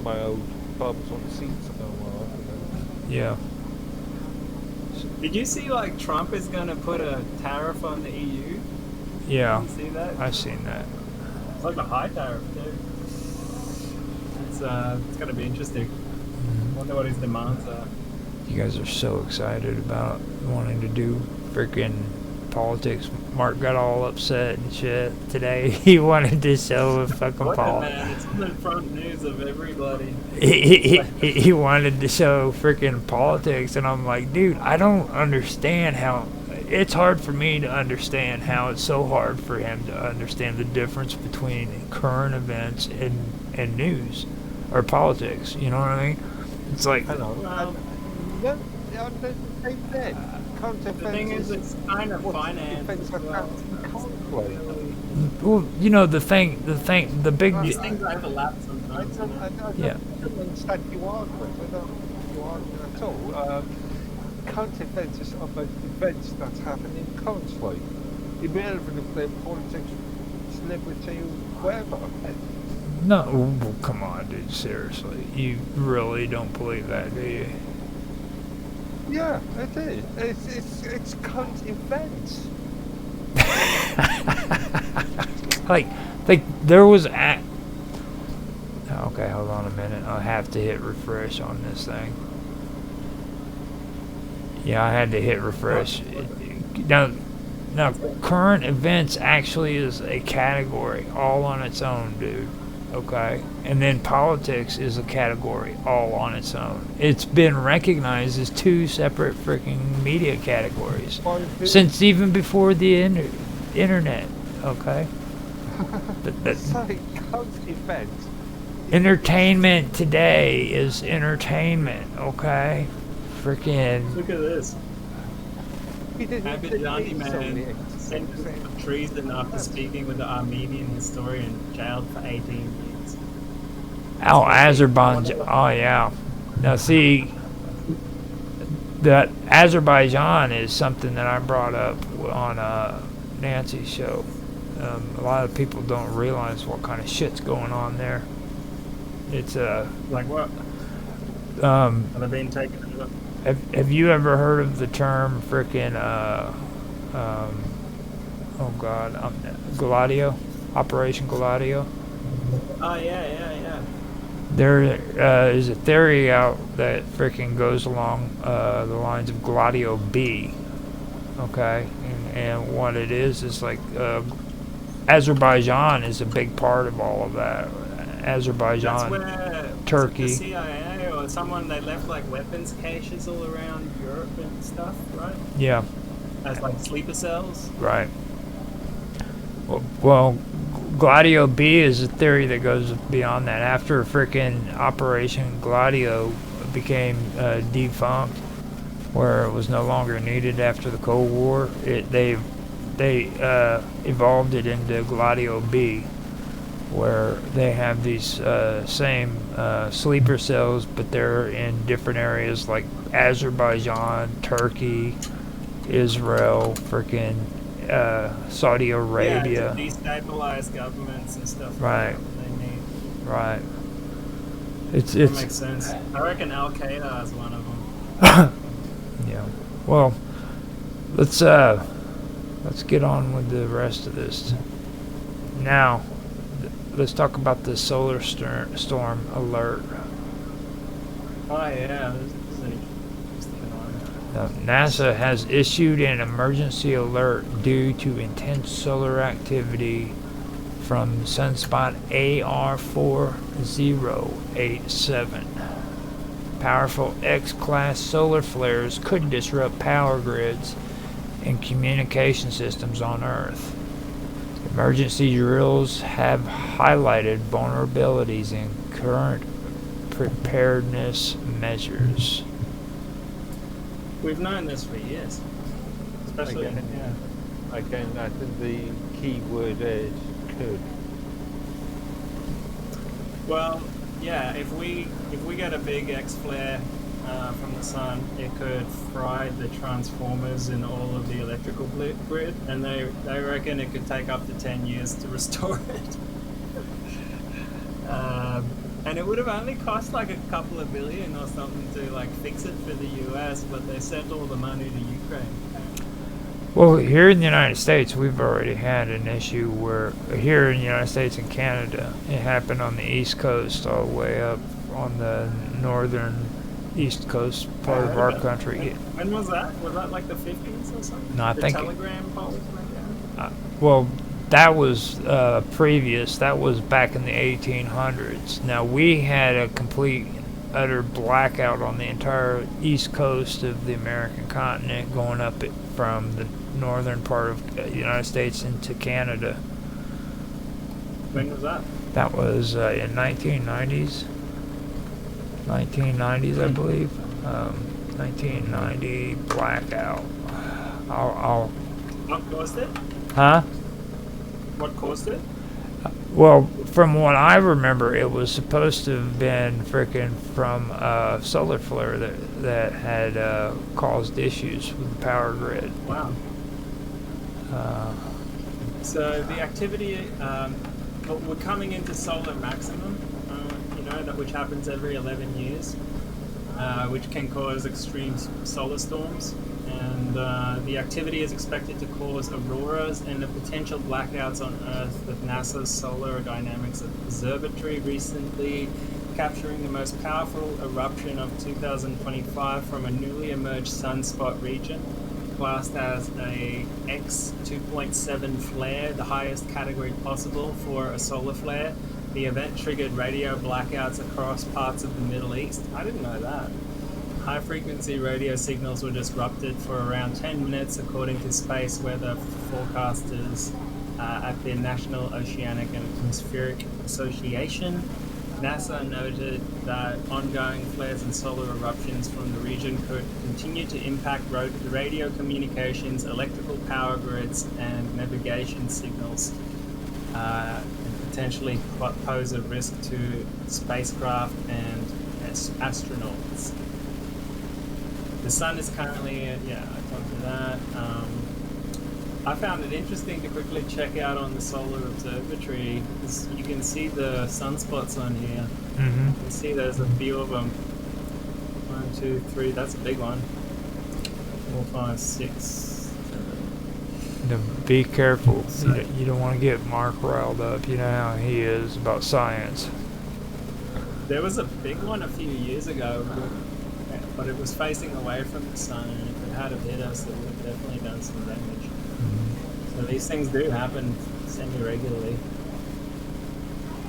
C: my old bums on the seats and all that.
A: Yeah.
B: Did you see like Trump is gonna put a tariff on the EU?
A: Yeah.
B: Did you see that?
A: I've seen that.
B: It's like a high tariff too. It's gonna be interesting. Wonder what his demands are.
A: You guys are so excited about wanting to do freaking politics. Mark got all upset and shit today. He wanted to show a fucking
B: What
A: Paul.
B: man? It's on the front news of everybody.
A: He wanted to show freaking politics, and I'm like, dude, I don't understand how. It's hard for me to understand how it's so hard for him to understand the difference between current events and news or politics. You know what I mean? It's like,
C: I know.
B: Well,
C: Yeah, the same thing.
B: the thing is, it's kind of finance as well.
A: well, you know, the big.
B: These things overlap sometimes. You know?
A: Yeah.
C: I don't understand your argument. I don't understand your argument at all. Current events is about events that's happening currently. Irrelevant if they're politics, celebrity, whatever.
A: No, well, come on, dude. Seriously, you really don't believe that, do you?
C: Yeah, it is. It's current events.
A: like there was a. Okay, hold on a minute. I'll have to hit refresh on this thing. Yeah, I had to hit refresh. Now, current events actually is a category all on its own, dude. Okay? And then politics is a category all on its own. It's been recognized as two separate freaking media categories since even before the internet. Okay?
C: It's like current events.
A: Entertainment today is entertainment, okay? Freaking.
B: Look at this.
C: He didn't
B: Abidjani
C: need
B: man
C: something.
B: sentenced for treason after speaking with the Armenian historian, jailed for 18 years.
A: Oh, Azerbaijan. Oh, yeah. Now, see, that Azerbaijan is something that I brought up on Nancy's show. A lot of people don't realize what kind of shit's going on there. It's
B: Like what?
A: Have
B: Have they been taken over?
A: Have you ever heard of the term frickin' oh god, Gladio, Operation Gladio?
B: Oh yeah.
A: There is a theory out that frickin' goes along the lines of Gladio B. Okay, and what it is like Azerbaijan is a big part of all of that. Azerbaijan,
B: That's where
A: Turkey.
B: the CIA or someone, they left like weapons caches all around Europe and stuff, right?
A: Yeah,
B: As like sleeper cells.
A: right. Well, Gladio B is a theory that goes beyond that. After frickin' Operation Gladio became defunct, where it was no longer needed after the Cold War, they evolved it into Gladio B, where they have these same sleeper cells, but they're in different areas like Azerbaijan, Turkey, Israel, frickin' Saudi Arabia.
B: Yeah, to destabilize governments and stuff.
A: Right.
B: They need.
A: Right.
B: That makes sense. I reckon Al Qaeda is one of them.
A: Yeah. Well, let's get on with the rest of this. Now, let's talk about the solar storm alert.
B: Oh yeah, this is an interesting one.
A: NASA has issued an emergency alert due to intense solar activity from sunspot AR4087. Powerful X-class solar flares could disrupt power grids and communication systems on Earth. Emergency drills have highlighted vulnerabilities in current preparedness measures.
B: We've known this for years. Especially,
C: Again. Again, I think the key word is could.
B: well, yeah. If we get a big X flare from the sun, it could fry the transformers in all of the electrical grid, and they reckon it could take up to 10 years to restore it. And it would have only cost like a couple of billion or something to like fix it for the US, but they sent all the money to Ukraine.
A: Well, here in the United States, we've already had an issue where, here in the United States and Canada, it happened on the East Coast all the way up on the northern East Coast part of our country.
B: When was that? Was that like the 50s or something?
A: No, I
B: the
A: think
B: telegram poles went down?
A: well, that was previous. That was back in the 1800s. Now, we had a complete, utter blackout on the entire east coast of the American continent, going up it from the northern part of the United States into Canada.
B: When was that?
A: That was in 1990s. 1990s, I believe. 1990 blackout. I'll.
B: What caused it?
A: Huh?
B: What caused it?
A: Well, from what I remember, it was supposed to have been frickin' from a solar flare that had caused issues with the power grid.
B: Wow. So the activity, we're coming into solar maximum, which happens every 11 years, which can cause extreme solar storms. And the activity is expected to cause auroras and the potential blackouts on Earth, with NASA's Solar Dynamics Observatory recently capturing the most powerful eruption of 2025 from a newly emerged sunspot region, classed as a X 2.7 flare, the highest category possible for a solar flare. The event triggered radio blackouts across parts of the Middle East. I didn't know that. High-frequency radio signals were disrupted for around 10 minutes, according to space weather forecasters at the National Oceanic and Atmospheric Association. NASA noted that ongoing flares and solar eruptions from the region could continue to impact radio communications, electrical power grids, and navigation signals, and potentially pose a risk to spacecraft and astronauts. The sun is currently, I talked to that. I found it interesting to quickly check out on the solar observatory, because you can see the sunspots on here.
A: Mm-hmm.
B: You can see there's a few of them. 1, 2, 3, that's a big one. 4, 5, 6, 7.
A: Be careful. You don't want to get Mark riled up. You know how he is about science.
B: There was a big one a few years ago, but it was facing away from the sun, and if it had have hit us, it would have definitely done some damage. So these things do happen semi-regularly.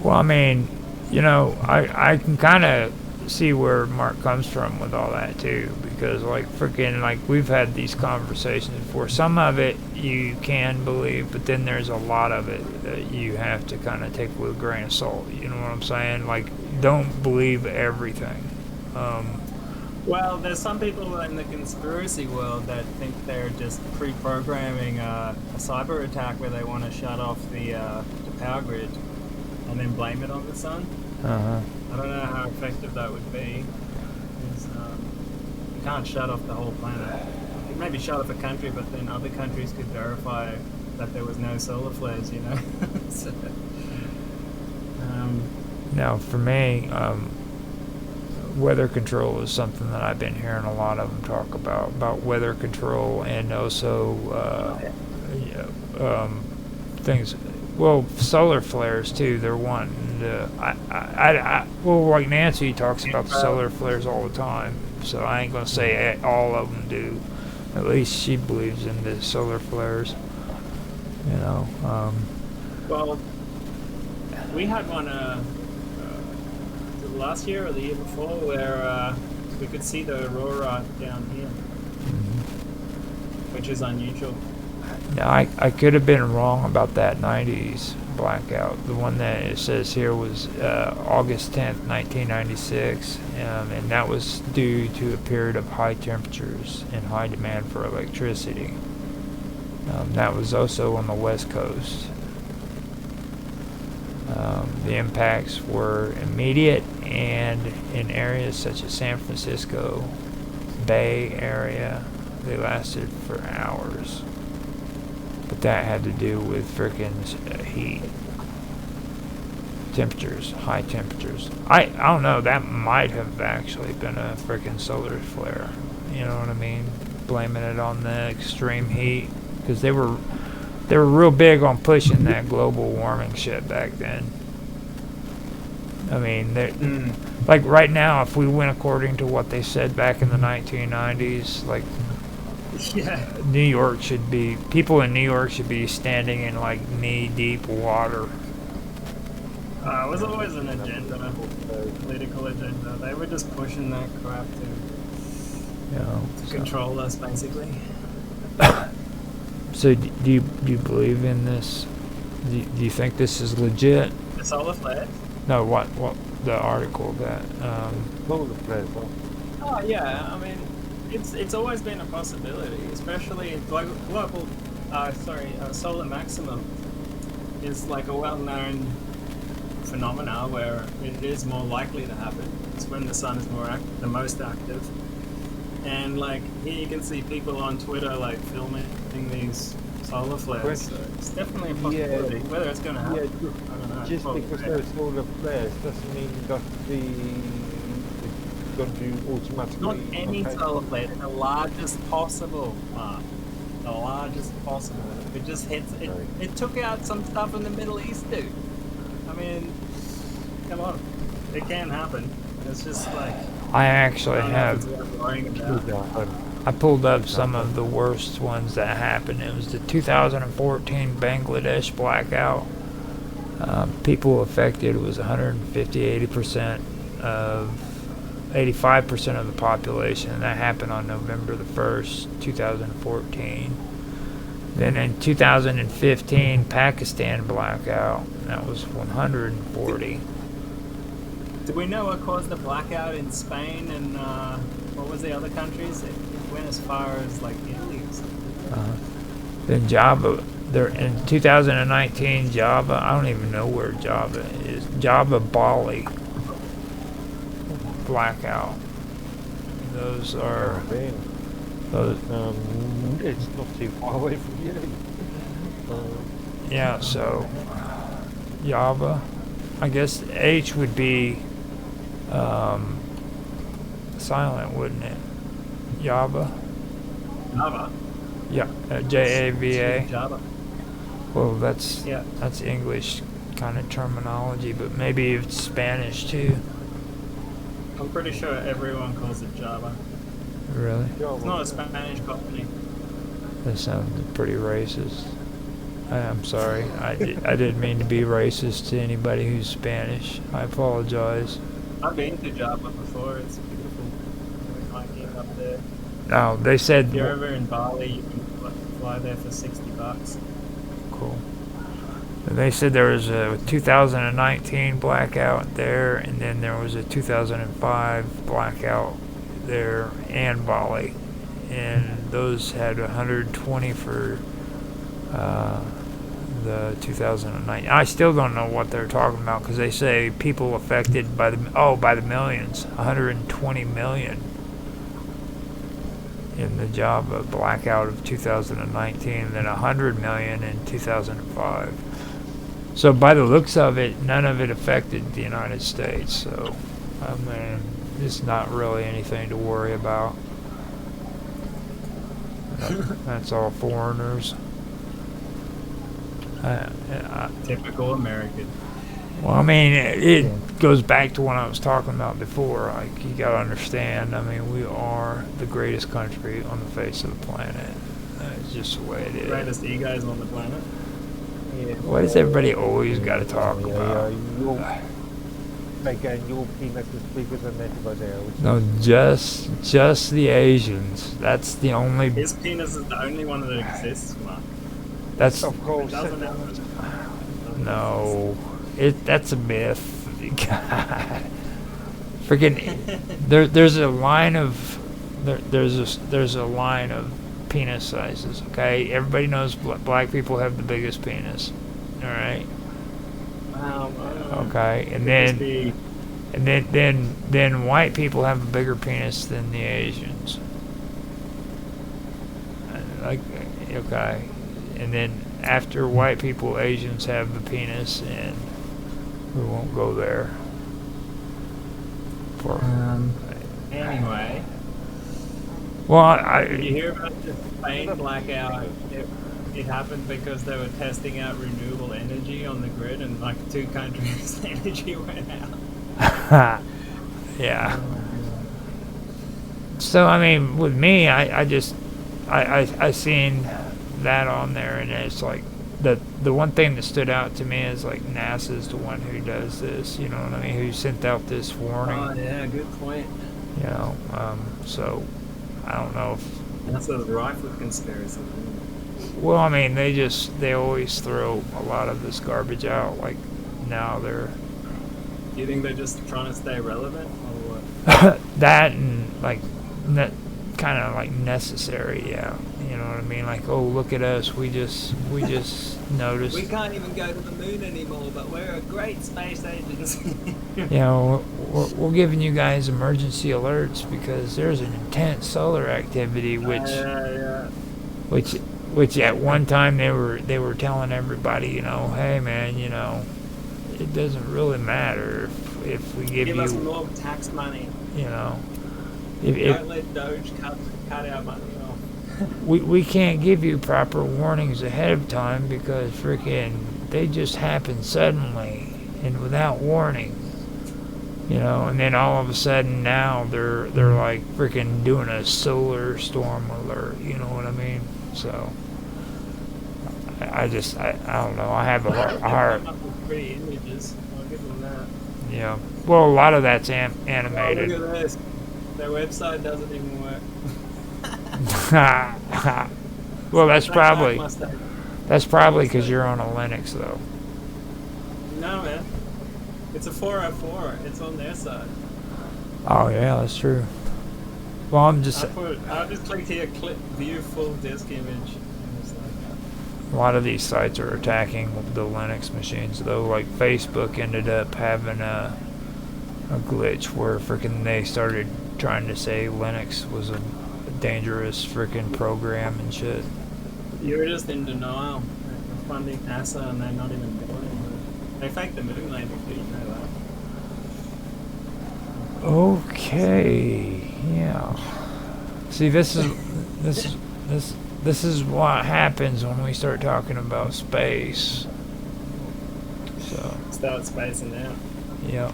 A: Well, I mean, I can kind of see where Mark comes from with all that too, because we've had these conversations before. Some of it you can believe, but then there's a lot of it that you have to kind of take with a grain of salt. You know what I'm saying? Like, don't believe everything.
B: Well, there's some people in the conspiracy world that think they're just pre-programming a cyber attack where they want to shut off the power grid and then blame it on the sun.
A: Uh-huh.
B: I don't know how effective that would be. You can't shut off the whole planet. You can maybe shut off a country, but then other countries could verify that there was no solar flares, So,
A: now, for me, weather control is something that I've been hearing a lot of them talk about weather control, and also things. Well, solar flares too. They're wanting to. Like Nancy talks about the solar flares all the time, so I ain't gonna say all of them do. At least she believes in the solar flares.
B: Well, we had one last year or the year before where we could see the aurora down here. which is unusual.
A: Now, I could have been wrong about that 90s blackout. The one that it says here was August 10th, 1996, and that was due to a period of high temperatures and high demand for electricity. That was also on the West Coast. The impacts were immediate and in areas such as San Francisco Bay Area, they lasted for hours. But that had to do with frickin' heat. Temperatures, high temperatures. I don't know, that might have actually been a frickin' solar flare. You know what I mean? Blaming it on the extreme heat. Because they were real big on pushing that global warming shit back then. I mean, like right now, if we went according to what they said back in the 1990s, like
B: Yeah.
A: New York should be, people in New York should be standing in like knee-deep water.
B: It was always an agenda, a political agenda. They were just pushing that crap to control us, basically.
A: So do you believe in this? Do you think this is legit?
B: The solar flares?
A: No, what the article that
C: Solar flares.
B: Oh yeah, I mean, it's always been a possibility, especially solar maximum is like a well-known phenomena where it is more likely to happen. It's when the sun is the most active. And like here you can see people on Twitter like filming these solar flares. So it's definitely a possibility.
C: Yeah.
B: Whether it's going to happen,
C: Yeah,
B: I don't know.
C: just because there's solar flares doesn't mean that it's going to automatically.
B: Not any solar flare, the largest possible, Mark. The largest possible. It just hits. It took out some stuff in the Middle East, dude. I mean, come on, it can happen. It's just like.
A: I actually have.
B: About.
A: I pulled up some of the worst ones that happened. It was the 2014 Bangladesh blackout. People affected was 150, 80% of 85% of the population, and that happened on November the 1st, 2014. Then in 2015, Pakistan blackout, that was 140.
B: Do we know what caused the blackout in Spain and what was the other countries? It went as far as like Italy or something.
A: Then Java, there in 2019, Java, I don't even know where Java is. Java, Bali blackout. Those are those.
C: It's not too far away from you.
A: Yeah, so Java. I guess H would be silent, wouldn't it? Java.
B: Java.
A: Yeah, Java.
B: Java.
A: Well, that's English kind of terminology, but maybe it's Spanish too.
B: I'm pretty sure everyone calls it Java.
A: Really?
B: It's not a Spanish company.
A: That sounds pretty racist. I'm sorry. I didn't mean to be racist to anybody who's Spanish. I apologize.
B: I've been to Java before. It's beautiful. We're hiking up there.
A: No, they said.
B: If you're ever in Bali, you can fly there for $60.
A: Cool. And they said there was a 2019 blackout there, and then there was a 2005 blackout there and Bali, and those had 120 for the 2009. I still don't know what they're talking about because they say people affected by the millions, 120 million in the Java blackout of 2019, and then 100 million in 2005. So by the looks of it, none of it affected the United States. So I mean, it's not really anything to worry about. That's all foreigners.
B: Typical American.
A: Well, I mean, it goes back to what I was talking about before. Like, you gotta understand, I mean, we are the greatest country on the face of the planet. It's just the way it is.
B: Greatest egos on the planet.
A: What does everybody always gotta talk about?
C: again, your penis is bigger than everybody else.
A: No, just the Asians. That's the only.
B: His penis is the only one that exists, Mark.
A: That's
C: Of course.
B: It doesn't have
A: no. That's a myth. God. Freaking. There's a line of. There's a line of penis sizes. Okay, everybody knows black people have the biggest penis. All right.
B: Wow.
A: Okay, and then white people have a bigger penis than the Asians. Like, okay, and then after white people, Asians have the penis, and we won't go there.
B: Anyway.
A: Well,
B: Did you hear about the Spain blackout? It happened because they were testing out renewable energy on the grid, and like 2 countries' energy went out.
A: yeah. So I mean, with me, I seen that on there, and it's like the one thing that stood out to me is like NASA's the one who does this. You know what I mean? Who sent out this warning?
B: Oh yeah, good point.
A: You know, so I don't know if.
B: NASA's rife with conspiracy.
A: Well, I mean, they always throw a lot of this garbage out. Like now they're.
B: Do you think they're just trying to stay relevant, or what?
A: That and like kind of like necessary, yeah. You know what I mean? Like, oh, look at us. We just noticed.
B: We can't even go to the moon anymore, but we're a great space agency.
A: You know, we're giving you guys emergency alerts because there's an intense solar activity, which at one time they were telling everybody, you know, hey man, you know, it doesn't really matter if we give you
B: us more tax money.
A: You know,
B: don't let Doge cut our money off.
A: we can't give you proper warnings ahead of time because freaking they just happen suddenly and without warning. You know, and then all of a sudden now they're like freaking doing a solar storm alert. You know what I mean? So I don't know. I have a hard.
B: Pretty images. I'll give them that.
A: Yeah. Well, a lot of that's animated.
B: Oh, look at this. Their website doesn't even work.
A: Well, that's probably because you're on a Linux though.
B: No, man. It's a 404. It's on their side.
A: Oh yeah, that's true. Well, I'll just
B: click here, click view full disk image. And it's like,
A: a lot of these sites are attacking the Linux machines though. Like Facebook ended up having a glitch where freaking they started trying to say Linux was a dangerous freaking program and shit.
B: You're just in denial. They're funding NASA and they're not even doing it. They faked the moon landing, do you know that?
A: Okay, yeah. See, this is what happens when we start talking about space. So.
B: Start spacing out.
A: Yeah.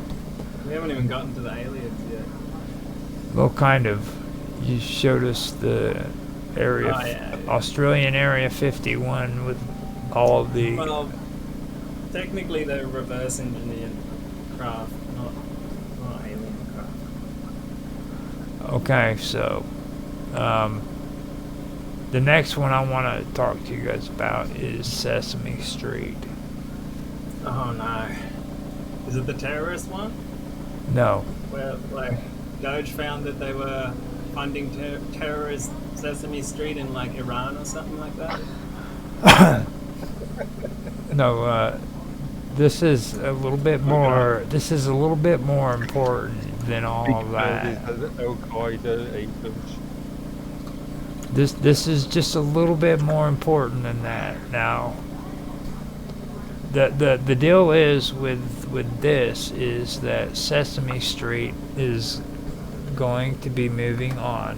B: We haven't even gotten to the aliens yet.
A: Well, kind of. You showed us the area, Australian Area 51 with all of the...
B: Well, technically they're reverse engineered craft, not alien craft.
A: Okay, so the next one I want to talk to you guys about is Sesame Street.
B: Oh no. Is it the terrorist one?
A: No.
B: Where, like, Doge found that they were funding terrorist Sesame Street in, like, Iran or something like that?
A: No, this is a little bit more. This is a little bit more important than all of that. This is just a little bit more important than that. Now, the deal is with this is that Sesame Street is going to be moving on,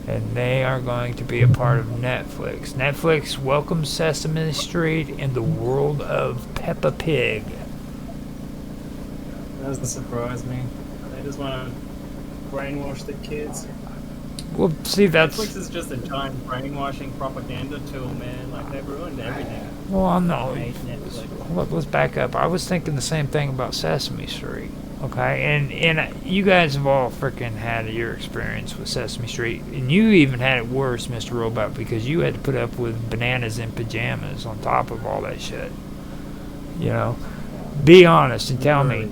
A: and they are going to be a part of Netflix. Netflix welcomes Sesame Street in the world of Peppa Pig.
B: That doesn't surprise me. They just want to brainwash the kids.
A: Well, see,
B: Netflix is just a giant brainwashing propaganda tool, man. Like, they've ruined everything.
A: Well, I'm not.
B: I hate Netflix.
A: Let's back up. I was thinking the same thing about Sesame Street. Okay, and you guys have all freaking had your experience with Sesame Street, and you even had it worse, Mr. Robot, because you had to put up with bananas in pajamas on top of all that shit. You know, be honest and tell me.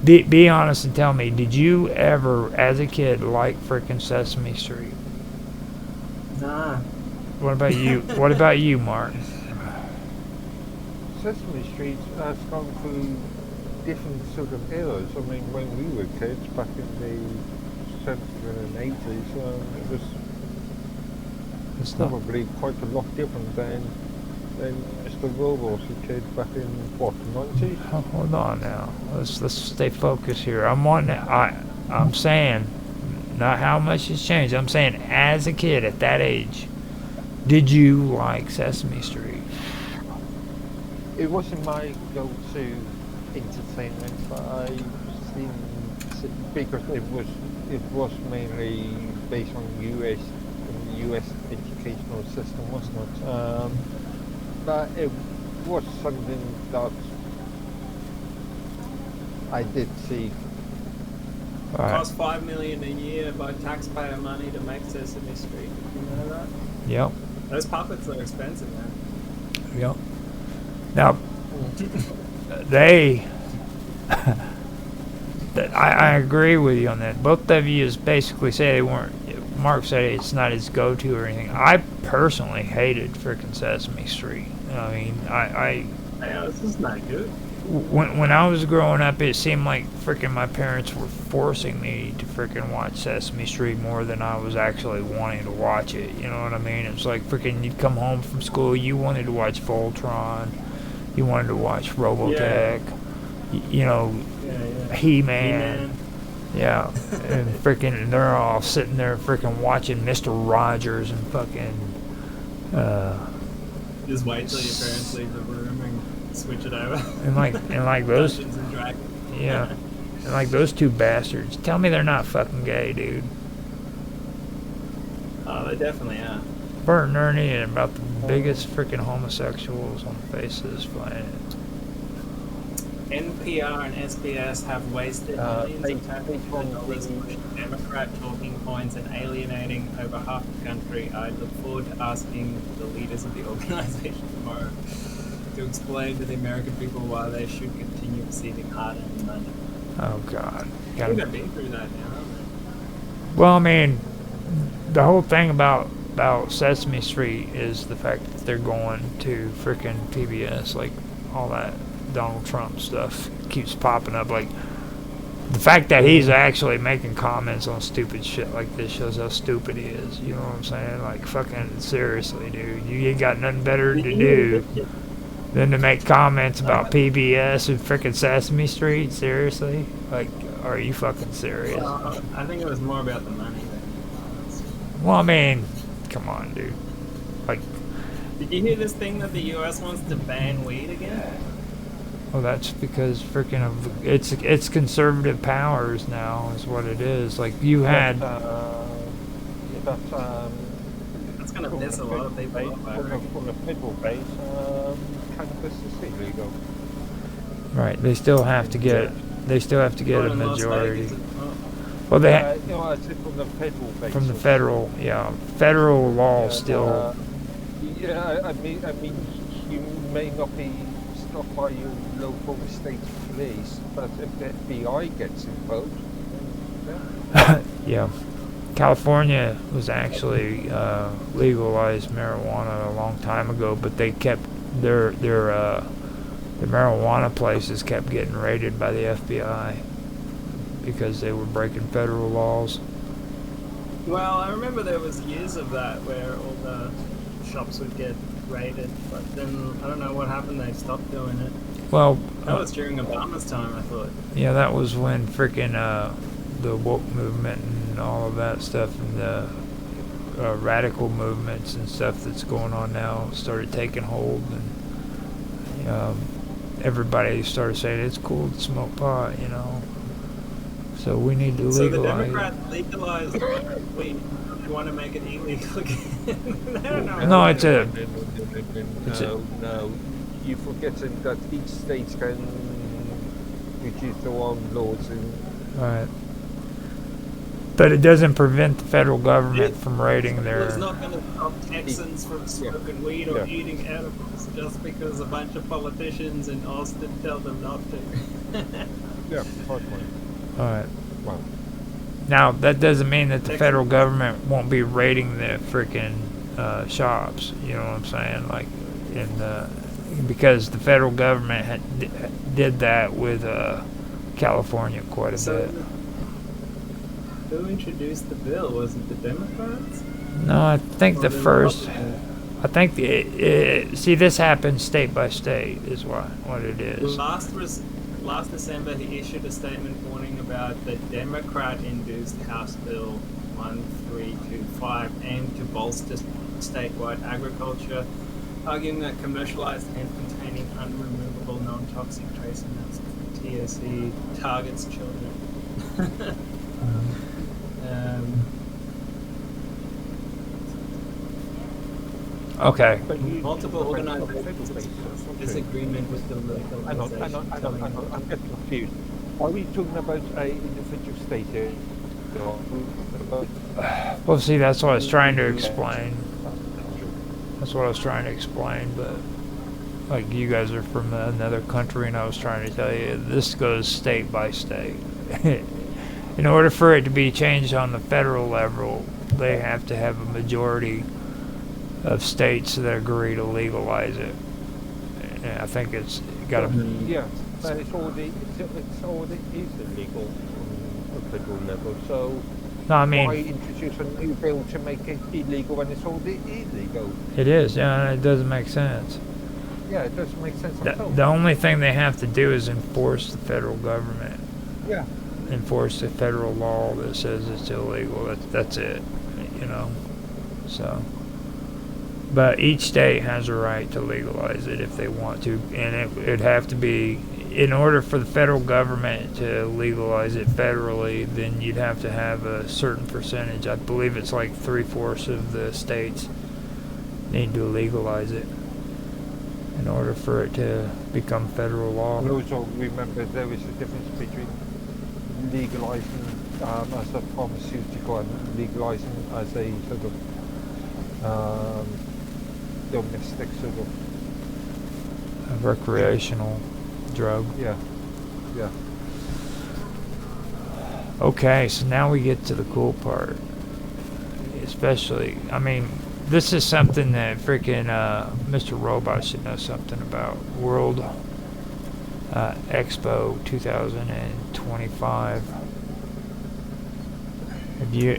A: Be honest and tell me. Did you ever, as a kid, like freaking Sesame Street?
B: Nah.
A: What about you? What about you, Mark?
C: Sesame Street has gone through different sort of eras. I mean, when we were kids back in the 70s and 80s, it was
A: It's not.
C: probably quite a lot different than Mr. Robot's a kid back in what, the 90s?
A: Oh, hold on now. Let's stay focused here. I'm saying not how much has changed. I'm saying as a kid at that age, did you like Sesame Street?
C: It wasn't my go-to entertainment, but I've seen because it was mainly based on the US educational system, wasn't it? But it was something that I did see.
A: All right.
B: Cost $5 million a year by taxpayer money to make Sesame Street. You know that?
A: Yep.
B: Those puppets are expensive, man.
A: Yep. Now, they. I agree with you on that. Both of you basically say they weren't. Mark said it's not his go-to or anything. I personally hated frickin' Sesame Street. I mean,
B: Yeah, this is not good.
A: when I was growing up, it seemed like frickin' my parents were forcing me to frickin' watch Sesame Street more than I was actually wanting to watch it. You know what I mean? It's like frickin' you'd come home from school, you wanted to watch Voltron, you wanted to watch Robotech, you know, He-Man. Yeah, and frickin' they're all sitting there frickin' watching Mr. Rogers and fucking.
B: Just wait till your parents leave the room and switch it over.
A: And like those,
B: Dungeons and Dragons.
A: yeah, and like those two bastards. Tell me they're not fucking gay, dude.
B: Oh, they definitely are.
A: Bert and Ernie are about the biggest freaking homosexuals on the face of this planet.
B: NPR and SBS have wasted millions of taxpayer dollars pushing Democrat talking points and alienating over half the country. I look forward to asking the leaders of the organization tomorrow to explain to the American people why they should continue receiving hard-earned money.
A: Oh God.
B: We've been through that now, haven't we?
A: Well, I mean, the whole thing about Sesame Street is the fact that they're going to frickin' PBS, like all that Donald Trump stuff keeps popping up. Like the fact that he's actually making comments on stupid shit like this shows how stupid he is. You know what I'm saying? Like fucking seriously, dude. You ain't got nothing better to do than to make comments about PBS and frickin' Sesame Street. Seriously? Like, are you fucking serious?
B: Well, I think it was more about the money.
A: Well, I mean, come on, dude. Like,
B: did you hear this thing that the US wants to ban weed again?
A: well, that's because freaking of it's conservative powers now is what it is. Like you had.
B: That's gonna piss a lot of people off.
C: From the federal base, cannabis is illegal.
A: Right. They still have to get. They still have to get a majority. Well, they.
C: I said from the federal base.
A: From the federal, federal law still.
C: Yeah, I mean, you may not be stopped by your local state police, but if the FBI gets involved, then
A: Yeah. California was actually legalized marijuana a long time ago, but they kept their marijuana places kept getting raided by the FBI because they were breaking federal laws.
B: Well, I remember there was years of that where all the shops would get raided, but then I don't know what happened. They stopped doing it.
A: Well,
B: That was during Obama's time, I thought.
A: yeah, that was when freaking the woke movement and all of that stuff and the radical movements and stuff that's going on now started taking hold, and everybody started saying it's cool to smoke pot, you know. So we need to legalize.
B: So the Democrats legalized weed. They want to make it illegal again. I don't know.
A: No, it's a.
C: no. You're forgetting that each state can which is their own laws. And
A: Right. But it doesn't prevent the federal government from raiding
B: It's
A: their.
B: not going to stop Texans from smoking weed or
C: Yeah.
B: eating edibles just because a bunch of politicians in Austin tell them not to.
C: yeah, precisely.
A: All right.
C: Well,
A: Now that doesn't mean that the
B: Texas-
A: federal government won't be raiding the freaking shops. You know what I'm saying? Like, because the federal government did that with California quite a
B: So,
A: bit.
B: who introduced the bill? Was it the Democrats?
A: No, I think
B: Or
A: the
B: the
A: first.
B: Republicans?
A: I think see, this happens state by state is what it is.
B: Last December, he issued a statement warning about the Democrat-induced House Bill 1325 aimed to bolster statewide agriculture, arguing that commercialized hemp containing unremovable non-toxic trace amounts of THC targets children.
A: Okay.
C: but you,
B: Multiple
C: but-
B: organizations
C: but-
B: expressed disagreement with the
C: Hang on,
B: legalization.
C: I'm getting confused. Are we talking about a individual state here? Or about
A: Well, see, that's what I was trying to explain. That's what I was trying to explain, but like you guys are from another country, and I was trying to tell you this goes state by state. In order for it to be changed on the federal level, they have to have a majority of states that agree to legalize it. And I think it's got to.
C: Yeah, but it's already is illegal on a federal level. So
A: No, I
C: why
A: mean
C: introduce a new bill to make it illegal when it's already illegal?
A: it is. Yeah, it doesn't make sense.
C: Yeah, it doesn't make sense at all.
A: The only thing they have to do is enforce the federal government.
C: Yeah,
A: Enforce the federal law that says it's illegal. That's it, you know. So, but each state has a right to legalize it if they want to, and it'd have to be in order for the federal government to legalize it federally. Then you'd have to have a certain percentage. I believe it's like 3/4 of the states need to legalize it in order for it to become federal law.
C: and also remember there is a difference between legalizing as a pharmaceutical and legalizing as a sort of domestic sort of
A: A recreational drug.
C: yeah.
A: Okay, so now we get to the cool part. Especially, I mean, this is something that freaking Mr. Robot should know something about. World Expo 2025.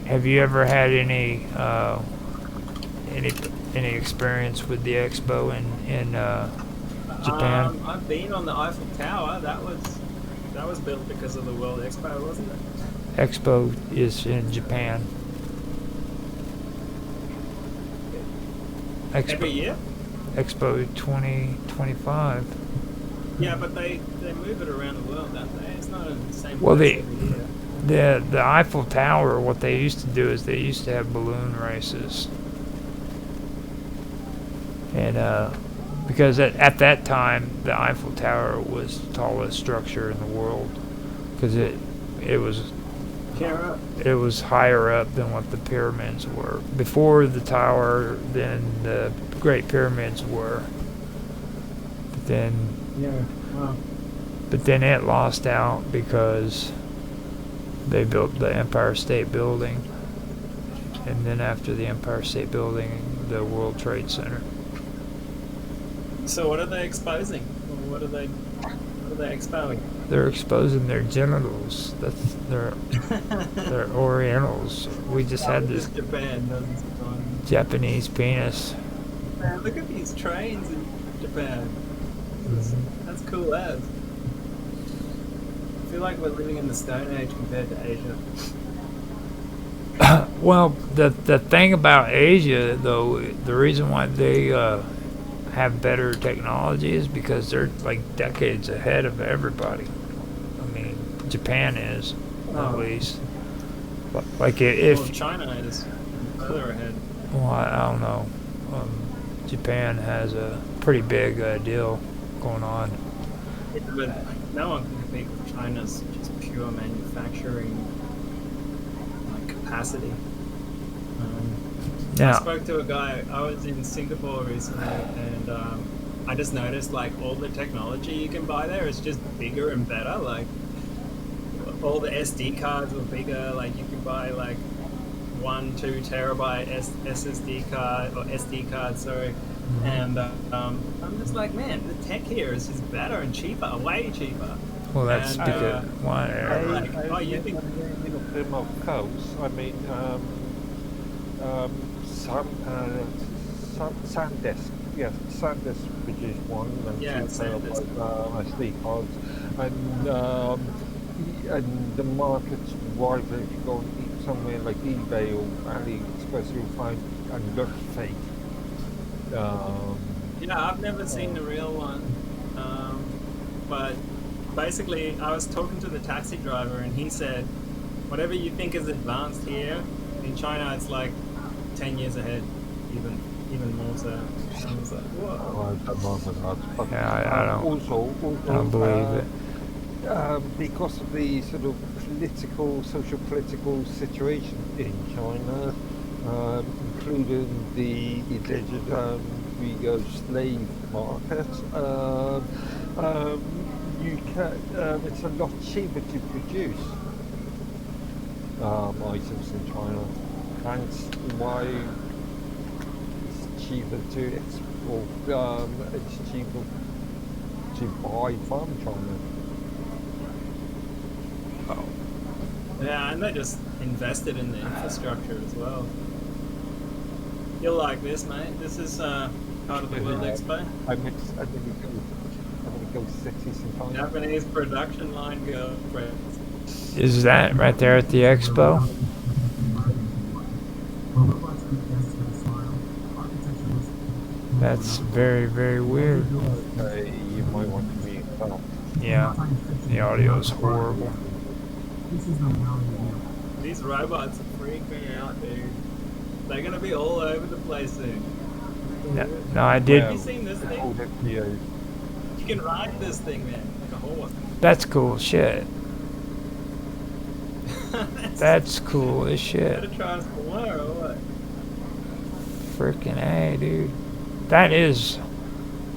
A: Have you ever had any experience with the expo in Japan?
B: I've been on the Eiffel Tower. That was built because of the World Expo, wasn't it?
A: Expo is in Japan.
B: Every year?
A: Expo 2025.
B: Yeah, but they move it around the world, don't they? It's not in the same
A: Well,
B: place every year.
A: The Eiffel Tower, what they used to do is they used to have balloon races. And because at that time the Eiffel Tower was the tallest structure in the world, because it was higher up than what the pyramids were. Before the tower, then the Great Pyramids were. But then
B: Wow.
A: it lost out because they built the Empire State Building, and then after the Empire State Building, the World Trade Center.
B: So what are they exposing? Or what are they exposing?
A: They're exposing their genitals. That's they're Orientals. We just had this
B: Japan doesn't surprise me.
A: Japanese penis.
B: Man, look at these trains in Japan. That's cool as. I feel like we're living in the Stone Age compared to Asia.
A: Well, the thing about Asia, though, the reason why they have better technology is because they're like decades ahead of everybody. I mean, Japan is, at least. Like if
B: Well, China is further ahead.
A: well, I don't know. Japan has a pretty big deal going on.
B: But no one can peak of China's just pure manufacturing like capacity. I
A: Yeah.
B: spoke to a guy. I was in Singapore recently, and I just noticed like all the technology you can buy there is just bigger and better. Like all the SD cards were bigger. Like you can buy like 1-2 terabyte SSD card or SD card, sorry. And I'm just like, man, the tech here is just better and cheaper, way cheaper.
A: Well, that's
B: And,
A: because why?
B: like, oh, you think?
C: of course, I mean, SanDisk, yes, SanDisk produced one, and
B: Yeah,
C: 2
B: SanDisk.
C: terabyte SD cards, and the market's wide. If you go and eat somewhere like eBay or AliExpress, you'll find another fake.
B: Yeah, I've never seen the real one, but basically, I was talking to the taxi driver, and he said, whatever you think is advanced here, in China, it's like 10 years ahead, even more so. And I was like, whoa.
C: I don't know about that, but
A: Yeah, I don't.
C: Also,
A: I don't believe it.
C: Because of the sort of social political situation in China, including the alleged Uyghur slave market, it's a lot cheaper to produce items in China, and why it's cheaper to export. It's cheaper to buy from China.
B: Yeah, and they just invested in the infrastructure as well. You'll like this, mate. This is part of the World Expo.
C: I'm gonna go sexy sometime.
B: Japanese production line girlfriends.
A: Is that right there at the expo? That's very, very weird.
C: You might want to be well.
A: Yeah, the audio is horrible.
B: These robots freak me out, dude. They're gonna be all over the place soon.
A: No, I did.
B: Have you seen this thing?
C: Hold it here.
B: You can ride this thing, man, like a horse.
A: That's cool shit. That's cool as shit.
B: Got a transformer or what?
A: Freaking A, dude. That is.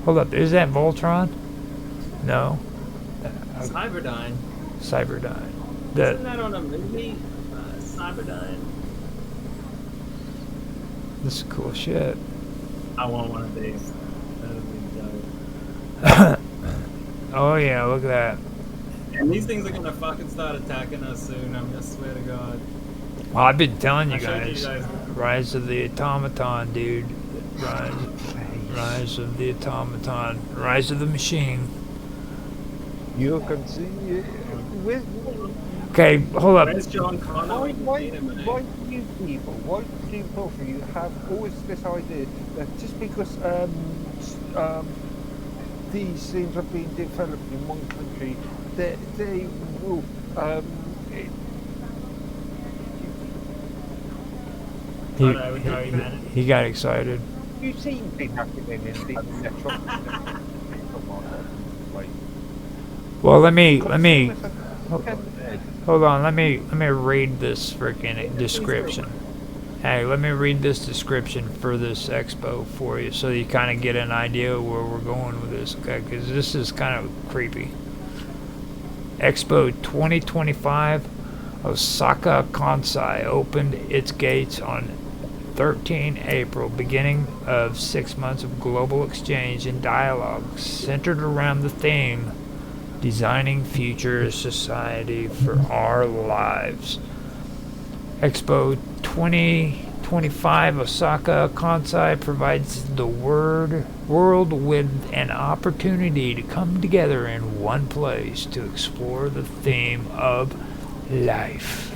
A: Hold up, is that Voltron? No.
B: Cyberdyne.
A: Cyberdyne.
B: Isn't that on a movie? Cyberdyne.
A: This is cool shit.
B: I want one of these. That would be dope.
A: Oh yeah, look at that.
B: And these things are gonna fucking start attacking us soon. I swear to God.
A: Well, I've been telling you
B: I showed
A: guys.
B: you guys.
A: Rise of the Automaton, dude. Rise of the Automaton. Rise of the Machine.
C: You can see
A: Okay, hold up.
B: Where's John Connor?
C: why do you people of you have always this idea that just because these things are being developed in one country, they will
A: He got excited.
C: you seem to be happening in the electronic like
A: Well, let me hold on. Let me read this freaking description. Hey, let me read this description for this expo for you, so you kind of get an idea of where we're going with this. Okay, because this is kind of creepy. Expo 2025, Osaka Kansai opened its gates on 13 April, beginning of 6 months of global exchange and dialogue centered around the theme Designing Future Society for Our Lives. Expo 2025 Osaka Kansai provides the world with an opportunity to come together in one place to explore the theme of life.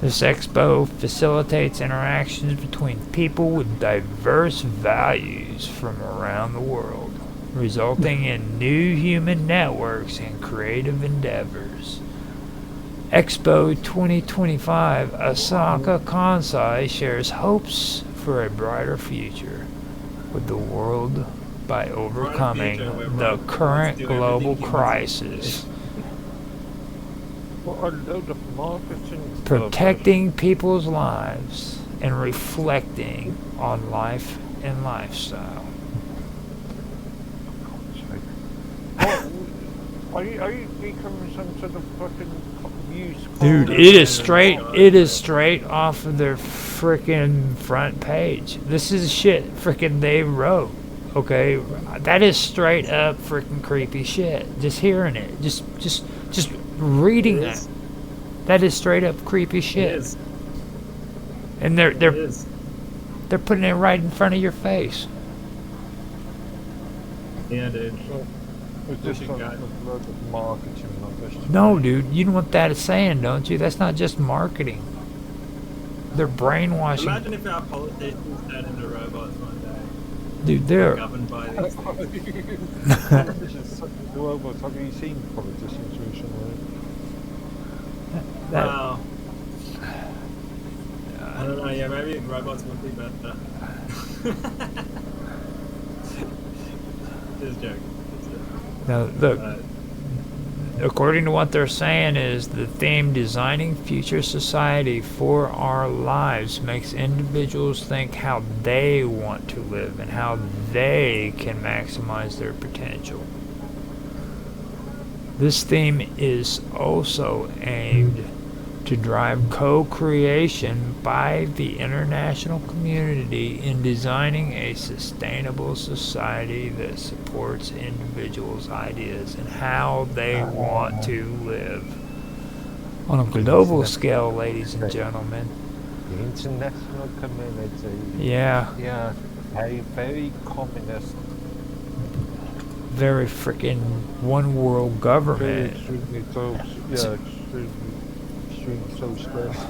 A: This expo facilitates interactions between people with diverse values from around the world, resulting in new human networks and creative endeavors. Expo 2025 Osaka Kansai shares hopes for a brighter future with the world by overcoming the current global crisis
C: What a load of marketing.
A: Protecting people's lives and reflecting on life and lifestyle.
C: Are you becoming some sort of fucking use?
A: Dude, it is straight. It is straight off of their freaking front page. This is shit freaking they wrote. Okay, that is straight up freaking creepy shit. Just hearing it, just reading it. That is straight up creepy shit.
B: It is.
A: And
B: It
A: they're
B: is.
A: putting it right in front of your face.
B: Yeah, dude.
C: It's just a load of marketing.
A: No, dude, you know what that is saying, don't you? That's not just marketing. They're brainwashing.
B: Imagine if our politicians turned into robots one day,
A: Dude, they're
B: governed by these things.
C: Robots. Have you seen politicians recently?
A: that,
B: Wow. I don't know, yeah, maybe robots would be better. Just joking.
A: now, look.
B: Uh,
A: According to what they're saying is the theme designing future society for our lives makes individuals think how they want to live and how they can maximize their potential. This theme is also aimed to drive co-creation by the international community in designing a sustainable society that supports individuals' ideas and how they want to live. On a global scale, ladies and gentlemen.
C: The international community.
A: Yeah.
C: Yeah. A very communist.
A: Very freaking one world government.
C: Extremely socialist.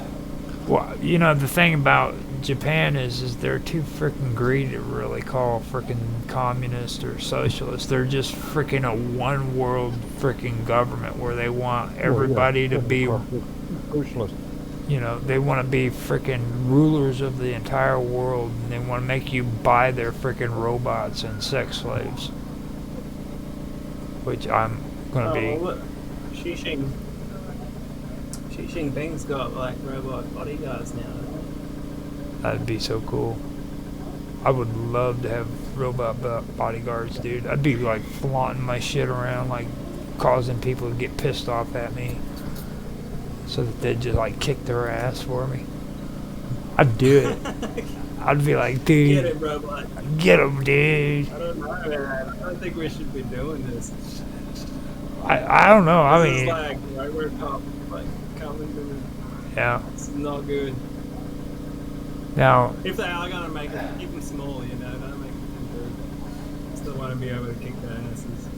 A: Well, you know, the thing about Japan is they're too freaking greedy to really call freaking communist or socialist. They're just freaking a one world freaking government where they want everybody to be,
C: socialist.
A: you know, they want to be freaking rulers of the entire world, and they want to make you buy their freaking robots and sex slaves. Which I'm gonna be.
B: Well, look, Xi Jinping's got like robot bodyguards now.
A: That'd be so cool. I would love to have robot bodyguards, dude. I'd be like flaunting my shit around, like causing people to get pissed off at me, so that they'd just like kick their ass for me. I'd do it. I'd be like, dude,
B: Get it, robot.
A: get him, dude.
B: I don't know, man. I don't think we should be doing this.
A: I don't know. I
B: This is
A: mean,
B: like Robocop, like coming to me.
A: yeah.
B: It's not good.
A: Now,
B: If they are gonna make it, keep them small, you know. Don't make them too big. Still want to be able to kick their asses.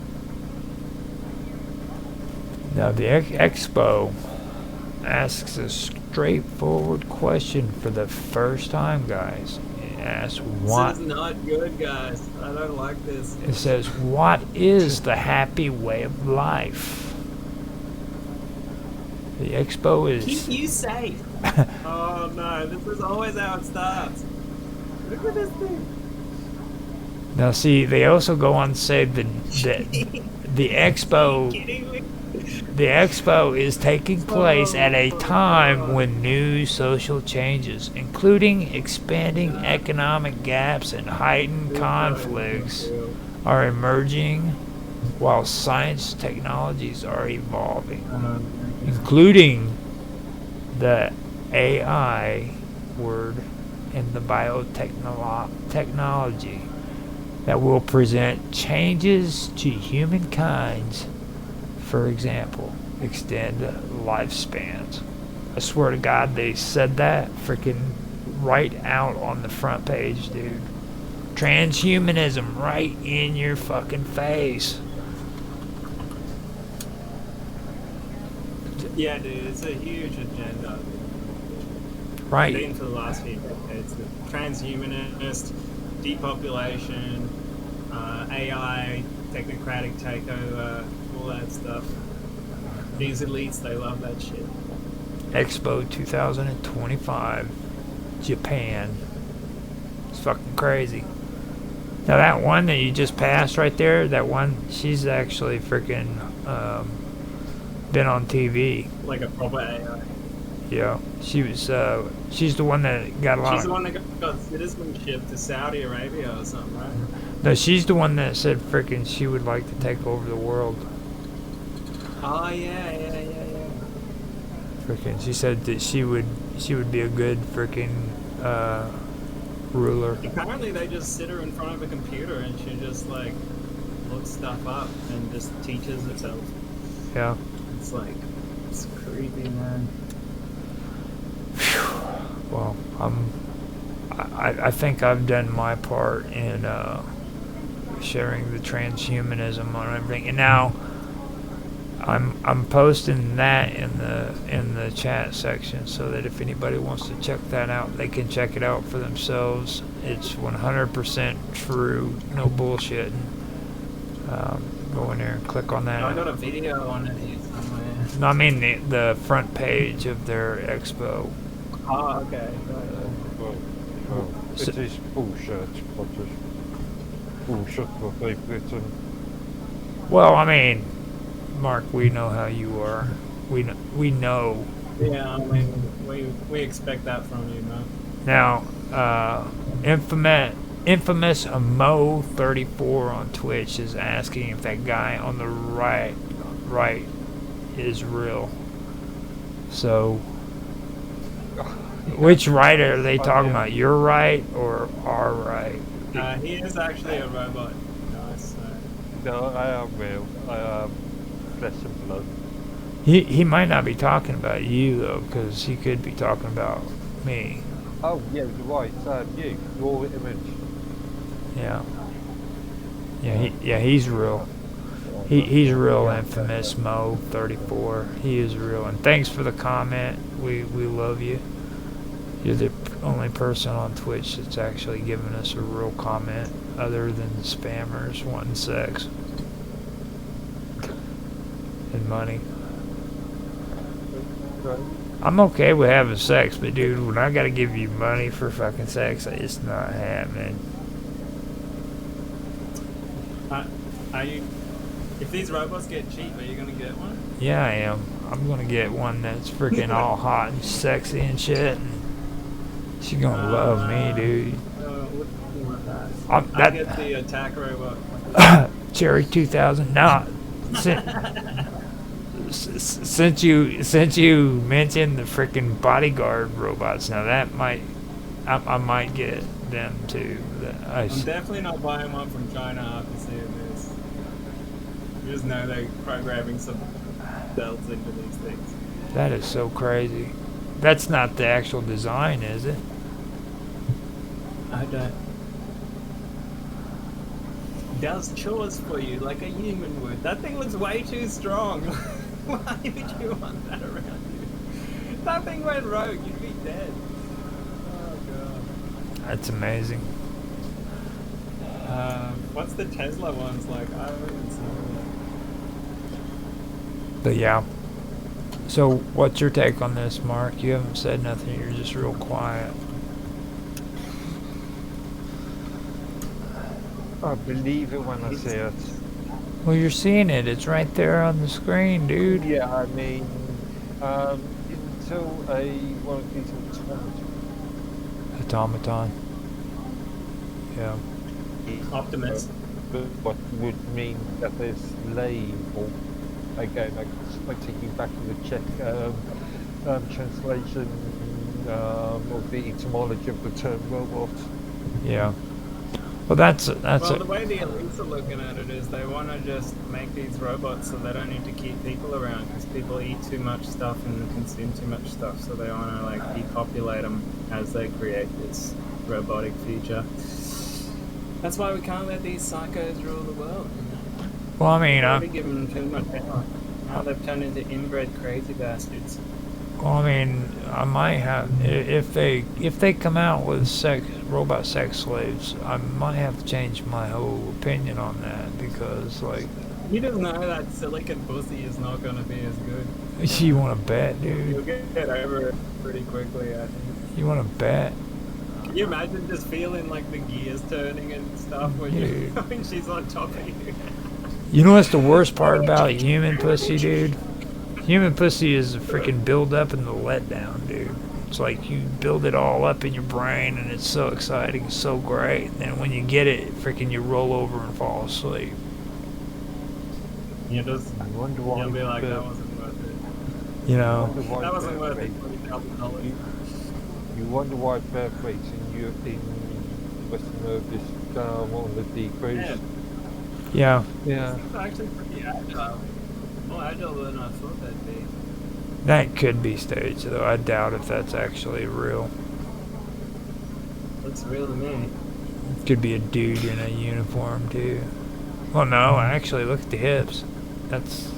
A: the expo asks a straightforward question for the first time, guys. It asks what.
B: This is not good, guys. I don't like this.
A: It says, what is the happy way of life? The expo
B: Keep
A: is.
B: you safe. Oh no, this is always how it starts. Look at this thing.
A: Now, see, they also go on to say the expo.
B: Kidding me?
A: The expo is taking place at a time when new social changes, including expanding economic gaps and heightened conflicts, are emerging, while science technologies are evolving, including the AI word and the biotechnology that will present changes to humankind's. For example, extend lifespans. I swear to God, they said that freaking right out on the front page, dude. Transhumanism right in your fucking face.
B: Yeah, dude, it's a huge agenda.
A: Right.
B: Been for the last few decades. The transhumanist, depopulation, AI, technocratic takeover, all that stuff. These elites, they love that shit.
A: Expo 2025, Japan. It's fucking crazy. Now that one that you just passed right there, that one, she's actually freaking been on TV.
B: Like a proper AI.
A: Yeah, she was. She's the one that got a lot.
B: She's the one that got citizenship to Saudi Arabia or something, right?
A: No, she's the one that said frickin' she would like to take over the world.
B: Oh yeah.
A: Frickin', she said that she would be a good frickin' ruler.
B: Apparently they just sit her in front of a computer and she just like looks stuff up and just teaches herself.
A: Yeah.
B: It's like, it's creepy, man.
A: Well, I think I've done my part in sharing the transhumanism on everything, and now I'm posting that in the chat section so that if anybody wants to check that out, they can check it out for themselves. It's 100% true, no bullshit. Go in there and click on that.
B: I got a video on it here somewhere.
A: No, I mean the front page of their expo.
B: Oh, okay.
C: Well, it is bullshit, but it's bullshit what they've written.
A: Well, I mean, Mark, we know how you are. We know.
B: Yeah, I mean, we expect that from you, man.
A: Now, infamous Mo34 on Twitch is asking if that guy on the right is real. So, which right are they talking about? Your right or our right?
B: He is actually a robot. Nice.
C: No, I am real. I am flesh and blood.
A: He might not be talking about you though, because he could be talking about me.
C: Oh yeah, you're right. You, your image.
A: Yeah. Yeah, he's real. He's real, infamous Mo34. He is real. And thanks for the comment. We love you. You're the only person on Twitch that's actually given us a real comment other than the spammers wanting sex and money. I'm okay with having sex, but dude, when I gotta give you money for fucking sex, it's not happening.
B: Are you? If these robots get cheap, are you gonna get one?
A: Yeah, I am. I'm gonna get one that's freaking all hot and sexy and shit. And she gonna love me, dude.
B: I'll get the attack robot.
A: Cherry 2000. Now, since you mentioned the freaking bodyguard robots, now that might I might get them too.
B: I'm definitely not buying one from China after seeing this. You just know they're programming some belts into these things.
A: That is so crazy. That's not the actual design, is it?
B: I don't. Does chores for you like a human would. That thing looks way too strong. Why would you want that around you? If that thing went rogue, you'd be dead. Oh god.
A: That's amazing.
B: What's the Tesla ones like? I haven't seen that.
A: But yeah. So, what's your take on this, Mark? You haven't said nothing. You're just real quiet.
C: I believe it when I see it.
A: Well, you're seeing it. It's right there on the screen, dude.
C: Yeah, I mean, until one of these
A: Automaton. Yeah.
B: Optimus.
C: What would mean that their slave, or again, I take you back to the Czech translation of the etymology of the term robot.
A: Yeah. Well, that's
B: Well, the way the elites are looking at it is they want to just make these robots so they don't need to keep people around because people eat too much stuff and consume too much stuff, so they want to like depopulate them as they create this robotic future. That's why we can't let these psychos rule the world.
A: Well, I mean,
B: We're giving them too much power. Now they've turned into inbred crazy bastards.
A: well, I mean, I might have if they come out with robot sex slaves, I might have to change my whole opinion on that because, like,
B: You just know that silicon pussy is not going to be as good.
A: you want to bet, dude?
B: You'll get over it pretty quickly, I think.
A: You want to bet?
B: Can you imagine just feeling like the gears turning and stuff when she's on top of you?
A: You know what's the worst part about human pussy, dude? Human pussy is a freaking build up and the letdown, dude. It's like you build it all up in your brain and it's so exciting, so great. And then when you get it, freaking you roll over and fall asleep.
B: You just,
C: I wonder why.
B: you'll be like, that wasn't worth it.
A: You know?
B: That wasn't worth it, $20,000.
C: You wonder why birth rates in Western Europe is on the decrease.
A: Yeah.
C: Yeah.
B: It's actually pretty agile. More agile than I thought they'd be.
A: That could be staged, though. I doubt if that's actually real.
B: Looks real to me.
A: Could be a dude in a uniform, too. Well, no, actually, look at the hips. That's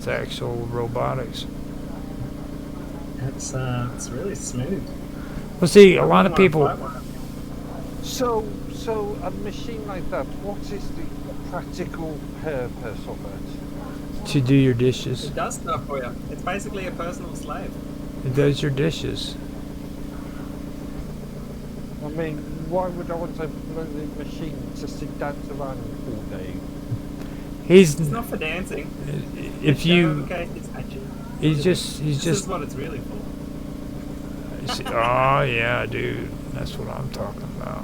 A: actual robotics.
B: It's really smooth.
A: Well, see, a lot of people...
C: So a machine like that, what is the practical purpose of it?
A: To do your dishes.
B: It does stuff for you. It's basically a personal slave.
A: It does your dishes.
C: I mean, why would I want a bloody machine to sit dance around all day?
A: He's...
B: It's not for dancing.
A: If you...
B: Okay, it's actually.
A: He's
B: This
A: just...
B: is what it's really for.
A: Oh, yeah, dude. That's what I'm talking about.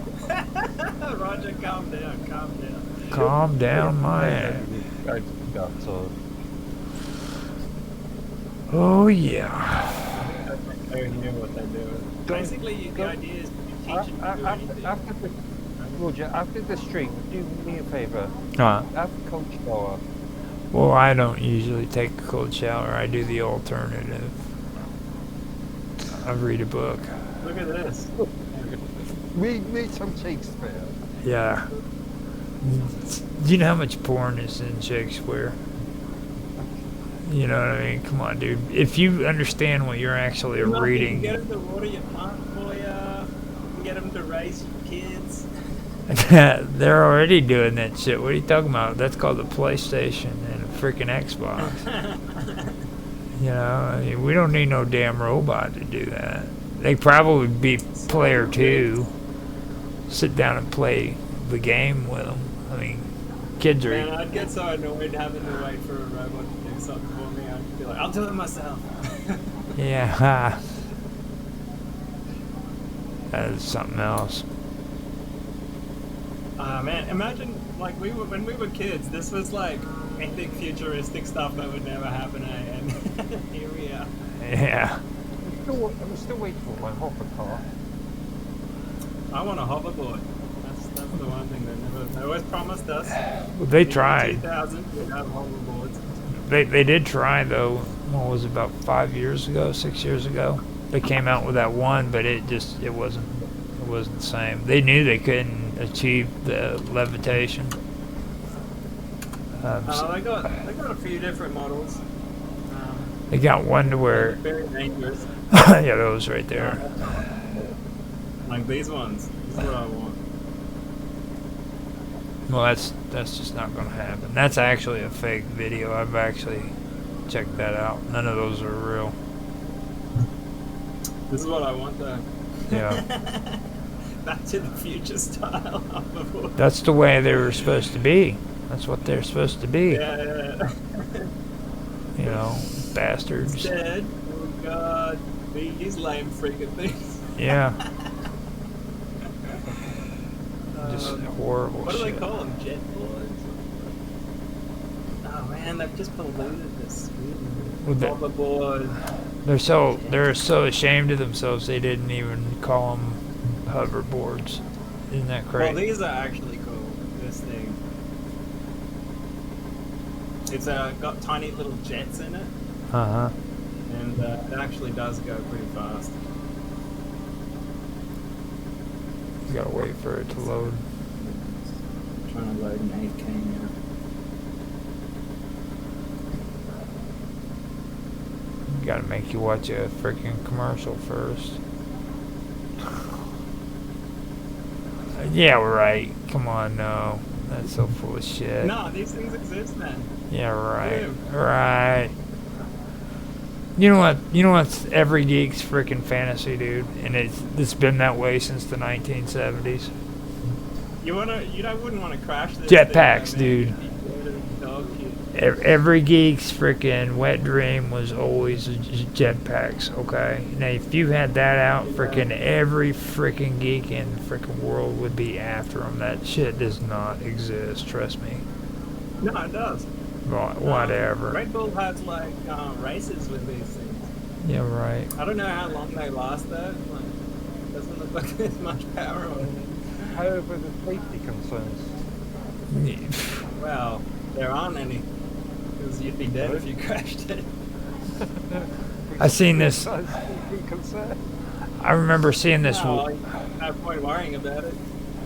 B: Roger, calm down, calm down.
A: Calm down, my ass. Oh, yeah.
B: I hear what they're doing. Basically, the idea is you teach them to do anything.
C: Roger, after the stream, do me a favour. Have a cold shower.
A: Well, I don't usually take a cold shower. I do the alternative. I read a book.
B: Look at this.
C: Read some Shakespeare.
A: Yeah. Do you know how much porn is in Shakespeare? You know what I mean? Come on, dude. If you understand what you're actually reading...
B: You can get them to water your plant for you. You can get them to raise your kids.
A: They're already doing that shit. What are you talking about? That's called the PlayStation and a freaking Xbox. You know, I mean, we don't need no damn robot to do that. They probably be player 2. Sit down and play the game with them. I mean, kids are...
B: Man, I'd get so annoyed having to wait for a robot to do something for me. I'd be like, I'll do it myself.
A: Yeah. That is something else.
B: Man, imagine like when we were kids. This was like epic futuristic stuff that would never happen, and here we are.
A: Yeah.
C: I'm still waiting for my hover car.
B: I want a hoverboard. That's the one thing they always promised us.
A: Well, they tried.
B: 2000, we'd have hoverboards.
A: They did try, though. What was it, about 5 years ago, 6 years ago? They came out with that one, but it wasn't the same. They knew they couldn't achieve the levitation.
B: They got a few different models.
A: They got one to where...
B: Very dangerous.
A: Yeah, those right there.
B: Like these ones. This is what I want.
A: Well, that's just not going to happen. That's actually a fake video. I've actually checked that out. None of those are real.
B: This is what I want, though.
A: Yeah.
B: Back to the Future style hoverboard.
A: That's the way they were supposed to be. That's what they're supposed to be.
B: Yeah.
A: You know, bastards.
B: Instead, oh god, these lame freaking things.
A: Yeah. Just horrible
B: What do
A: shit.
B: they call them? Jet boards? Oh man, they've just polluted this.
A: Well,
B: Hoverboard.
A: They're so ashamed of themselves they didn't even call them hoverboards. Isn't that
B: Well,
A: crazy?
B: these are actually cool. This thing. It's got tiny little jets in it,
A: Uh-huh.
B: and it actually does go pretty fast.
A: You gotta wait for it to load.
B: I'm trying to load an 8K now.
A: Gotta make you watch a freaking commercial first. Yeah, right. Come on, no. That's so full of shit.
B: No, these things exist, man.
A: Yeah, right.
B: Yeah.
A: Right. You know what? You know what's every geek's freaking fantasy, dude? And it's been that way since the 1970s.
B: You wouldn't want to crash this
A: Jetpacks,
B: thing, though, man.
A: dude.
B: You'd be dead as a dog shit.
A: Every geek's freaking wet dream was always jetpacks, okay? Now, if you had that out, freaking every freaking geek in the freaking world would be after them. That shit does not exist, trust me.
B: No, it does.
A: Whatever.
B: Red Bull has like races with these things.
A: Yeah, right.
B: I don't know how long they last though. Like, doesn't look like there's much power on it.
C: However, the safety concerns.
B: Well, there aren't any. Because you'd be dead if you crashed it.
A: I seen this.
C: Safety concern.
A: I remember seeing this.
B: No point worrying about it.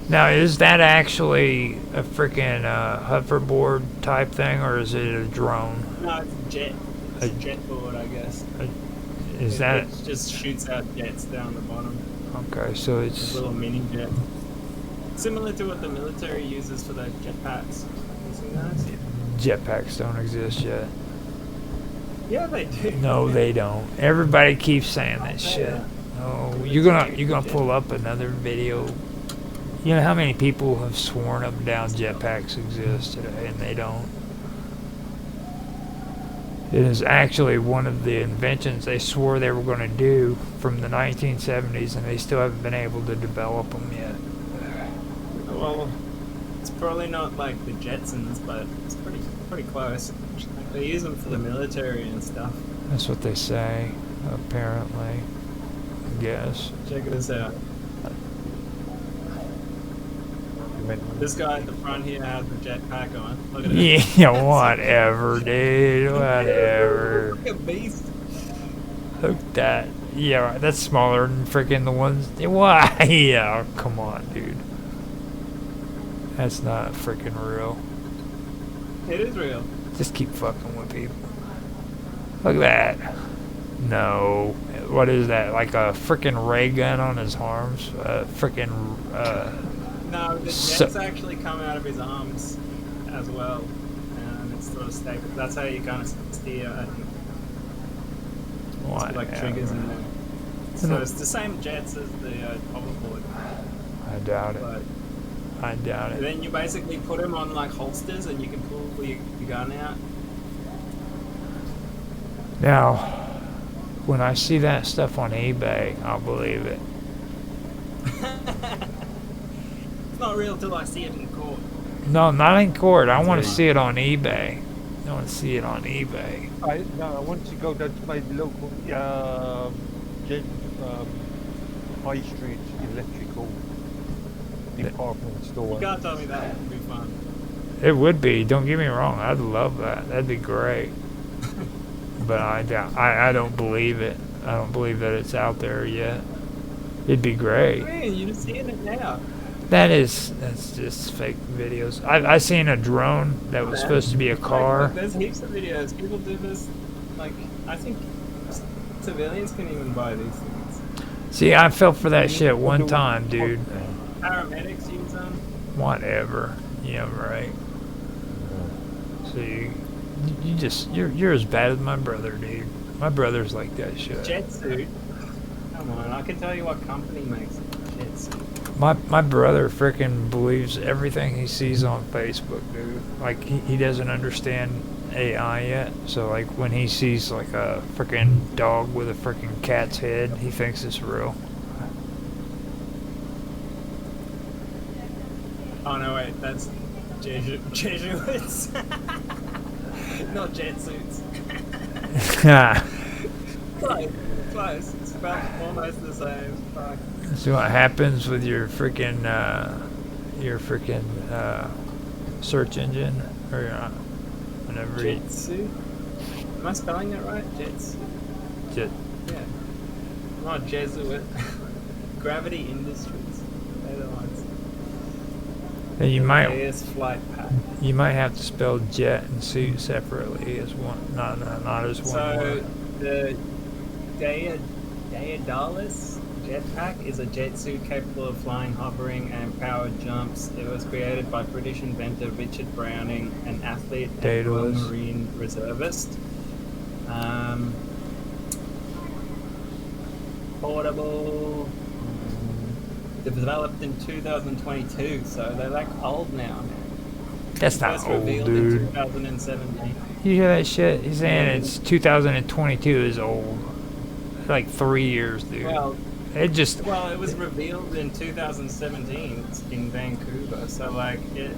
A: Now, is that actually a freaking hoverboard type thing, or is it a drone?
B: No, it's a jet. It's a jet board, I guess.
A: It
B: just shoots out jets down the bottom.
A: Okay, so it's
B: a little mini jet. Similar to what the military uses for their jetpacks. You seen those?
A: jetpacks don't exist yet.
B: Yeah, they do.
A: No, they don't. Everybody keeps saying that shit. Oh, you're gonna pull up another video. You know how many people have sworn up and down jetpacks exist today, and they don't. It is actually one of the inventions they swore they were going to do from the 1970s, and they still haven't been able to develop them yet.
B: Well, it's probably not like the Jetsons, but it's pretty close. Like, they use them for the military and stuff.
A: That's what they say, apparently. I guess.
B: Check this out. This guy at the front here has the jetpack on. Look at it.
A: Yeah, whatever, dude. Whatever.
B: Look at beast.
A: Look at that. Yeah, that's smaller than freaking the ones. Why? Yeah, come on, dude. That's not freaking real.
B: It is real.
A: Just keep fucking with people. Look at that. No. What is that? Like a freaking ray gun on his arms?
B: No, the jets actually come out of his arms as well. And it's sort of stable. That's how you kind of steer, I think.
A: What?
B: Like triggers in there. So it's the same jets as the hoverboard.
A: I doubt it.
B: But
A: I doubt it.
B: then you basically put them on like holsters and you can pull your gun out.
A: Now, when I see that stuff on eBay, I'll believe it.
B: It's not real till I see it in court.
A: No, not in court. I want to see it on eBay. I want to see it on eBay.
C: I want to go down to my local high street electrical department store.
B: You can't tell me that would be fun.
A: It would be. Don't get me wrong. I'd love that. That'd be great. But I doubt. I don't believe it. I don't believe that it's out there yet. It'd be great.
B: Man, you're seeing it now.
A: That's just fake videos. I seen a drone that was supposed to be a car.
B: Like, there's heaps of videos. People do this. Like, I think civilians can even buy these things.
A: See, I fell for that shit one time, dude.
B: Paramedics use them.
A: Whatever. Yeah, right. See, you're as bad as my brother, dude. My brother's like that shit.
B: Jet suit. Come on, I can tell you what company makes it. Jet suit.
A: My brother frickin' believes everything he sees on Facebook, dude. Like, he doesn't understand AI yet. So, like, when he sees, like, a frickin' dog with a frickin' cat's head, he thinks it's real.
B: Oh, no, wait. That's Jesuits. Not jet suits. Close. It's about almost the same. Fuck.
A: See what happens with your freaking search engine, or whenever
B: Jet suit. Am I spelling it right? Jet suit.
A: Jet.
B: Yeah. Not Jesuit. Gravity Industries. They're the ones.
A: And you
B: Flight pack.
A: You might have to spell jet and suit separately as one, not as one word.
B: So the Daedalus jetpack is a jet suit capable of flying, hovering, and powered jumps. It was created by British inventor Richard Browning, an athlete and Royal Marine reservist. Portable. Developed in 2022, so they're like old now.
A: That's not
B: First
A: old,
B: revealed
A: dude.
B: in 2017.
A: You hear that shit? He's saying it's 2022 is old. Like 3 years, dude.
B: Well,
A: It just,
B: it was revealed in 2017 in Vancouver, so like it's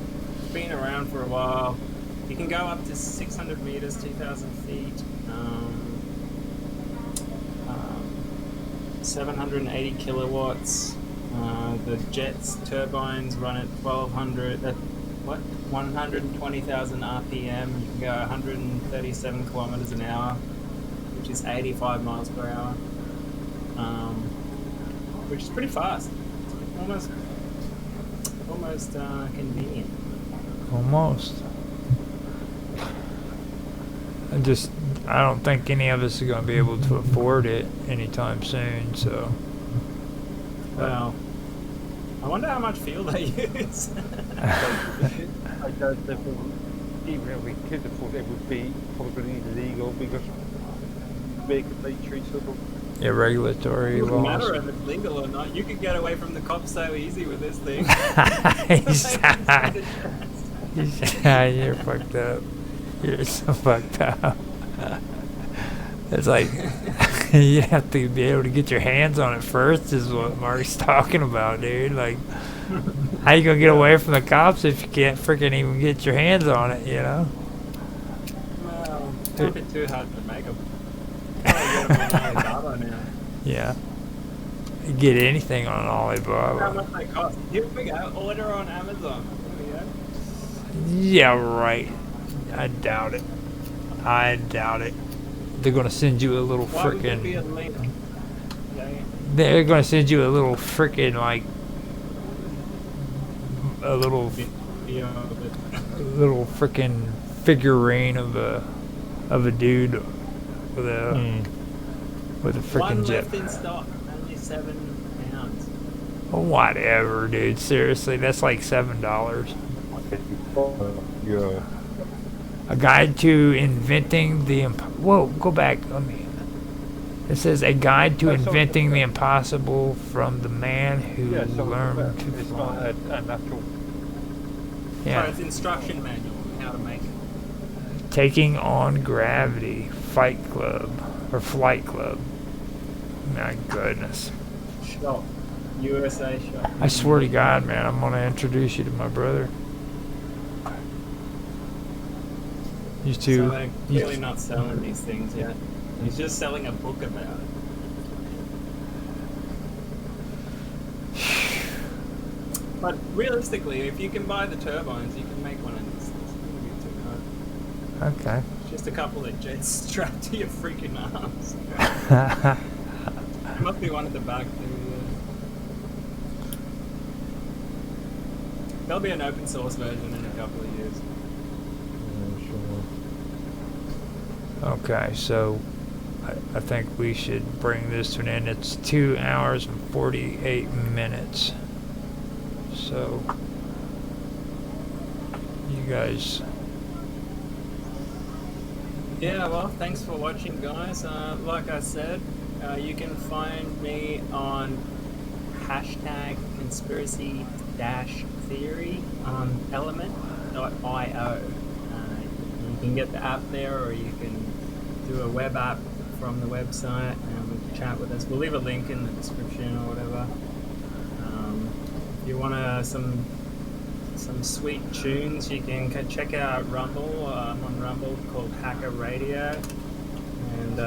B: been around for a while. You can go up to 600 meters, 2,000 feet, 780 kilowatts. The jet's turbines run at 120,000 RPM. You can go 137 kilometers an hour, which is 85 miles per hour. Which is pretty fast. It's almost convenient.
A: almost. I don't think any of us are going to be able to afford it anytime soon, so.
B: Well, I wonder how much fuel they use.
C: I don't think even if we could afford it, it would be probably illegal because they treat sort of
A: Yeah, regulatory
B: It doesn't
A: laws.
B: matter if it's legal or not. You could get away from the cops so easy with this thing.
A: You're fucked up. You're so fucked up. It's like you have to be able to get your hands on it first, is what Mark's talking about, dude. Like, how you gonna get away from the cops if you can't freaking even get your hands on it, you know?
B: Well, it's a bit too hard to make them. Get them on Alibaba now.
A: Yeah. You get anything on
B: How
A: Alibaba.
B: much they cost? Here we go. Order on Amazon. Here we go.
A: Yeah, right. I doubt it. I doubt it. They're gonna send you a little
B: Why would there be a
A: freaking.
B: link? Yeah.
A: They're gonna send you a little freaking like a little
B: Video of it.
A: little freaking figurine of a dude with a
B: One
A: freaking jet.
B: left in stock. Only £7.
A: Whatever, dude. Seriously, that's like $7.
C: yeah.
A: A guide to inventing the whoa, go back. Let me. It says a guide to
C: That's
A: inventing
C: all-
A: the impossible from the man who
C: Yeah, so
A: learned to
C: it's not
A: fly.
C: an actual.
B: So
A: Yeah,
B: it's instruction manual on how to make it.
A: taking on gravity, Fight Club or Flight Club. My goodness.
B: Shop. USA shop.
A: I swear to God, man, I'm gonna introduce you to my brother. You
B: So
A: two.
B: they're clearly not selling these things yet. He's just selling a book about it. But realistically, if you can buy the turbines, you can make one of these things. It wouldn't be too hard.
A: Okay.
B: It's just a couple of jets strapped to your freaking arms. There must be one at the back too. Yeah. There'll be an open source version in a couple of years.
A: Okay, so I think we should bring this to an end. It's 2 hours and 48 minutes. So, you guys.
B: Yeah, well, thanks for watching, guys. Like I said, you can find me on hashtag conspiracy-theory on element.io. You can get the app there, or you can do a web app from the website and we can chat with us. We'll leave a link in the description or whatever. If you want some sweet tunes, you can check out Rumble. I'm on Rumble called Hacker Radio, and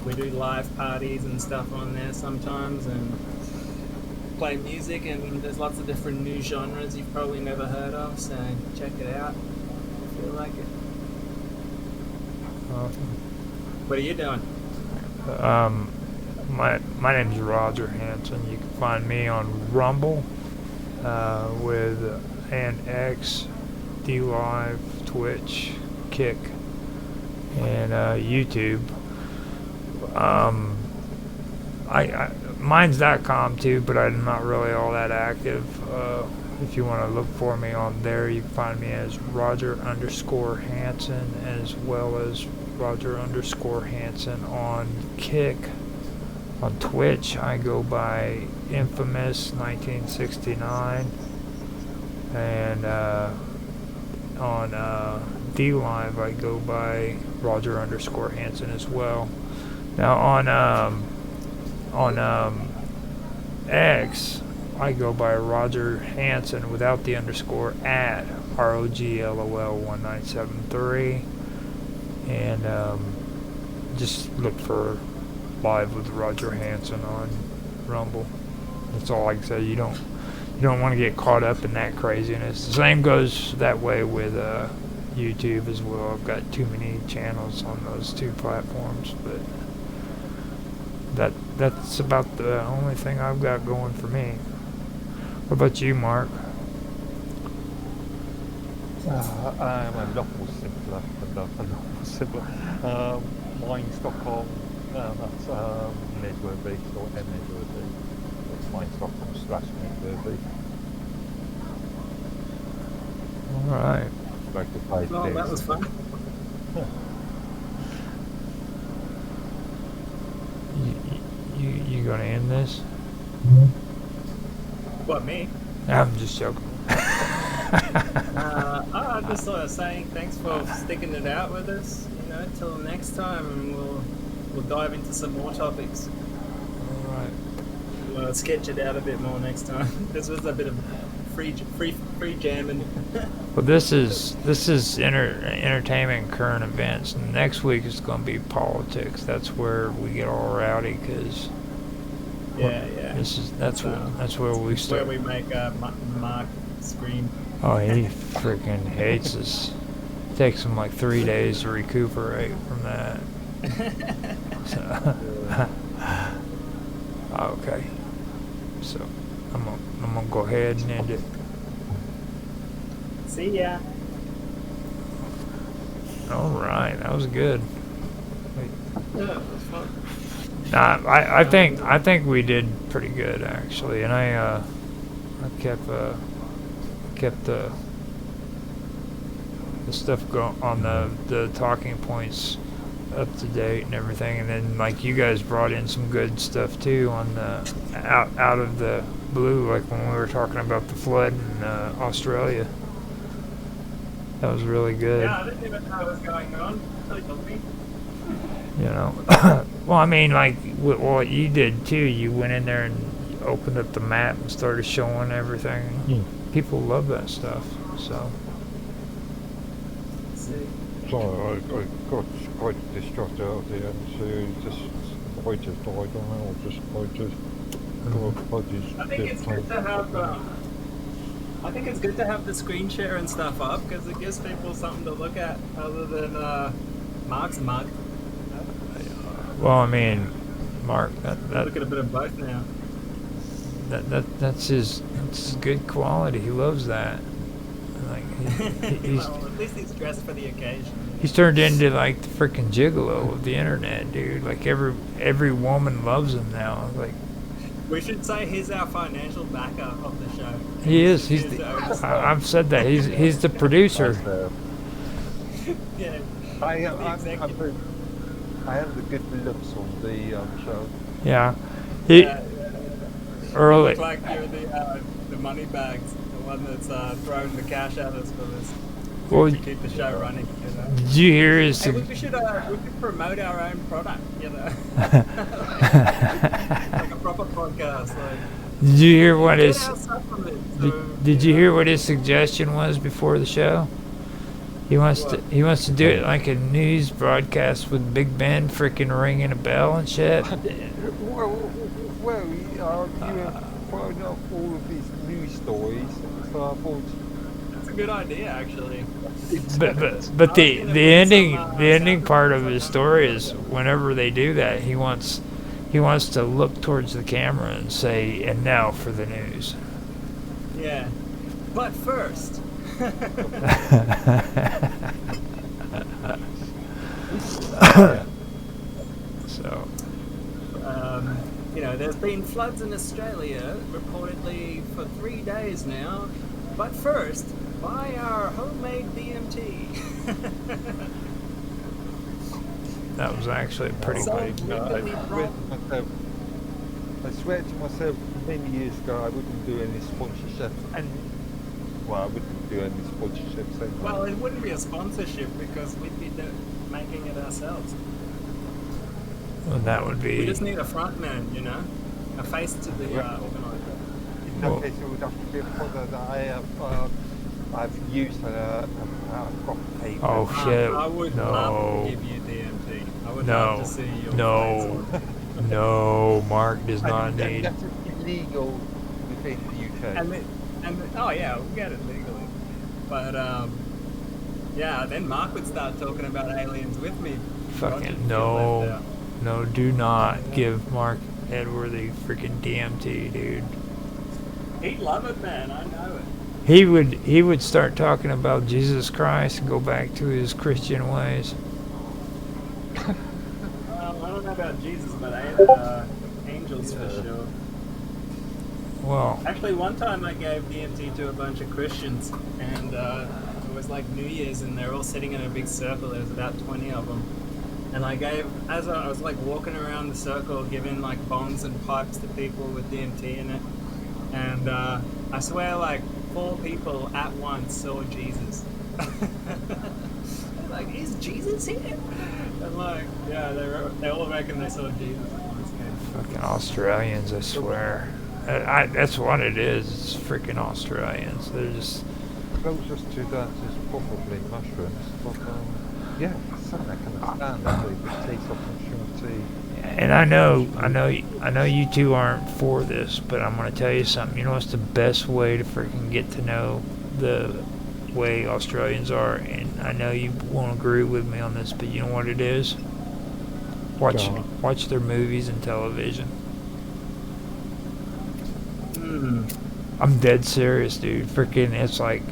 B: we do live parties and stuff on there sometimes and play music, and there's lots of different new genres you've probably never heard of, so check it out if you like it. What are you doing?
A: My name's Roger Hanson. You can find me on Rumble with and X, DLive, Twitch, Kick, and YouTube. Mine's .com too, but I'm not really all that active. If you want to look for me on there, you can find me as Roger_Hanson, as well as Roger_Hanson on Kick. On Twitch, I go by Infamous 1969, and on DLive, I go by Roger_Hanson as well. Now on X, I go by Roger Hanson without the underscore at ROGLOL1973, and just look for Live with Roger Hanson on Rumble. That's all I can say. You don't want to get caught up in that craziness. The same goes that way with YouTube as well. I've got too many channels on those two platforms, but that's about the only thing I've got going for me. What about you, Mark?
C: I'm a lot more simpler. Mines.com, that's Medworthy, or Medworthy. It's mines.com/Medworthy.
A: Alright.
C: Like the page
B: Oh, that was fun.
A: You gonna end this?
B: What, me?
A: I'm just joking.
B: I just saying thanks for sticking it out with us. You know, till next time, and we'll dive into some more topics.
A: Alright.
B: We'll sketch it out a bit more next time. This was a bit of free jamming.
A: Well, this is entertainment and current events. And next week is going to be politics. That's where we get all rowdy, because
B: Yeah.
A: that's where we start.
B: Where we make Mark scream.
A: Oh, he freaking hates us. It takes him like 3 days to recuperate from that. So, okay. So I'm gonna go ahead and end it.
B: See ya.
A: All right, that was good.
B: Yeah, it was fun.
A: Nah, I think we did pretty good actually, and I kept the stuff on the talking points up to date and everything, and then like you guys brought in some good stuff too on the out of the blue, like when we were talking about the flood in Australia. That was really good.
B: Yeah, I didn't even know what was going on. They told me.
A: You know, well, I mean, like what you did too. You went in there and opened up the map and started showing everything.
C: Yeah.
A: People love that stuff. So.
C: So I got quite distraught out there, and so just I just died on it, or just I just
B: I think it's good to have. I think it's good to have the screen share and stuff up, because it gives people something to look at other than Mark's mug.
A: Well, I mean, Mark,
B: Look at a bit of both now.
A: that's his good quality. He loves that. Like he's
B: Well, at least he's dressed for the occasion.
A: he's turned into like the freaking gigolo of the internet, dude. Like every woman loves him now. Like
B: We should say he's our financial backer of the show.
A: he is. I've said that. He's the producer.
B: Yeah.
C: I have the good looks on the show.
A: Yeah.
B: Yeah.
A: Early.
B: You look like you're the money bags, the one that's throwing the cash at us for this.
A: Well,
B: To keep the show running, you know.
A: did you hear his?
B: Hey, we should promote our own product, you know. Like a proper podcast. Like,
A: Did you hear what
B: get
A: his?
B: our supplements,
A: Did you hear what his suggestion was before the show? He wants to do it like a news broadcast with Big Ben freaking ringing a bell and shit.
C: Well, you have thrown up all of these news stories, so I thought.
B: That's a good idea, actually.
A: But the ending part of his story is whenever they do that, he wants to look towards the camera and say, "And now for the news."
B: Yeah. But first.
A: So.
B: You know, there's been floods in Australia, reportedly for 3 days now. But first, buy our homemade DMT.
A: That was actually pretty
B: So
A: good.
C: I swear to myself many years ago I wouldn't do any sponsorship, and Well, I wouldn't do any sponsorships anyway.
B: Well, it wouldn't be a sponsorship because we'd be making it ourselves.
A: Well, that would
B: We
A: be.
B: just need a front man, you know, a face to the organizer.
C: In that
A: Well-
C: case, it would have to be a product that I've used a proper paper.
A: Oh shit!
B: I would love
A: No,
B: to give you DMT. I would
A: No.
B: love to see your
A: no,
B: face.
A: no. Mark does
C: And
A: not need.
C: that's illegal within the UK.
B: Oh yeah, we'll get it legally. But yeah, then Mark would start talking about aliens with me. Roger would
A: Fucking
B: get left
A: no,
B: out.
A: no. Do not give Mark Edworthy freaking DMT, dude.
B: He'd love it, man. I know it.
A: He would start talking about Jesus Christ and go back to his Christian ways.
B: I don't know about Jesus, but angels for sure.
A: Well,
B: Actually, one time I gave DMT to a bunch of Christians, and it was like New Year's, and they're all sitting in a big circle. There was about 20 of them, and as I was like walking around the circle, giving like bongs and pipes to people with DMT in it, and I swear like 4 people at once saw Jesus. They're like, is Jesus here? And like, yeah, they all reckon they saw Jesus at once.
A: fucking Australians, I swear. That's what it is. It's freaking Australians. They're just.
C: Closest to that is probably mushrooms, but yeah, something I can understand that they would taste of mushroom tea.
A: And I know you two aren't for this, but I'm gonna tell you something. You know what's the best way to freaking get to know the way Australians are? And I know you won't agree with me on this, but you know what it is? Watch their movies and television. I'm dead serious, dude. Freaking, it's like.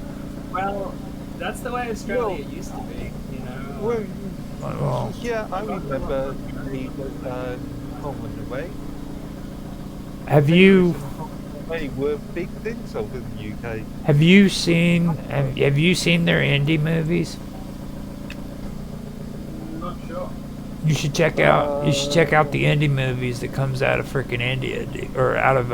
B: Well, that's the way Australia used to be, you know.
C: Well, yeah, I remember the Home and Away.
A: Have you
C: They were big things over in the UK.
A: have you seen their indie movies?
B: I'm not sure.
A: You should check out the indie movies that comes out of freaking India or out of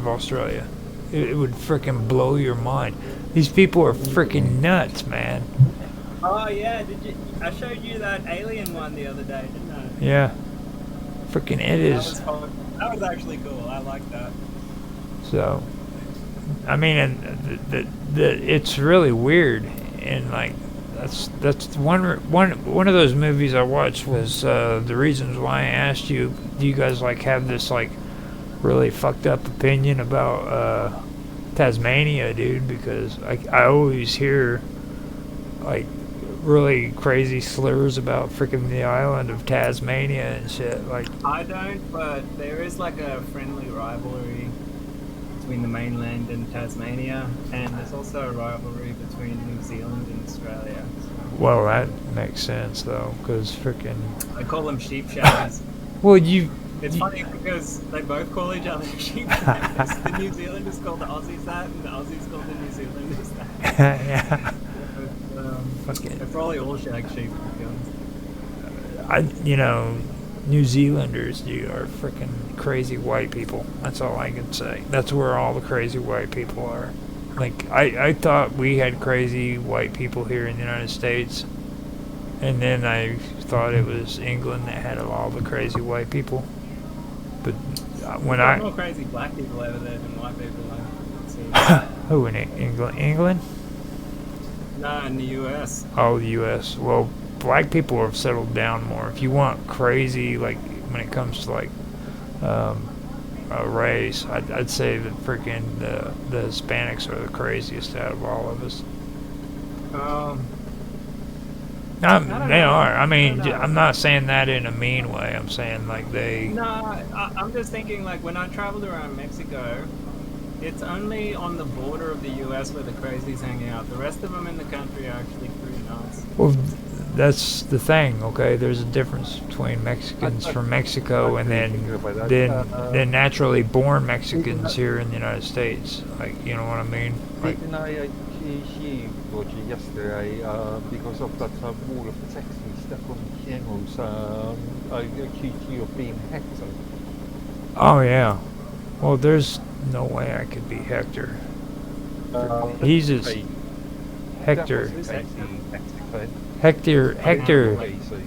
A: Australia. It would freaking blow your mind. These people are freaking nuts, man.
B: Oh yeah, I showed you that alien one the other day, didn't I?
A: Yeah. Freaking it
B: That
A: is.
B: was fun. That was actually cool. I like that.
A: So, I mean, and it's really weird, and like that's one of those movies I watched was the reasons why I asked you. Do you guys like have this like really fucked up opinion about Tasmania, dude? Because I always hear like really crazy slurs about freaking the island of Tasmania and shit. Like
B: I don't, but there is like a friendly rivalry between the mainland and Tasmania, and there's also a rivalry between New Zealand and Australia.
A: well, that makes sense though, because freaking.
B: I call them sheep shaggers.
A: Well,
B: It's funny because they both call each other sheep shaggers. The New Zealanders call the Aussies that, and the Aussies call the New Zealanders that.
A: yeah.
B: But,
A: Fucking.
B: they probably all shag sheep, to be honest.
A: New Zealanders, dude, are freaking crazy white people. That's all I can say. That's where all the crazy white people are. Like, I thought we had crazy white people here in the United States, and then I thought it was England that had all the crazy white people. But when
B: There's more crazy black people over there than white people.
A: who in England? England?
B: No, in the US.
A: Oh, the U.S. Well, black people have settled down more. If you want crazy, like when it comes to like a race, I'd say that freaking the Hispanics are the craziest out of all of us. They are. I mean, I'm not saying that in a mean way. I'm saying like they.
B: No, I'm just thinking like when I traveled around Mexico, it's only on the border of the US where the crazies hang out. The rest of them in the country are actually pretty nice.
A: Well, that's the thing. Okay, there's a difference between Mexicans from Mexico and then naturally born Mexicans here in the United States. Like, you know what I mean? Like,
C: Didn't I accuse you, Roger, yesterday because of that wall of text and stuff on channels? I accused you of being Hector.
A: oh yeah. Well, there's no way I could be Hector. He's his
C: Hey,
A: Hector.
C: That was Mexico.
A: Hector
C: Crazy.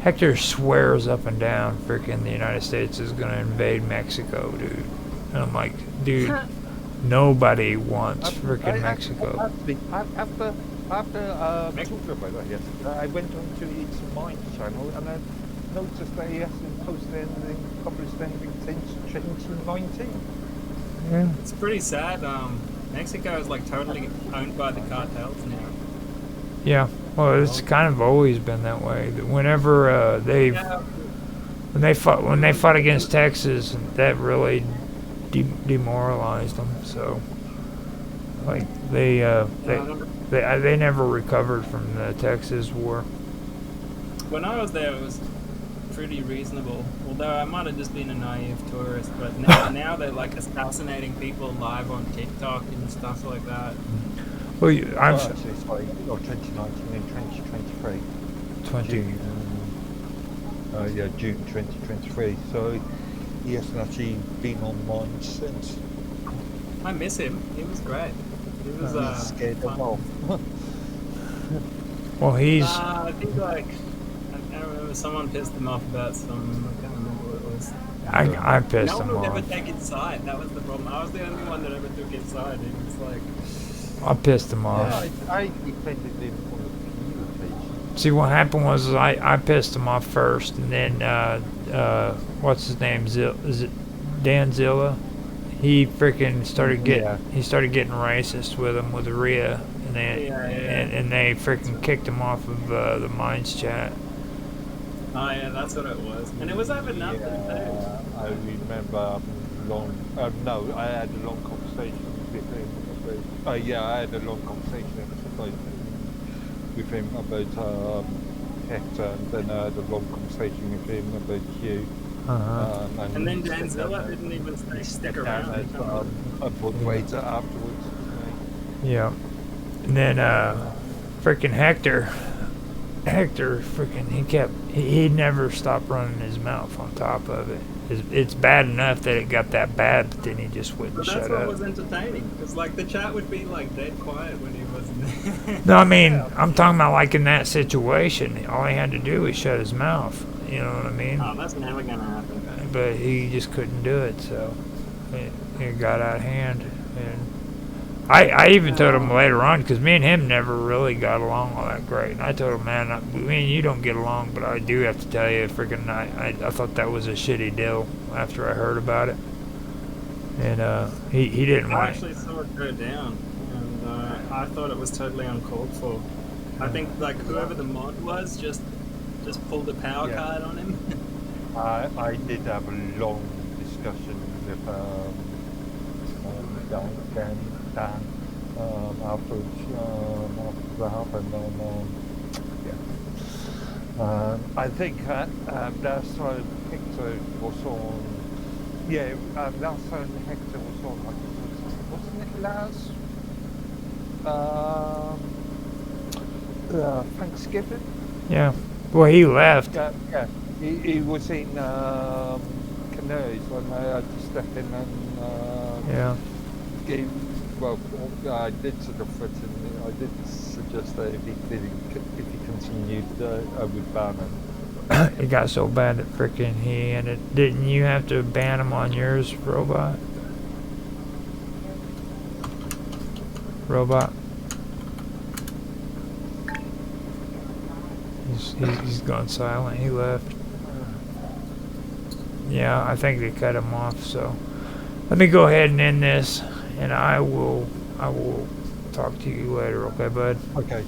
A: Hector swears up and down freaking the United States is gonna invade Mexico, dude. And I'm like, dude, nobody wants freaking Mexico.
C: After talking about that yesterday, I went on to its Mind channel and I noticed that he hasn't posted anything, published anything since 2019.
A: Yeah.
B: It's pretty sad. Mexico is like totally owned by the cartels now.
A: Yeah. Well, it's kind of always been that way. That whenever when they fought against Texas, that really demoralized them. So, like they never recovered from the Texas war.
B: When I was there, it was pretty reasonable. Although I might have just been a naive tourist, but now they're like assassinating people live on TikTok and stuff like that.
A: Well,
C: Actually, it's like 2019 and 2023.
A: 20.
C: June 2023. So he hasn't actually been on Mind since.
B: I miss him. He was great. He was
C: He's scared them off.
A: Well, he's.
B: I think like I remember someone pissed him off about some. I can't remember what it was.
A: I pissed
B: No one
A: him
B: would ever
A: off.
B: take his side. That was the problem. I was the only one that ever took his side. It was like.
A: I pissed him off.
C: I defended him on a few occasions.
A: See, what happened was I pissed him off first, and then what's his name? Is it Dan Zilla? He freaking started getting racist with him with Rhea, and they freaking kicked him off of the Minds chat.
B: Oh yeah, that's what it was. And it was over nothing too.
C: I remember I had a long conversation with him. I had a long conversation with him about Hector, and then I had a long conversation with him about you.
B: And then Danzilla didn't even stick around.
C: I bought waiter afterwards.
A: Yeah. And then freaking Hector freaking he never stopped running his mouth on top of it. It's bad enough that it got that bad, but then he just wouldn't shut up.
B: That's what was entertaining, because like the chat would be like dead quiet when he wasn't there.
A: No, I mean, I'm talking about like in that situation, all he had to do was shut his mouth. You know what I mean?
B: Oh, that's never gonna happen.
A: But he just couldn't do it, so it got out of hand. And I even told him later on, because me and him never really got along all that great. And I told him, man, me and you don't get along, but I do have to tell you, freaking, I thought that was a shitty deal after I heard about it. And he didn't
B: I
A: want
B: actually saw it go down, and I thought it was totally uncalled for. I think like whoever the mod was just pulled a power card on him.
C: I did have a long discussion with Dan afterwards, after that happened. I think last time Hector was on. Last time Hector was on, wasn't it last? Thanksgiving.
A: Yeah. Well, he left.
C: He was in Canoes when I had to step in and gave. Well, I did sort of threaten. I did suggest that if he continued, I would ban him.
A: It got so bad that freaking he ended. Didn't you have to ban him on yours, Robot? He's gone silent. He left. Yeah, I think they cut him off. So let me go ahead and end this, and I will talk to you later. Okay, bud?
C: Okay.